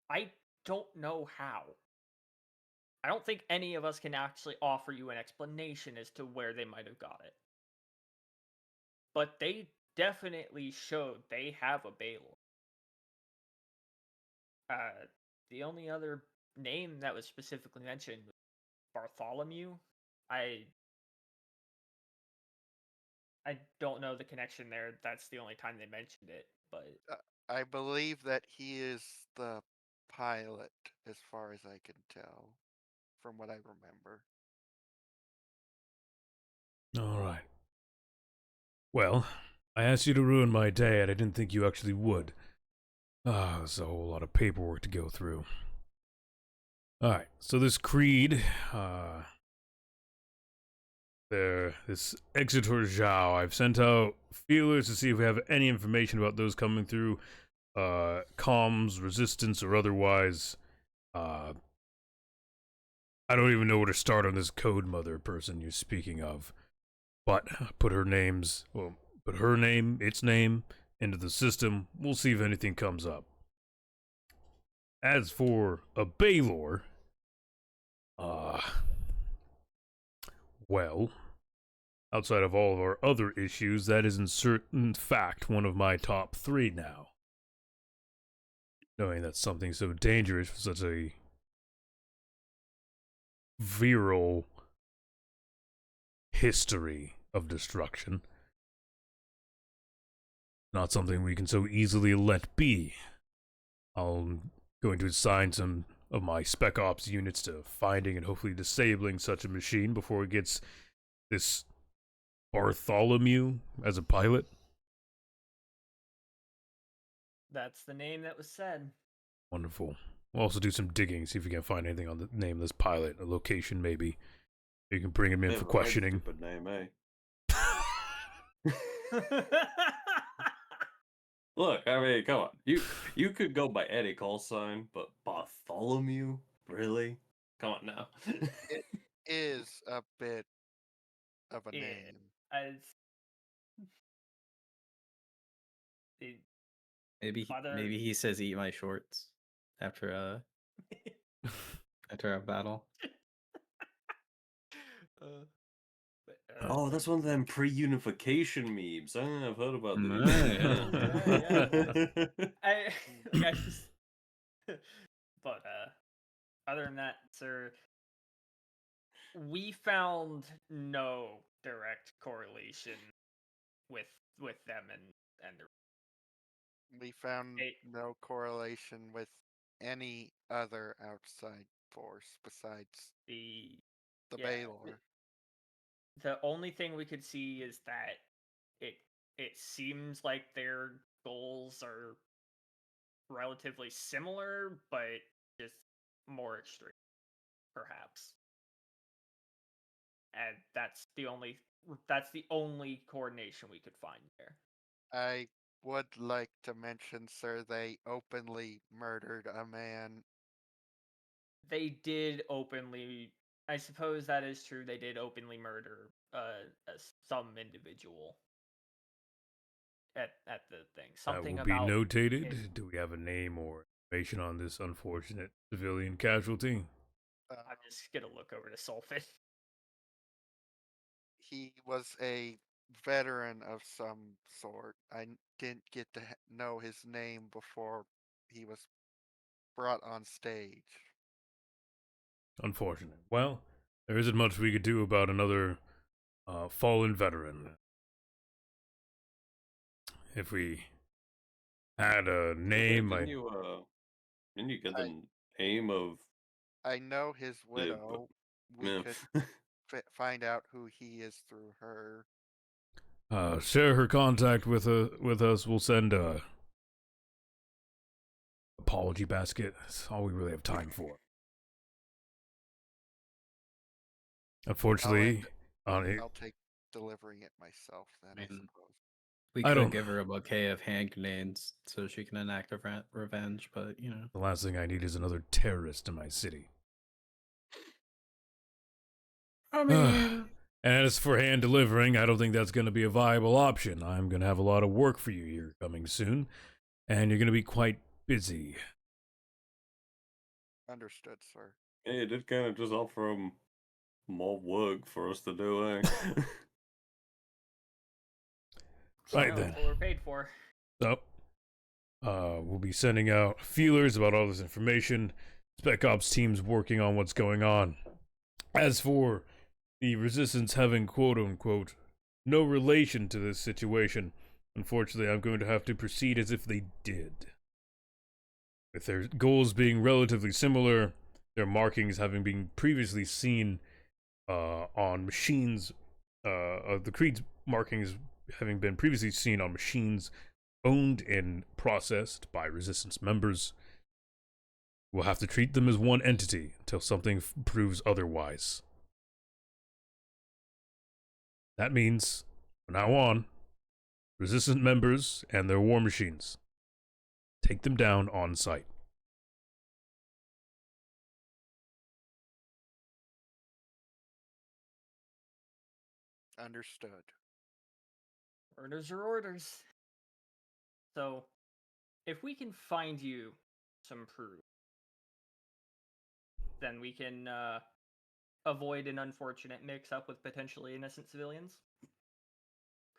I don't know how. I don't think any of us can actually offer you an explanation as to where they might have got it. But they definitely showed they have a Baylor. The only other name that was specifically mentioned was Bartholomew. I don't know the connection there. That's the only time they mentioned it, but I believe that he is the pilot, as far as I can tell, from what I remember. All right. Well, I asked you to ruin my day, and I didn't think you actually would. There's a whole lot of paperwork to go through. Alright, so this creed, this Exeter Zhao, I've sent out feelers to see if we have any information about those coming through, comms, resistance, or otherwise. I don't even know where to start on this code mother person you're speaking of. But put her name, its name, into the system. We'll see if anything comes up. As for a Baylor, well, outside of all of our other issues, that is in certain fact one of my top 3 now. Knowing that something so dangerous for such a virile history of destruction, not something we can so easily let be. I'm going to assign some of my Spec Ops units to finding and hopefully disabling such a machine before it gets this Bartholomew as a pilot. that's the name that was said. Wonderful. We'll also do some digging, see if we can find anything on the name of this pilot, a location maybe. You can bring him in for questioning. Stupid name, eh? Look, I mean, come on. You could go by any call sign, but Bartholomew? Really? Come on now. It is a bit of a name. Maybe he says eat my shorts after after a battle. Oh, that's one of them pre-unification memes. I've heard about these. But other than that, sir, we found no direct correlation with them and and We found It- no correlation with any other outside force besides the the yeah, Baylor. the only thing we could see is that it seems like their goals are relatively similar, but just more extreme, perhaps. And that's the only coordination we could find there. I would like to mention, sir, they openly murdered a man. They did openly. I suppose that is true. They did openly murder some individual at the thing. That Something will be about notated. it. Do we have a name or information on this unfortunate civilian casualty? I'm just gonna look over to Sulfit. He was a veteran of some sort. I didn't get to know his name before he was brought on stage. Unfortunate. Well, there isn't much we could do about another fallen veteran. If we had a name, Didn't you get I- the name of I know his widow. We yeah. could find out who he is through her. share her contact with us. We'll send a apology basket. That's all we really have time for. Unfortunately, I'll take delivering it myself then, I mean, suppose. We I could don't- give her a bouquet of hand grenades so she can enact revenge, but you know. the last thing I need is another terrorist in my city. I mean, And as for hand delivering, I don't think that's going to be a viable option. I'm going to have a lot of work for you here coming soon, and you're going to be quite busy. Understood, sir. Hey, it did kind of just offer him more work for us to do, eh? Right No, then. that's what we're paid for. So, we'll be sending out feelers about all this information. Spec Ops team's working on what's going on. As for the Resistance having quote-unquote no relation to this situation, unfortunately, I'm going to have to proceed as if they did. With their goals being relatively similar, their markings having been previously seen on machines, the Creed's markings having been previously seen on machines owned and processed by Resistance members, we'll have to treat them as one entity until something proves otherwise. That means, from now on, Resistance members and their war machines, take them down on sight. Understood. Orders are orders. So, if we can find you some proof, then we can avoid an unfortunate mix-up with potentially innocent civilians.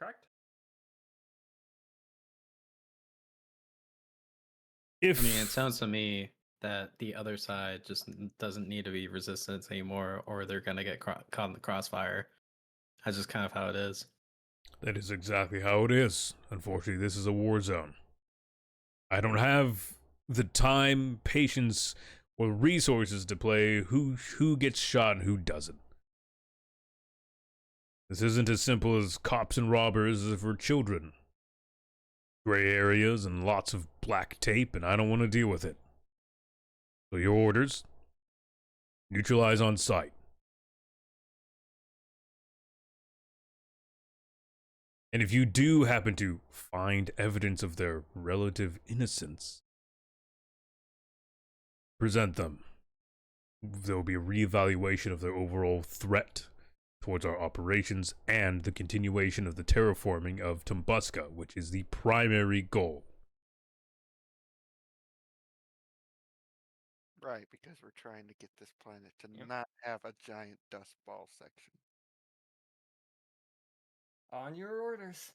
Correct? If I mean, it sounds to me that the other side just doesn't need to be resistance anymore, or they're gonna get caught in the crossfire. That's just kind of how it is. that is exactly how it is. Unfortunately, this is a war zone. I don't have the time, patience, or resources to play who gets shot and who doesn't. This isn't as simple as cops and robbers for children. Gray areas and lots of black tape, and I don't want to deal with it. So your orders, neutralize on sight. And if you do happen to find evidence of their relative innocence, present them. There will be a reevaluation of their overall threat towards our operations and the continuation of the terraforming of Tumbuska, which is the primary goal. Right, because we're trying to get this planet to Yep. not have a giant dust ball section. On your orders.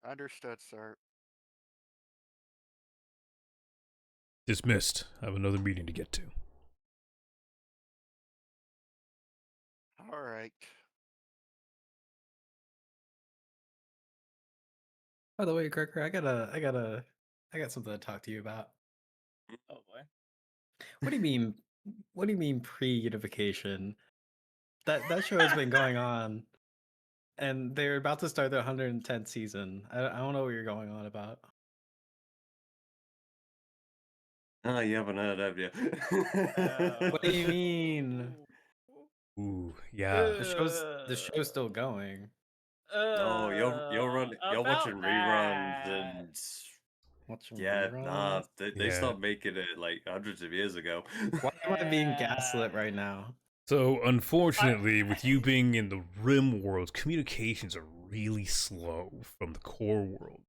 Understood, sir. Dismissed. I have another meeting to get to. All right. By the way, Gregor, I got something to talk to you about. Oh boy. What do you mean? What do you mean pre-unification? That show has been going on, and they're about to start their 110th season. I don't know what you're going on about. Oh, you haven't heard, have you? What do you mean? Ooh, yeah. The show's still going. Oh, you're watching About reruns that. and Watching yeah, nah, reruns. they Yeah. stopped making it like hundreds of years ago. Why am I being gaslit right now? So, unfortunately, with you being in the Rim world, communications are really slow from the core world,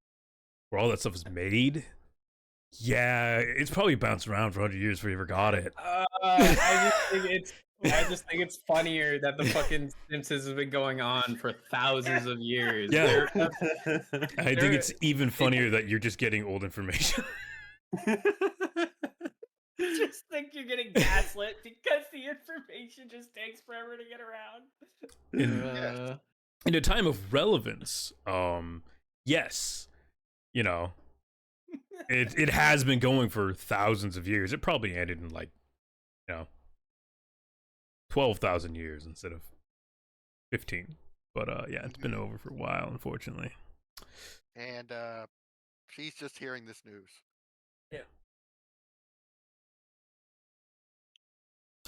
where all that stuff is made. Yeah, it's probably bounced around for 100 years before you ever got it. I just think it's funnier that the fucking Simpsons has been going on for thousands of years. Yeah. They're- I think it's even funnier that you're just getting old information. Just think you're getting gaslit because the information just takes forever to get around. In a time of relevance, yes, you know, it has been going for thousands of years. It probably ended in like, 12,000 years instead of 15. But yeah, it's been over for a while, unfortunately. And she's just hearing this news. Yeah.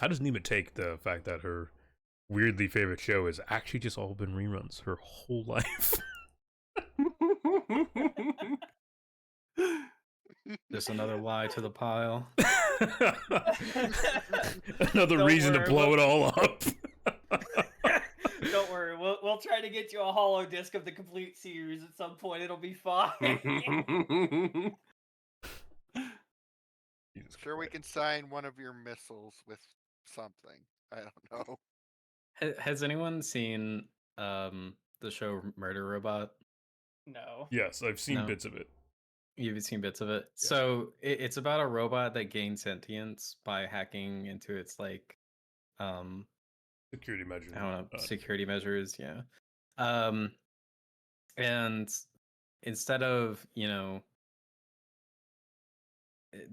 How does Nima take the fact that her weirdly favorite show has actually just all been reruns her whole life? Just another lie to the pile. Another Don't reason to worry, blow it all up. Don't worry, we'll try to get you a hollow disc of the complete series at some point. It'll be fine. Sure, we can sign one of your missiles with something. I don't know. Has anyone seen the show Murder Robot? No. Yes, I've seen No. bits of it. You've seen bits of it. Yeah. So it's about a robot that gains sentience by hacking into its like Security measures. I don't know, security measures, yeah. And instead of,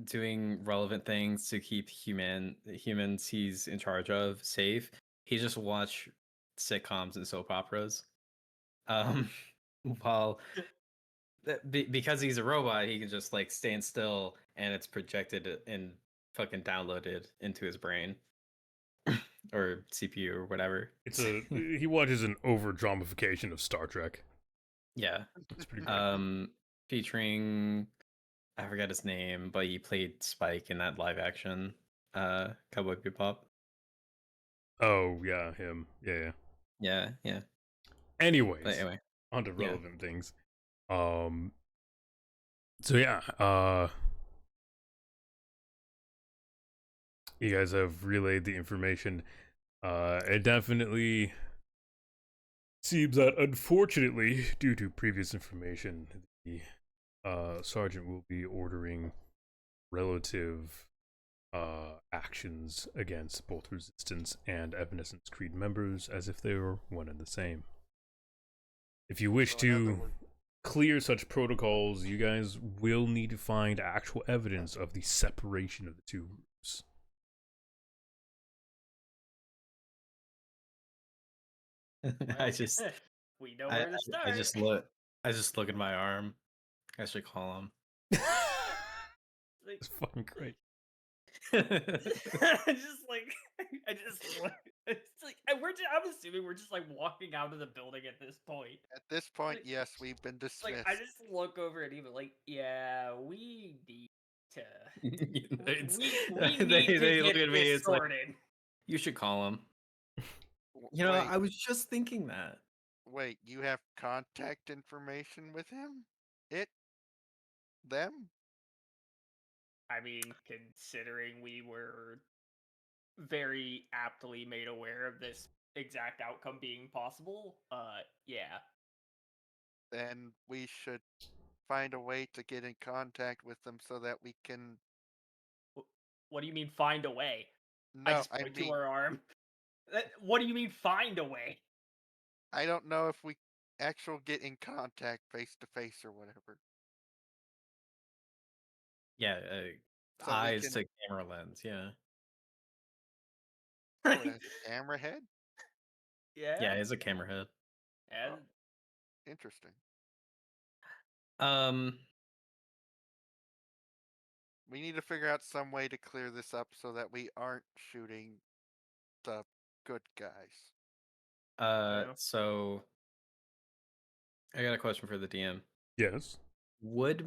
doing relevant things to keep humans he's in charge of safe, he just watch sitcoms and soap operas. While because he's a robot, he can just like stand still and it's projected and fucking downloaded into his brain or CPU or whatever. He watches an over dramatification of Star Trek. Yeah. It's pretty great. Featuring, I forget his name, but he played Spike in that live action Cowboy Bebop. Oh yeah, him. Yeah. Yeah. Anyways, But anyway, onto relevant things. So yeah, you guys have relayed the information. It definitely seems that, unfortunately, due to previous information, the sergeant will be ordering relative actions against both Resistance and Evanescence Creed members as if they were one and the same. If you wish to clear such protocols, you guys will need to find actual evidence of the separation of the two groups. We know where to start. I just look at my arm. I should call him. It's fucking great. I'm assuming we're just like walking out of the building at this point. At this point, yes, we've been dismissed. Like I just look over at even like, yeah, we need to. we need to they get look at me. this It's like, sorted. you should call him. Wait, I was just thinking that. wait, you have contact information with him? Them? I mean, considering we were very aptly made aware of this exact outcome being possible, yeah. Then we should find a way to get in contact with them so that we can. What do you mean find a way? No, I just point to her arm. What do you mean find a way? I don't know if we actual get in contact face to face or whatever. Yeah, So we eyes can. to camera lens. Yeah, Oh, it has a camera head. yeah, it's a camera head. And Interesting. Um, We need to figure out some way to clear this up so that we aren't shooting the good guys. so I got a question for the DM. Yes. Would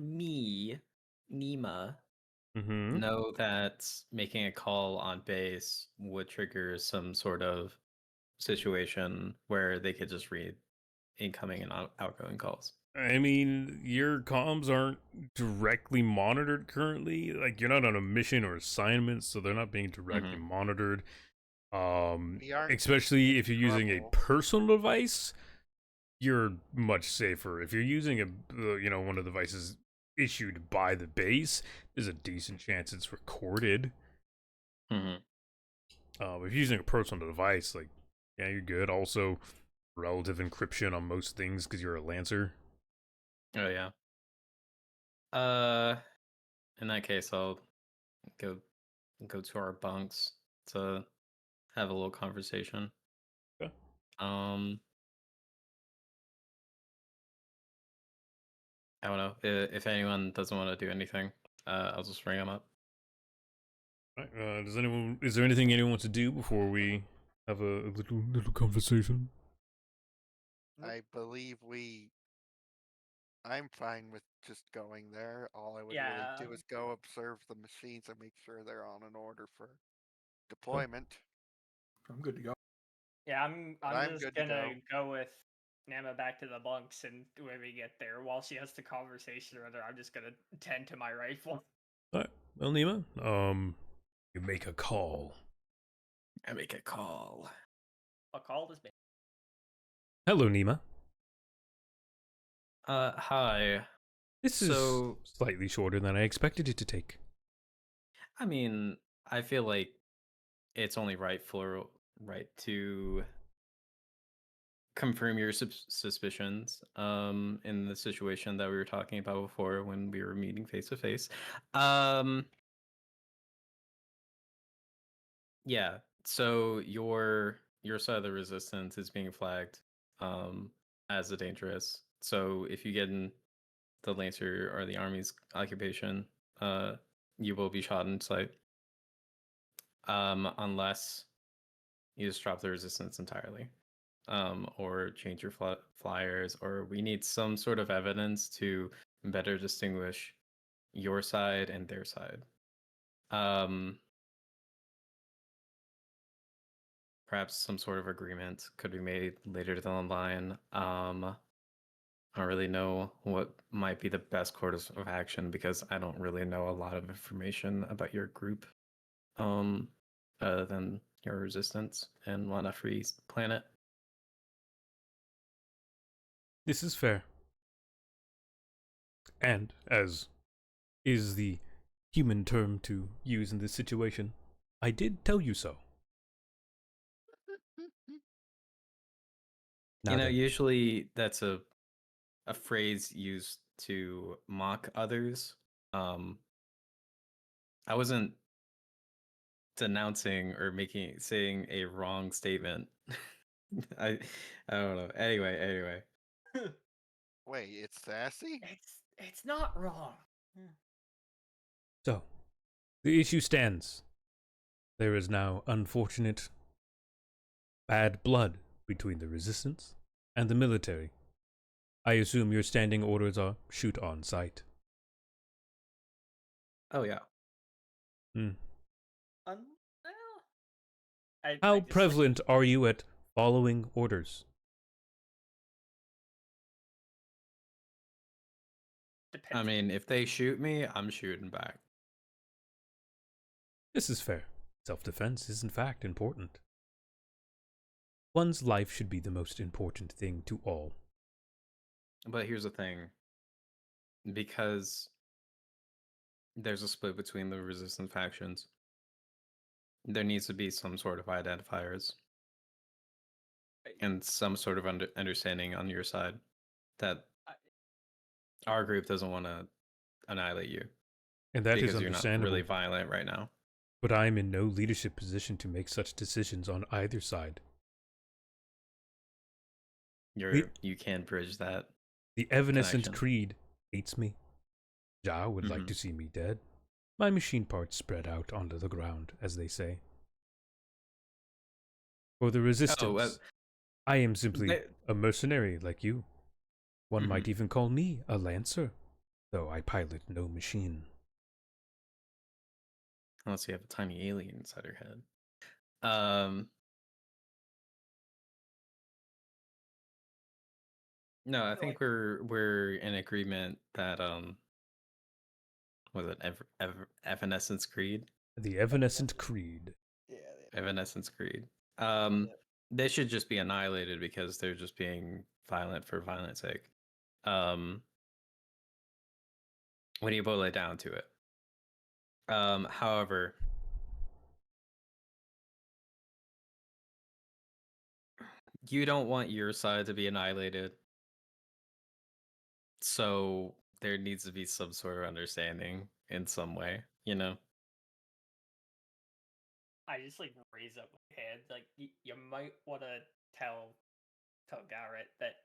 Nima, Mm-hmm. know that making a call on base would trigger some sort of situation where they could just read incoming and outgoing calls? I mean, your comms aren't directly monitored currently. Like, you're not on a mission or assignment, so they're not being directly monitored. We aren't Especially if you're using a trouble. personal device, you're much safer. If you're using one of the devices issued by the base, there's a decent chance it's recorded. Mm-hmm. If you're using a personal device, like, yeah, you're good. Also, relative encryption on most things because you're a Lancer. Oh yeah. In that case, I'll go to our bunks to have a little conversation. Okay. I don't know if anyone doesn't want to do anything. I'll just ring them up. Right, is there anything anyone wants to do before we have a little conversation? I believe I'm fine with just going there. All I would really do is go observe the machines and make sure they're on an order for deployment. I'm good to go. yeah, I'm I'm just good to gonna go. go with Nama back to the bunks, and when we get there, while she has the conversation with her, I'm just gonna tend to my rifle. Alright, well, Nima, you make a call. I make a call. A call is made. Hello, Nima. Hi. This is slightly shorter than I expected it to take. I mean, I feel like it's only right to confirm your suspicions in the situation that we were talking about before when we were meeting face to face. Yeah, so your side of the resistance is being flagged as a dangerous. So if you get in the Lancer or the Army's occupation, you will be shot in sight. Unless you just drop the resistance entirely. Or change your flyers, or we need some sort of evidence to better distinguish your side and their side. Perhaps some sort of agreement could be made later down the line. I don't really know what might be the best course of action because I don't really know a lot of information about your group, other than your resistance and want a free planet. This is fair. And, as is the human term to use in this situation, I did tell you so. You know, usually that's a phrase used to mock others. I wasn't denouncing or saying a wrong statement. I don't know. Anyway. Wait, it's sassy? It's not wrong. So, the issue stands. There is now unfortunate bad blood between the resistance and the military. I assume your standing orders are shoot on sight. Oh yeah. Well, How prevalent are you at following orders? Depends. I mean, if they shoot me, I'm shooting back. This is fair. Self-defense is in fact important. One's life should be the most important thing to all. But here's the thing. Because there's a split between the resistance factions, there needs to be some sort of identifiers. and some sort of understanding on your side that our group doesn't want to annihilate you And that is because you're not understandable. really violent right now. But I am in no leadership position to make such decisions on either side. You can't bridge that. The Evanescent connection. Creed hates me. Ja would like to see me dead. My machine parts spread out onto the ground, as they say. For the Resistance, I am simply a mercenary like you. One might even call me a Lancer, though I pilot no machine. Unless you have a tiny alien inside your head. No, I think we're in agreement that was it Evanescence Creed? The Evanescent Creed. Yeah. Evanescence Creed. They should just be annihilated because they're just being violent for violence sake. When you boil it down to it. However, you don't want your side to be annihilated. So there needs to be some sort of understanding in some way, you know? I just like raise up my hand. Like you might want to tell Garrett that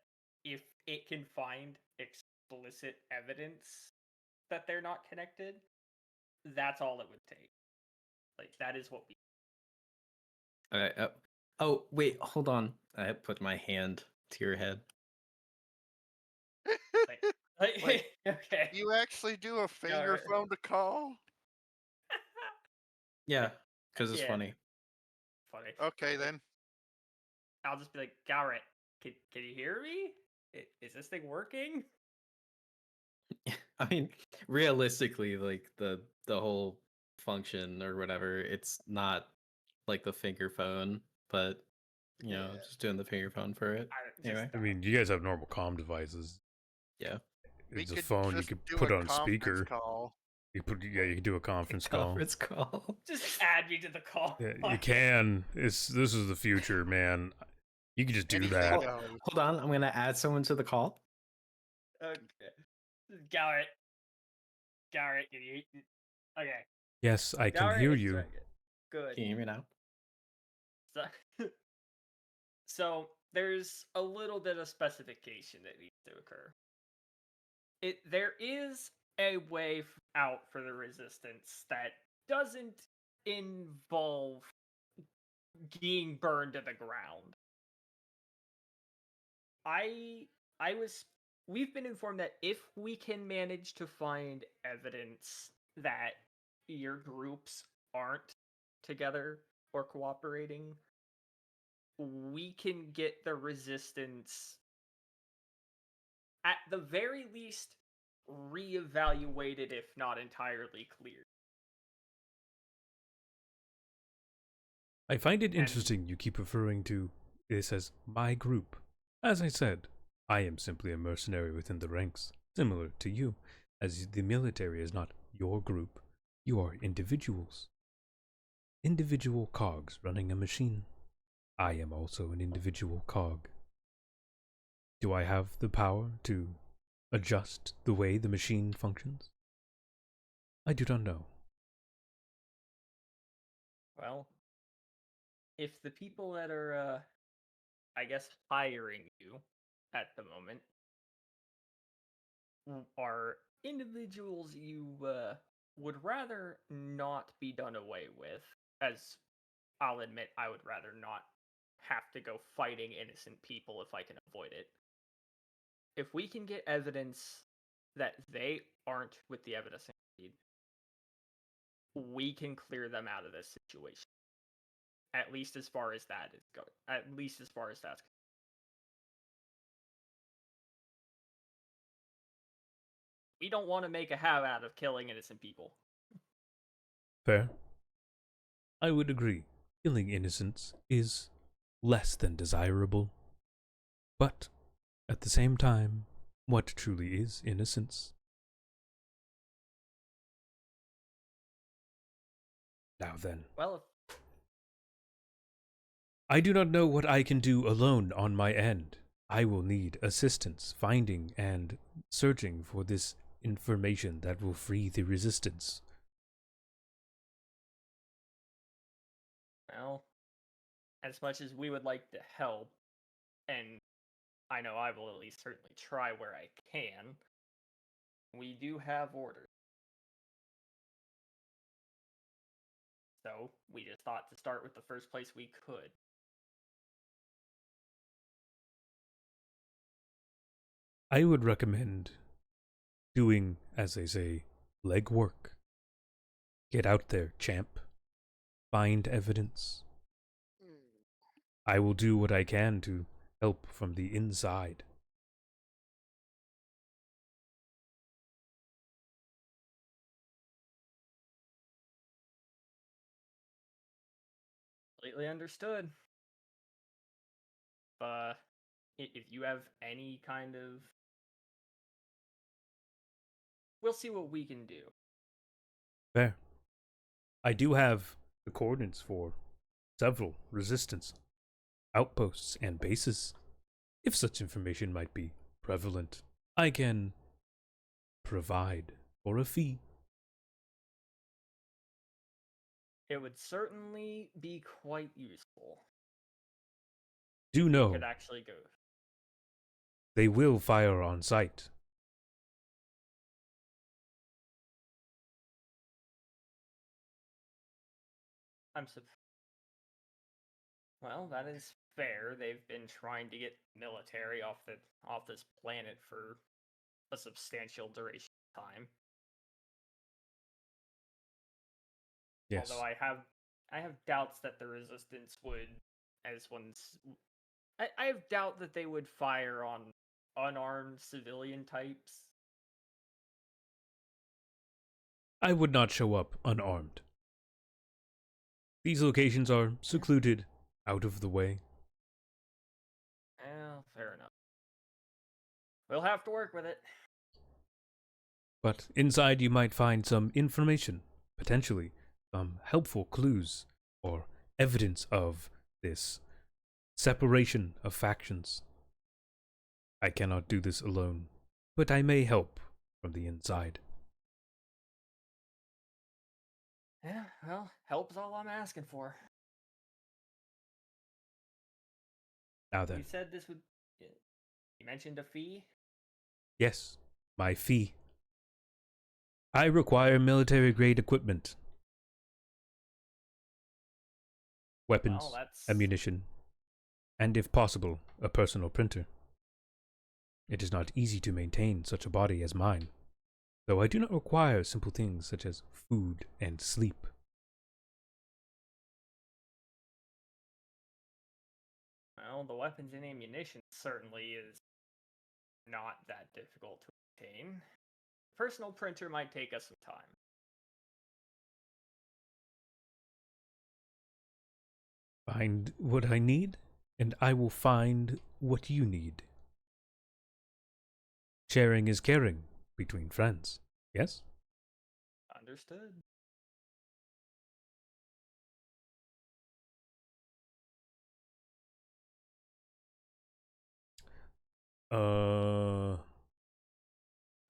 if it can find explicit evidence that they're not connected, that's all it would take. Like that is what we. Okay. Oh wait, hold on. I put my hand to your head. Wait, okay. You actually do a finger phone to call? Yeah, because it's funny. Funny. Okay, then. I'll just be like, Garrett, can you hear me? Is this thing working? I mean, realistically, like the whole function or whatever, it's not like the finger phone, but you know, just doing the finger phone for it. Anyway. I mean, you guys have normal comm devices. Yeah. It's a phone you could put on speaker. Call. You could do a conference call. Conference call. Just add me to the call. Yeah, you can. This is the future, man. You can just do that. Hold on, I'm gonna add someone to the call. Okay. Garrett, can you? Okay. Yes, I can hear you. Good. Can you hear me now? So there's a little bit of specification that needs to occur. There is a way out for the Resistance that doesn't involve being burned to the ground. We've been informed that if we can manage to find evidence that your groups aren't together or cooperating, we can get the Resistance at the very least reevaluated, if not entirely cleared. I find it interesting you keep referring to this as my group. As I said, I am simply a mercenary within the ranks, similar to you, as the military is not your group. You are individuals. Individual cogs running a machine. I am also an individual cog. Do I have the power to adjust the way the machine functions? I do not know. Well, if the people that are, I guess, hiring you at the moment are individuals you would rather not be done away with, as I'll admit I would rather not have to go fighting innocent people if I can avoid it. If we can get evidence that they aren't with the evidence need, we can clear them out of this situation. At least as far as that is going. At least as far as that's. We don't want to make a have out of killing innocent people. Fair. I would agree. Killing innocents is less than desirable. But, at the same time, what truly is innocence? Now then. Well, I do not know what I can do alone on my end. I will need assistance finding and searching for this information that will free the resistance. Well, as much as we would like to help, and I know I will at least certainly try where I can, we do have orders. So we just thought to start with the first place we could. I would recommend doing, as they say, legwork. Get out there, champ. Find evidence. I will do what I can to help from the inside. Completely understood. If you have any kind of... We'll see what we can do. Fair. I do have the coordinates for several resistance outposts and bases. If such information might be prevalent, I can provide for a fee. It would certainly be quite useful. Do We know could actually go. they will fire on sight. Well, that is fair. They've been trying to get military off this planet for a substantial duration of time. Yes. Although I have doubts that the resistance would, I have doubt that they would fire on unarmed civilian types. I would not show up unarmed. These locations are secluded, out of the way. Well, fair enough. We'll have to work with it. But inside you might find some information, potentially some helpful clues or evidence of this separation of factions. I cannot do this alone, but I may help from the inside. Yeah, well, help's all I'm asking for. Now then. You said this would... You mentioned a fee? Yes, my fee. I require military-grade equipment. Weapons, Well, that's... ammunition, and if possible, a personal printer. It is not easy to maintain such a body as mine, though I do not require simple things such as food and sleep. Well, the weapons and ammunition certainly is not that difficult to obtain. Personal printer might take us some time. Find what I need, and I will find what you need. Sharing is caring between friends, yes? Understood.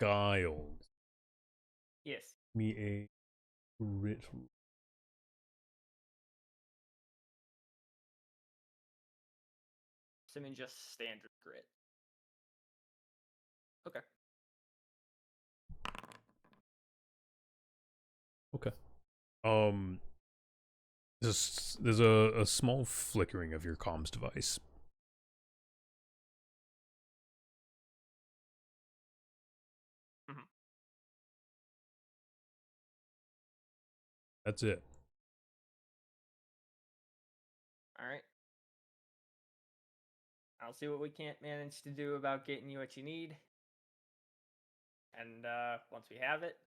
Giles. Yes. Me a writ. Assuming just standard grit. Okay. Okay. There's a small flickering of your comms device. Mm-hmm. That's it. Alright. I'll see what we can't manage to do about getting you what you need. And once we have it,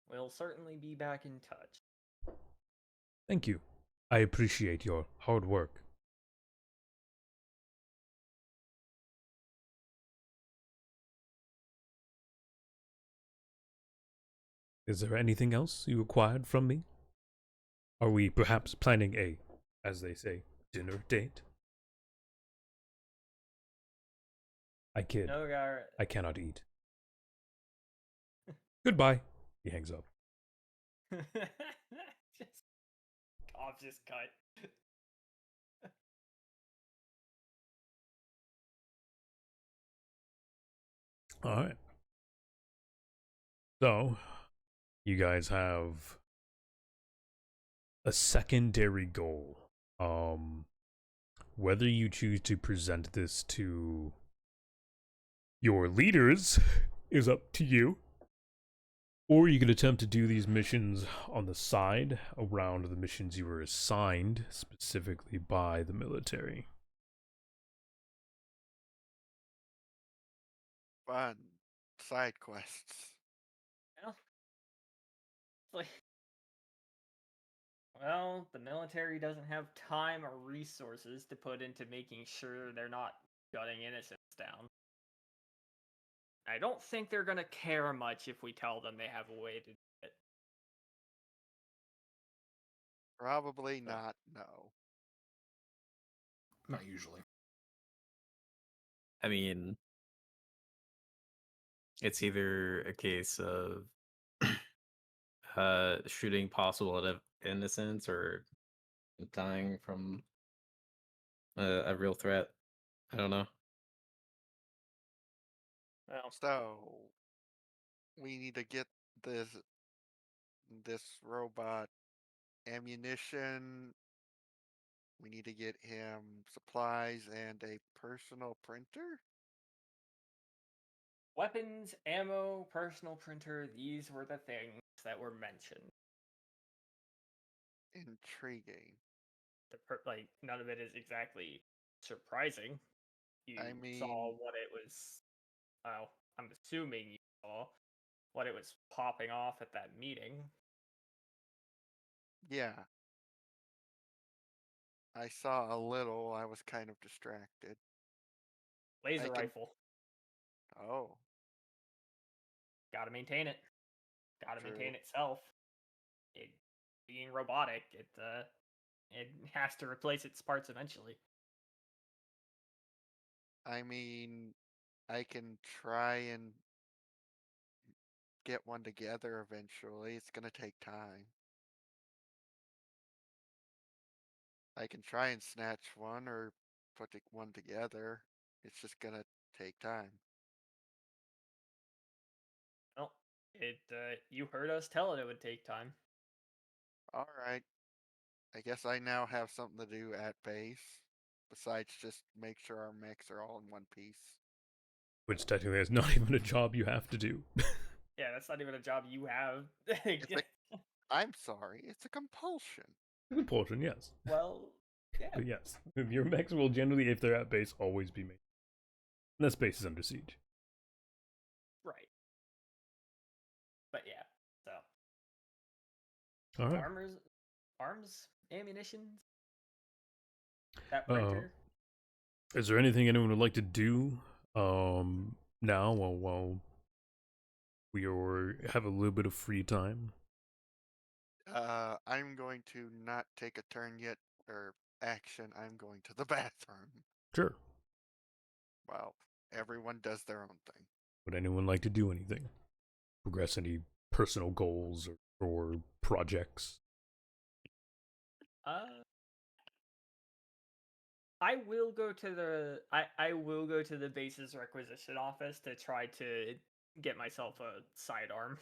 we'll certainly be back in touch. Thank you. I appreciate your hard work. Is there anything else you required from me? Are we perhaps planning a, as they say, dinner date? I kid. No, Gar. I cannot eat. Goodbye. He hangs up. Just off, just cut. All right. So, you guys have a secondary goal. Whether you choose to present this to your leaders is up to you. Or you could attempt to do these missions on the side around the missions you were assigned specifically by the military. Fun. Side quests. Well, the military doesn't have time or resources to put into making sure they're not gunning innocents down. I don't think they're gonna care much if we tell them they have a way to do it. Probably not, no. Not usually. I mean, it's either a case of shooting possible innocents or dying from a real threat. I don't know. Well, So we need to get this robot ammunition. We need to get him supplies and a personal printer. weapons, ammo, personal printer, these were the things that were mentioned. Intriguing. Like, none of it is exactly surprising. You I mean, saw what it was. Well, I'm assuming you saw what it was popping off at that meeting. yeah. I saw a little. I was kind of distracted. Laser rifle. Oh. Gotta maintain it. Gotta True. maintain itself. It being robotic, it has to replace its parts eventually. I mean, I can try and get one together eventually. It's gonna take time. I can try and snatch one or put one together. It's just gonna take time. Well, you heard us tell it would take time. All right. I guess I now have something to do at base besides just make sure our mechs are all in one piece. Which technically is not even a job you have to do. Yeah, that's not even a job you have. I'm sorry, it's a compulsion. Compulsion, yes. Well, yeah. But yes, your mechs will generally, if they're at base, always be made. Unless base is under siege. Right. But yeah, so. All right. Arms, ammunitions. That printer. Is there anything anyone would like to do now while we have a little bit of free time? I'm going to not take a turn yet, or action. I'm going to the bathroom. Sure. Well, everyone does their own thing. Would anyone like to do anything? Progress any personal goals or projects? I will go to the base's requisition office to try to get myself a sidearm.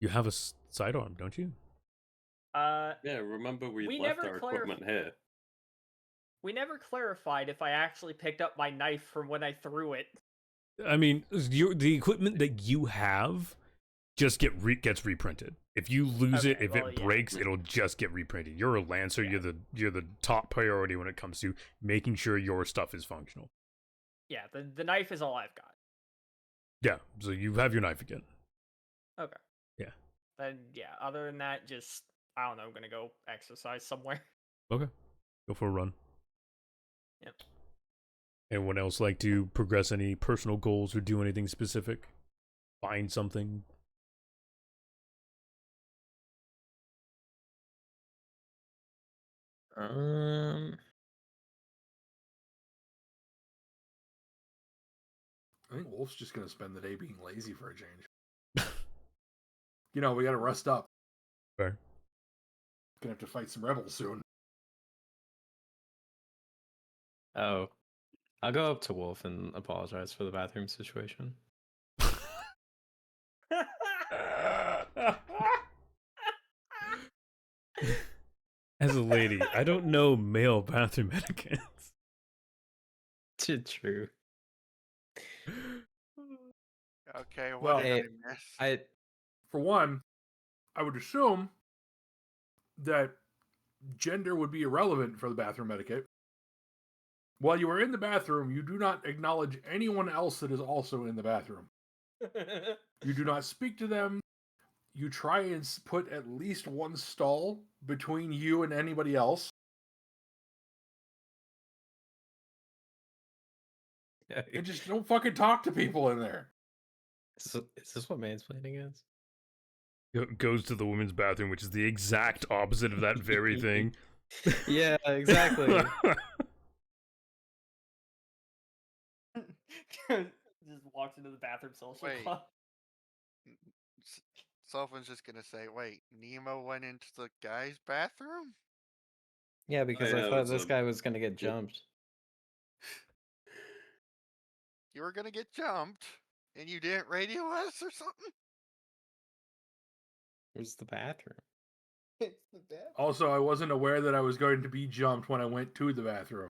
You have a sidearm, don't you? Yeah, remember we left our equipment here. We never clarified if I actually picked up my knife from when I threw it. I mean, the equipment that you have just gets reprinted. If you lose it, if it breaks, it'll just get reprinted. You're a Lancer. Yeah. You're the top priority when it comes to making sure your stuff is functional. Yeah, the knife is all I've got. Yeah, so you have your knife again. Okay. Yeah. Then yeah, other than that, just I don't know. I'm gonna go exercise somewhere. Okay, go for a run. Yep. Anyone else like to progress any personal goals or do anything specific? Find something? Um, I think Wolf's just gonna spend the day being lazy for a change. You know, we gotta rest up. Fair. Gonna have to fight some rebels soon. oh, I'll go up to Wolf and apologize for the bathroom situation. As a lady, I don't know male bathroom etiquettes. True. Okay, what Well, did Hey, I miss? I For one, I would assume that gender would be irrelevant for the bathroom etiquette. While you are in the bathroom, you do not acknowledge anyone else that is also in the bathroom. You do not speak to them. You try and put at least one stall between you and anybody else. And just don't fucking talk to people in there. Is this what mansplaining is? Goes to the women's bathroom, which is the exact opposite of that very thing. Yeah, exactly. Just walks into the bathroom social Wait. club. Someone's just gonna say, "Wait, Nemo went into the guy's bathroom?" Yeah, because I yeah, thought it's this a- guy was gonna get jumped. You were gonna get jumped, and you didn't radio us or something? Where's the bathroom? It's the bathroom. Also, I wasn't aware that I was going to be jumped when I went to the bathroom.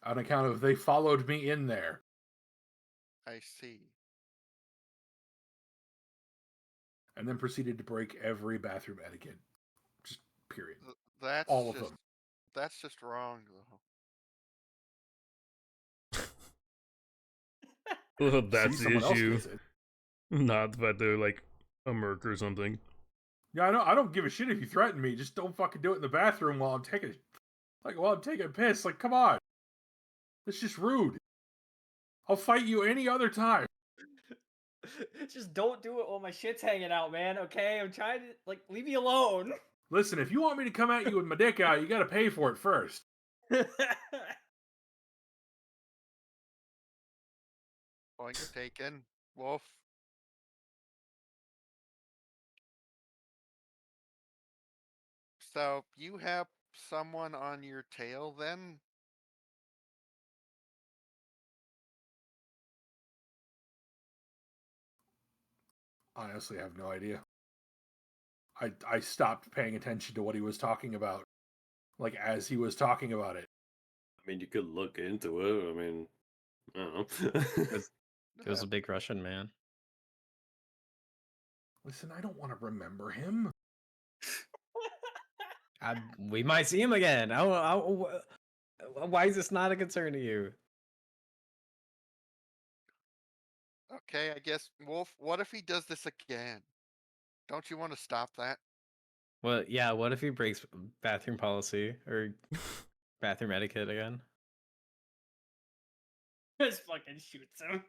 On account of they followed me in there. I see. And then proceeded to break every bathroom etiquette. Just period. That's All of just, them. That's just wrong, though. Well, that's See, the someone else issue. gets it. Not the fact they're like a merc or something. Yeah, I don't give a shit if you threaten me. Just don't fucking do it in the bathroom while I'm taking a piss. Like, come on. That's just rude. I'll fight you any other time. Just don't do it while my shit's hanging out, man. Okay, I'm trying to leave me alone. Listen, if you want me to come at you with my dick out, you gotta pay for it first. Point taken, Wolf. So you have someone on your tail then? Honestly, I have no idea. I stopped paying attention to what he was talking about. Like, as he was talking about it. I mean, you could look into it. I mean, I don't know. It was a big Russian man. Listen, I don't want to remember him. We might see him again. Why is this not a concern to you? Okay, I guess, Wolf, what if he does this again? Don't you want to stop that? Well, yeah, what if he breaks bathroom policy or bathroom etiquette again? Just fucking shoots him.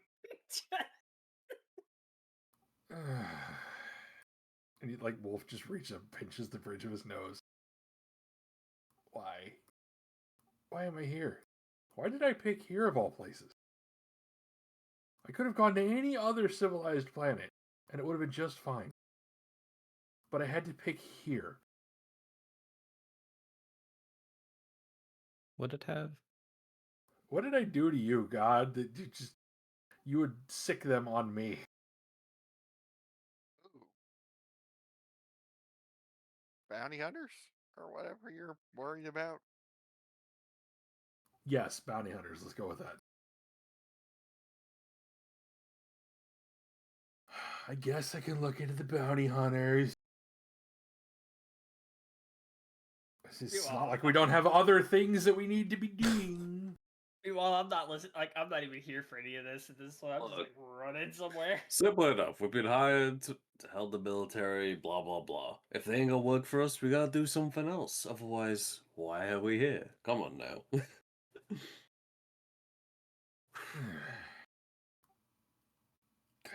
And he, Wolf just reaches up, pinches the bridge of his nose. Why? Why am I here? Why did I pick here of all places? I could have gone to any other civilized planet, and it would have been just fine. But I had to pick here. Would it have? What did I do to you, God, that you would sick them on me? Ooh. Bounty hunters? Or whatever you're worried about? Yes, bounty hunters. Let's go with that. I guess I can look into the bounty hunters. It's not like we don't have other things that we need to be doing. Meanwhile, I'm not listening. I'm not even here for any of this. At this point, I'm just running somewhere. Simple enough. We've been hired to help the military, blah, blah, blah. If they ain't gonna work for us, we gotta do something else. Otherwise, why are we here? Come on now. God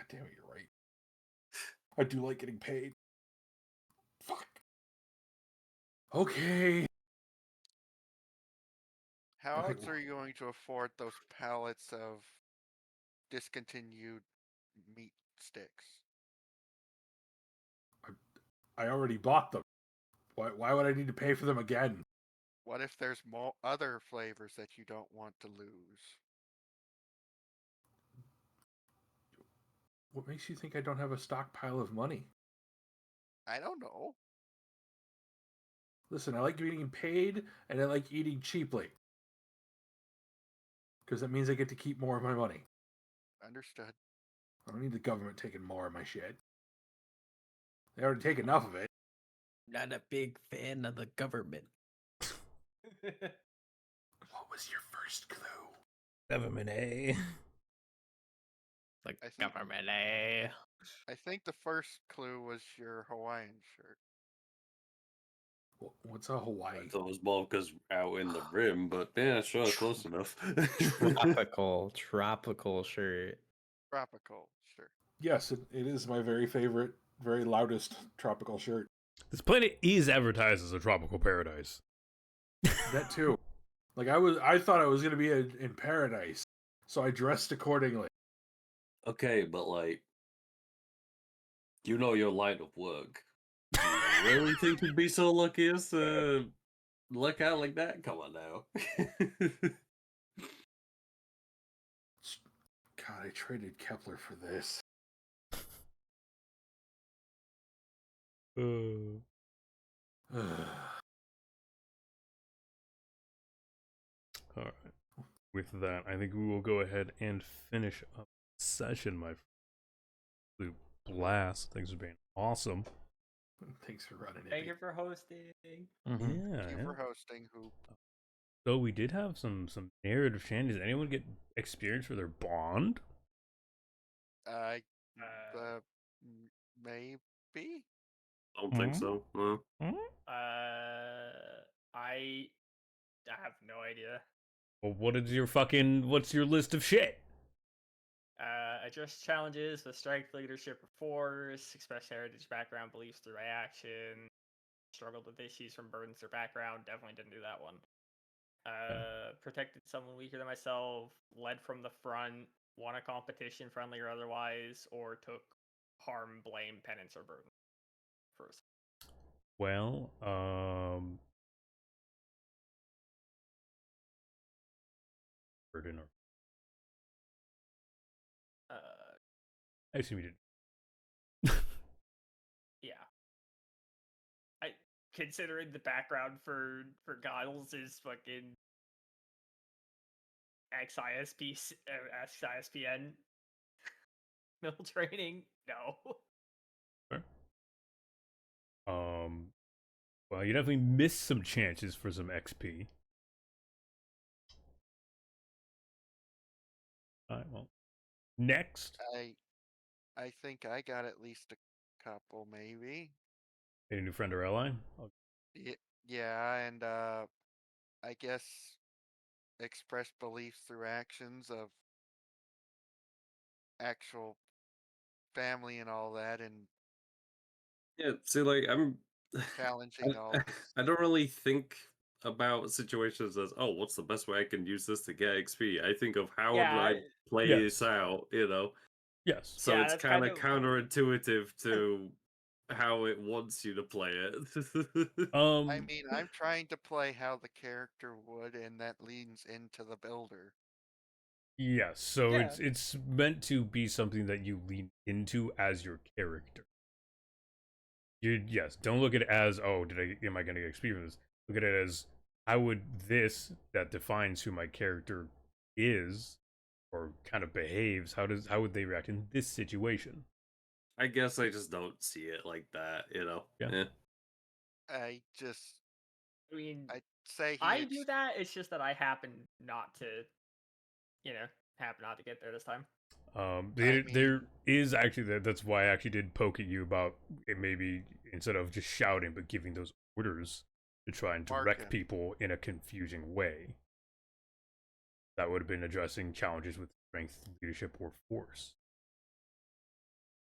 damn it, you're right. I do like getting paid. Fuck. Okay. How Okay, else are you going to afford those pallets of discontinued meat sticks? I already bought them. Why would I need to pay for them again? What if there's more other flavors that you don't want to lose? What makes you think I don't have a stockpile of money? I don't know. Listen, I like getting paid and I like eating cheaply. Because that means I get to keep more of my money. Understood. I don't need the government taking more of my shit. They already take enough of it. Not a big fan of the government. What was your first clue? Government, eh? Like I think- government, eh? I think the first clue was your Hawaiian shirt. What's a Hawaii? I thought it was more because out in the rim, but yeah, sure, close enough. Tropical shirt. Tropical, sure. Yes, it is my very favorite, very loudest tropical shirt. This planet is advertised as a tropical paradise. That too. Like I thought I was gonna be in paradise, so I dressed accordingly. Okay, but like, you know your line of work. Do you really think you'd be so lucky as to look out like that? Come on now. God, I traded Kepler for this. All right. With that, I think we will go ahead and finish up the session, my absolute blast. Thanks for being awesome. Thanks for running it. Thank you for hosting. Yeah, Thank you yeah. for hosting, Hoop. So we did have some narrative changes. Anyone get experience for their bond? Uh, Uh, maybe? I don't think so. No. I have no idea. Well, what's your list of shit? Address challenges with strength, leadership, or force, express heritage, background, beliefs through action, struggled with issues from burdens or background. Definitely didn't do that one. Protected someone weaker than myself, led from the front, won a competition, friendly or otherwise, or took harm, blame, penance, or burden. First. Well, burden or I assume you didn't. Yeah. Considering the background for Giles is fucking XISPN middle training. No. Sure. Well, you definitely missed some chances for some XP. All right, well, next. I think I got at least a couple, maybe. Any new friend or ally? Yeah, and I guess express beliefs through actions of actual family and all that, and Yeah, see, like, challenging all this. I don't really think about situations as, oh, what's the best way I can use this to get XP? I think of how would Yeah, I play yes. this out, you know? Yes. So Yeah, it's that's kind of kind of- counterintuitive to how it wants you to play it. I mean, I'm trying to play how the character would, and that leans into the builder. Yes. So Yeah. it's meant to be something that you lean into as your character. Yes. Don't look at it as, oh, am I going to get XP for this? Look at it as, how would this that defines who my character is or kind of behaves? How would they react in this situation? I guess I just don't see it like that, you know? Yeah. Eh. I'd say I do that. It's just that I happen not to, happen not to get there this time. There is actually that's why I actually did poke at you about it, maybe instead of just shouting but giving those orders to try and direct Barking. people in a confusing way. That would have been addressing challenges with strength, leadership, or force.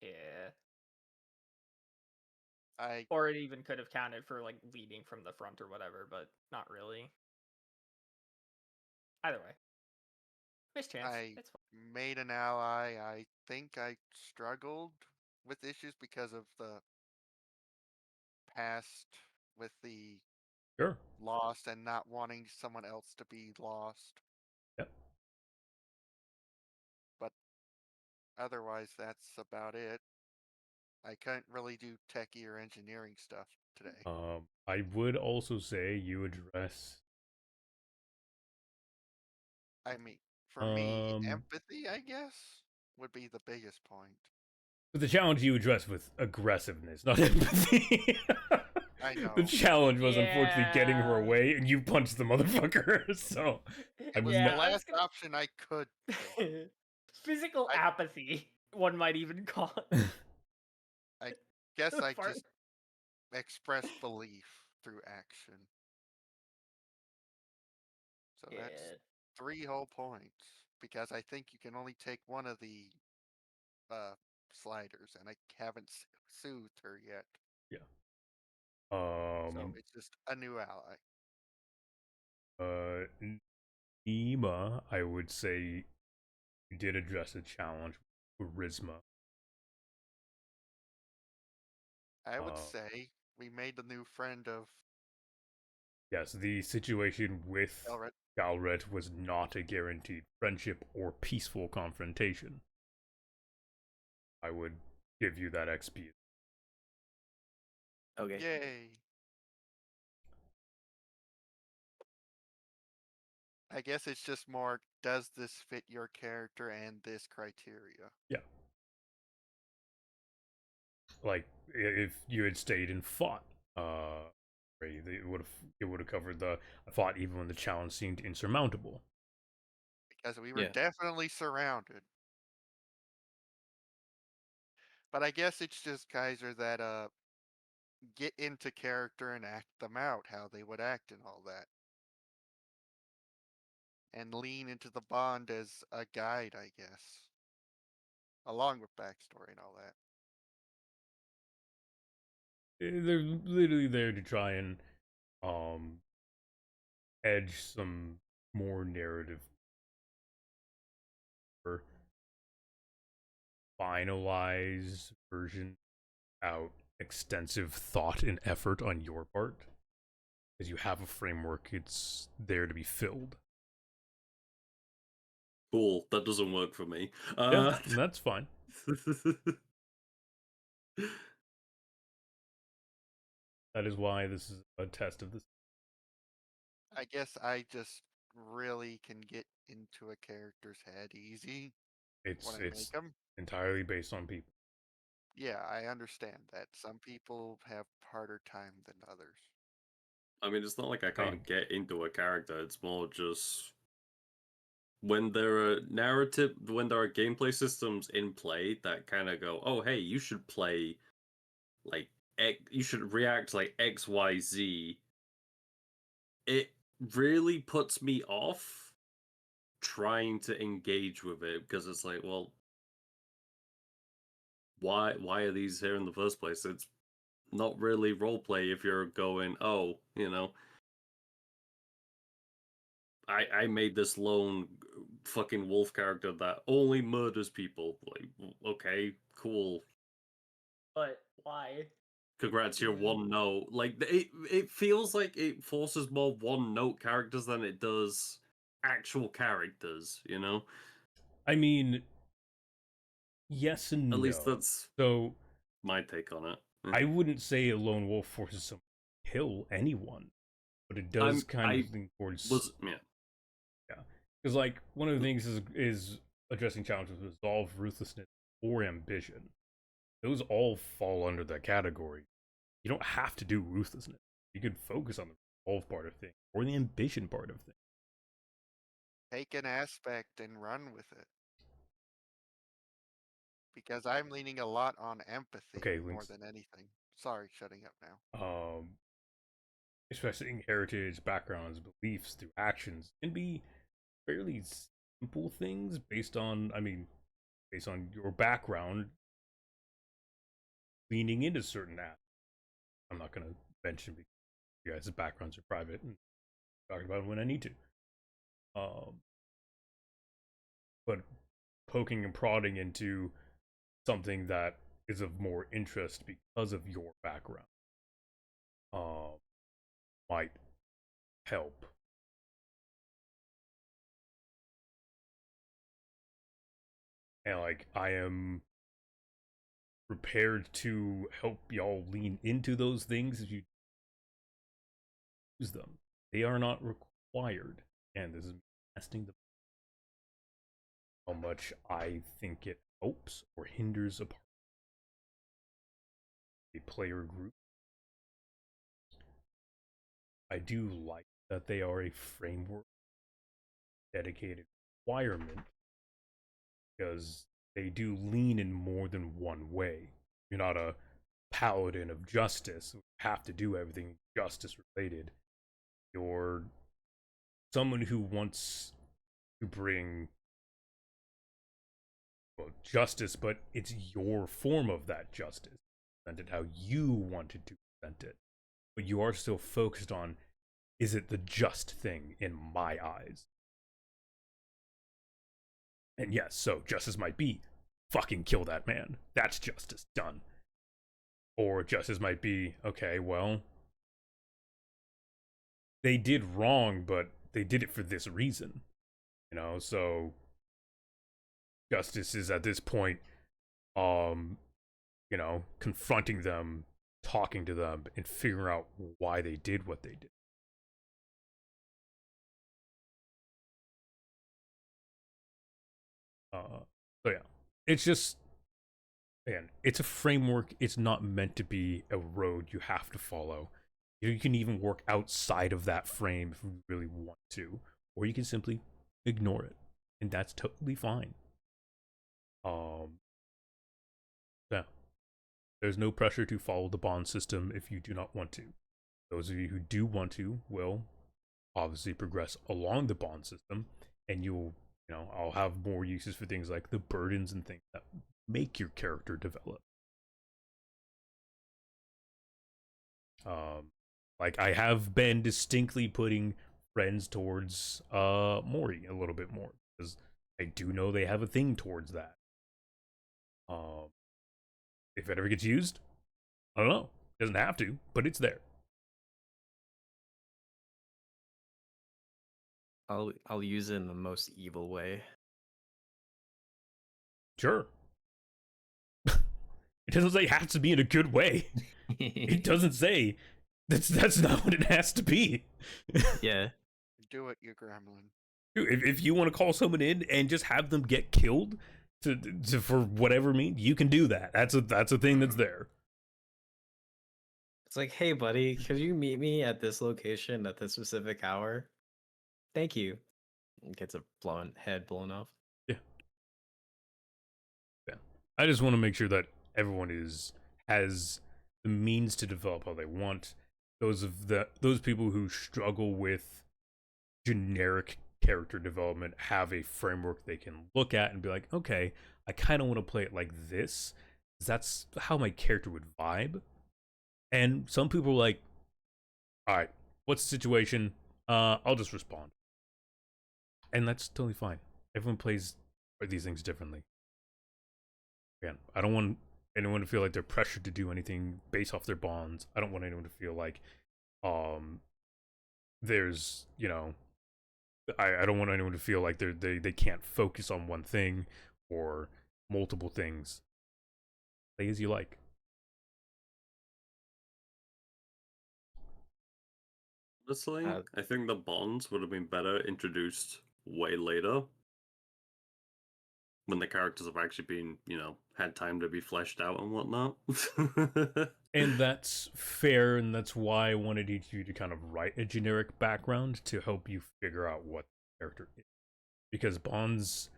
Yeah. Or it even could have counted for like leading from the front or whatever, but not really. Either way. Mischance. I It's fine. made an ally. I think I struggled with issues because of the past with the Sure. lost and not wanting someone else to be lost. Yep. But otherwise, that's about it. I couldn't really do techie or engineering stuff today. I would also say you address. I mean, for me, Um, empathy, I guess, would be the biggest point. But the challenge you addressed with aggressiveness, not empathy. I know. The challenge was unfortunately getting her Yeah. away, and you punched the motherfucker. So I It was was the not. last option I could take. Physical I- apathy, one might even call it. I guess I Fart- just expressed belief through action. So that's Yeah. 3 whole points. Because I think you can only take one of the sliders, and I haven't soothed her yet. Yeah. So it's just a new ally. Nima, I would say you did address a challenge with charisma. I would say we made a new friend of Yes, the situation with Elred. Galred was not a guaranteed friendship or peaceful confrontation. I would give you that XP. Okay. Yay! I guess it's just more, does this fit your character and this criteria? Yeah. Like if you had stayed and fought, it would have covered the fought even when the challenge seemed insurmountable. Because we were Yeah. definitely surrounded. But I guess it's just Kaiser that get into character and act them out, how they would act and all that. And lean into the bond as a guide, I guess. Along with backstory and all that. They're literally there to try and edge some more narrative or finalized version out extensive thought and effort on your part. Because you have a framework, it's there to be filled. Cool. That doesn't work for me. Yeah, that's fine. That is why this is a test of this. I guess I just really can get into a character's head easy when I make them. Entirely based on people. Yeah, I understand that. Some people have harder time than others. I mean, it's not like I can't get into a character. It's more just when there are gameplay systems in play that kind of go, oh, hey, you should play like you should react like X, Y, Z. It really puts me off trying to engage with it because it's like, well, why are these here in the first place? It's not really roleplay if you're going, oh, I made this lone fucking wolf character that only murders people. Like, okay, cool. But why? Congrats, you're one note. Like, it feels like it forces more one note characters than it does actual characters, I mean, yes and At no. least that's so my take on it. I wouldn't say a lone wolf forces someone to kill anyone, but it does kind of lean towards. Yeah, because like one of the things is addressing challenges with resolve, ruthlessness, or ambition. Those all fall under that category. You don't have to do ruthlessness. You can focus on the resolve part of things or the ambition part of things. Take an aspect and run with it. Because I'm leaning a lot on empathy more than anything. Sorry, shutting up now. Expressing heritage, backgrounds, beliefs through actions can be fairly simple things based on your background, leaning into certain aspects. I'm not gonna mention because you guys' backgrounds are private and talk about it when I need to. But poking and prodding into something that is of more interest because of your background might help. And like, I am prepared to help y'all lean into those things if you use them. They are not required, and this is me testing the how much I think it helps or hinders a player group. I do like that they are a framework dedicated requirement because they do lean in more than one way. You're not a paladin of justice who have to do everything justice related. You're someone who wants to bring, well, justice, but it's your form of that justice, presented how you wanted to present it. But you are still focused on, is it the just thing in my eyes? And yes, so justice might be, fucking kill that man. That's justice done. Or justice might be, okay, well, they did wrong, but they did it for this reason. You know, so justice is at this point, you know, confronting them, talking to them, and figuring out why they did what they did. So yeah, it's just, again, it's a framework. It's not meant to be a road you have to follow. You can even work outside of that frame if you really want to, or you can simply ignore it, and that's totally fine. Yeah, there's no pressure to follow the bond system if you do not want to. Those of you who do want to will obviously progress along the bond system, and you'll, you know, I'll have more uses for things like the burdens and things that make your character develop. Like, I have been distinctly putting friends towards Mori a little bit more because I do know they have a thing towards that. If it ever gets used, I don't know. It doesn't have to, but it's there. I'll use it in the most evil way. Sure. It doesn't say it has to be in a good way. It doesn't say that's not what it has to be. Yeah. Do it, you gremlin. If you want to call someone in and just have them get killed to for whatever mean, you can do that. That's a thing that's there. It's like, hey, buddy, could you meet me at this location at this specific hour? Thank you. And gets a head blown off. Yeah. I just want to make sure that everyone has the means to develop how they want. Those people who struggle with generic character development have a framework they can look at and be like, okay, I kind of want to play it like this. That's how my character would vibe. And some people are like, all right, what's the situation? I'll just respond. And that's totally fine. Everyone plays these things differently. Again, I don't want anyone to feel like they're pressured to do anything based off their bonds. I don't want anyone to feel like there's, you know, I don't want anyone to feel like they can't focus on one thing or multiple things. Play as you like. Honestly, I think the bonds would have been better introduced way later. When the characters have actually been, you know, had time to be fleshed out and whatnot. And that's fair, and that's why I wanted each of you to kind of write a generic background to help you figure out what the character is. Because bonds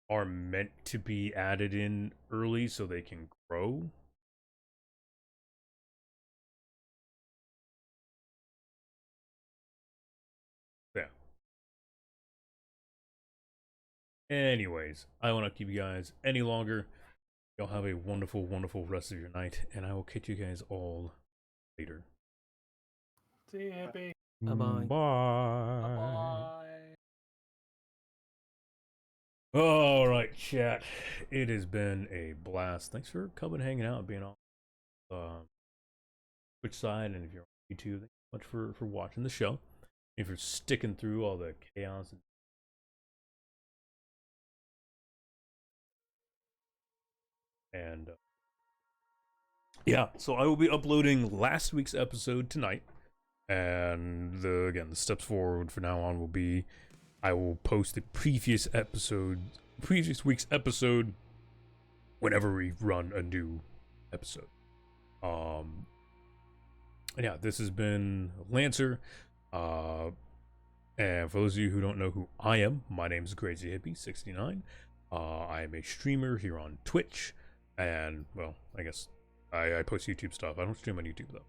are meant to be added in early so they can grow. Yeah. Anyways, I won't keep you guys any longer. Y'all have a wonderful, wonderful rest of your night, and I will catch you guys all later. See you, hippie. Bye-bye. Bye. Bye. All right, chat. It has been a blast. Thanks for coming, hanging out, being on Twitch side, and if you're on YouTube, thanks so much for watching the show. If you're sticking through all the chaos and yeah, so I will be uploading last week's episode tonight, and again, the steps forward from now on will be I will post the previous week's episode whenever we run a new episode. And yeah, this has been Lancer. And for those of you who don't know who I am, my name is Crazy Hippie 69. I am a streamer here on Twitch, and well, I guess I post YouTube stuff. I don't stream on YouTube though.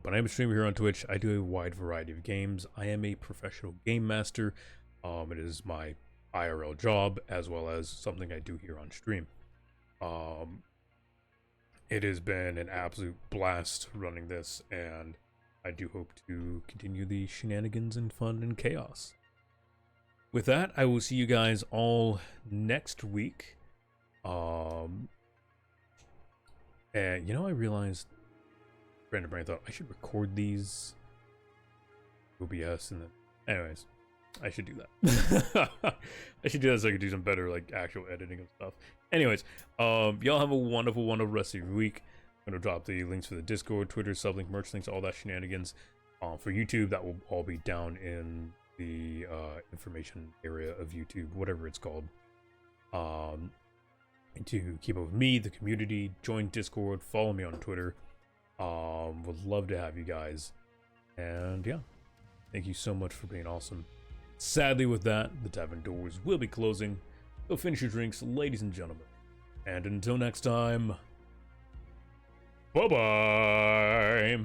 But I am a streamer here on Twitch. I do a wide variety of games. I am a professional game master. It is my IRL job as well as something I do here on stream. It has been an absolute blast running this, and I do hope to continue the shenanigans and fun and chaos. With that, I will see you guys all next week. And you know, I realized, random brain thought I should record these OBS, and then, anyways, I should do that. I should do that so I can do some better like actual editing and stuff. Anyways, y'all have a wonderful rest of your week. I'm gonna drop the links for the Discord, Twitter, sublink, merch links, all that shenanigans. For YouTube, that will all be down in the information area of YouTube, whatever it's called. And to keep up with me, the community, join Discord, follow me on Twitter. Would love to have you guys. And yeah, thank you so much for being awesome. Sadly, with that, the tavern doors will be closing. Go finish your drinks, ladies and gentlemen. And until next time, bye-bye.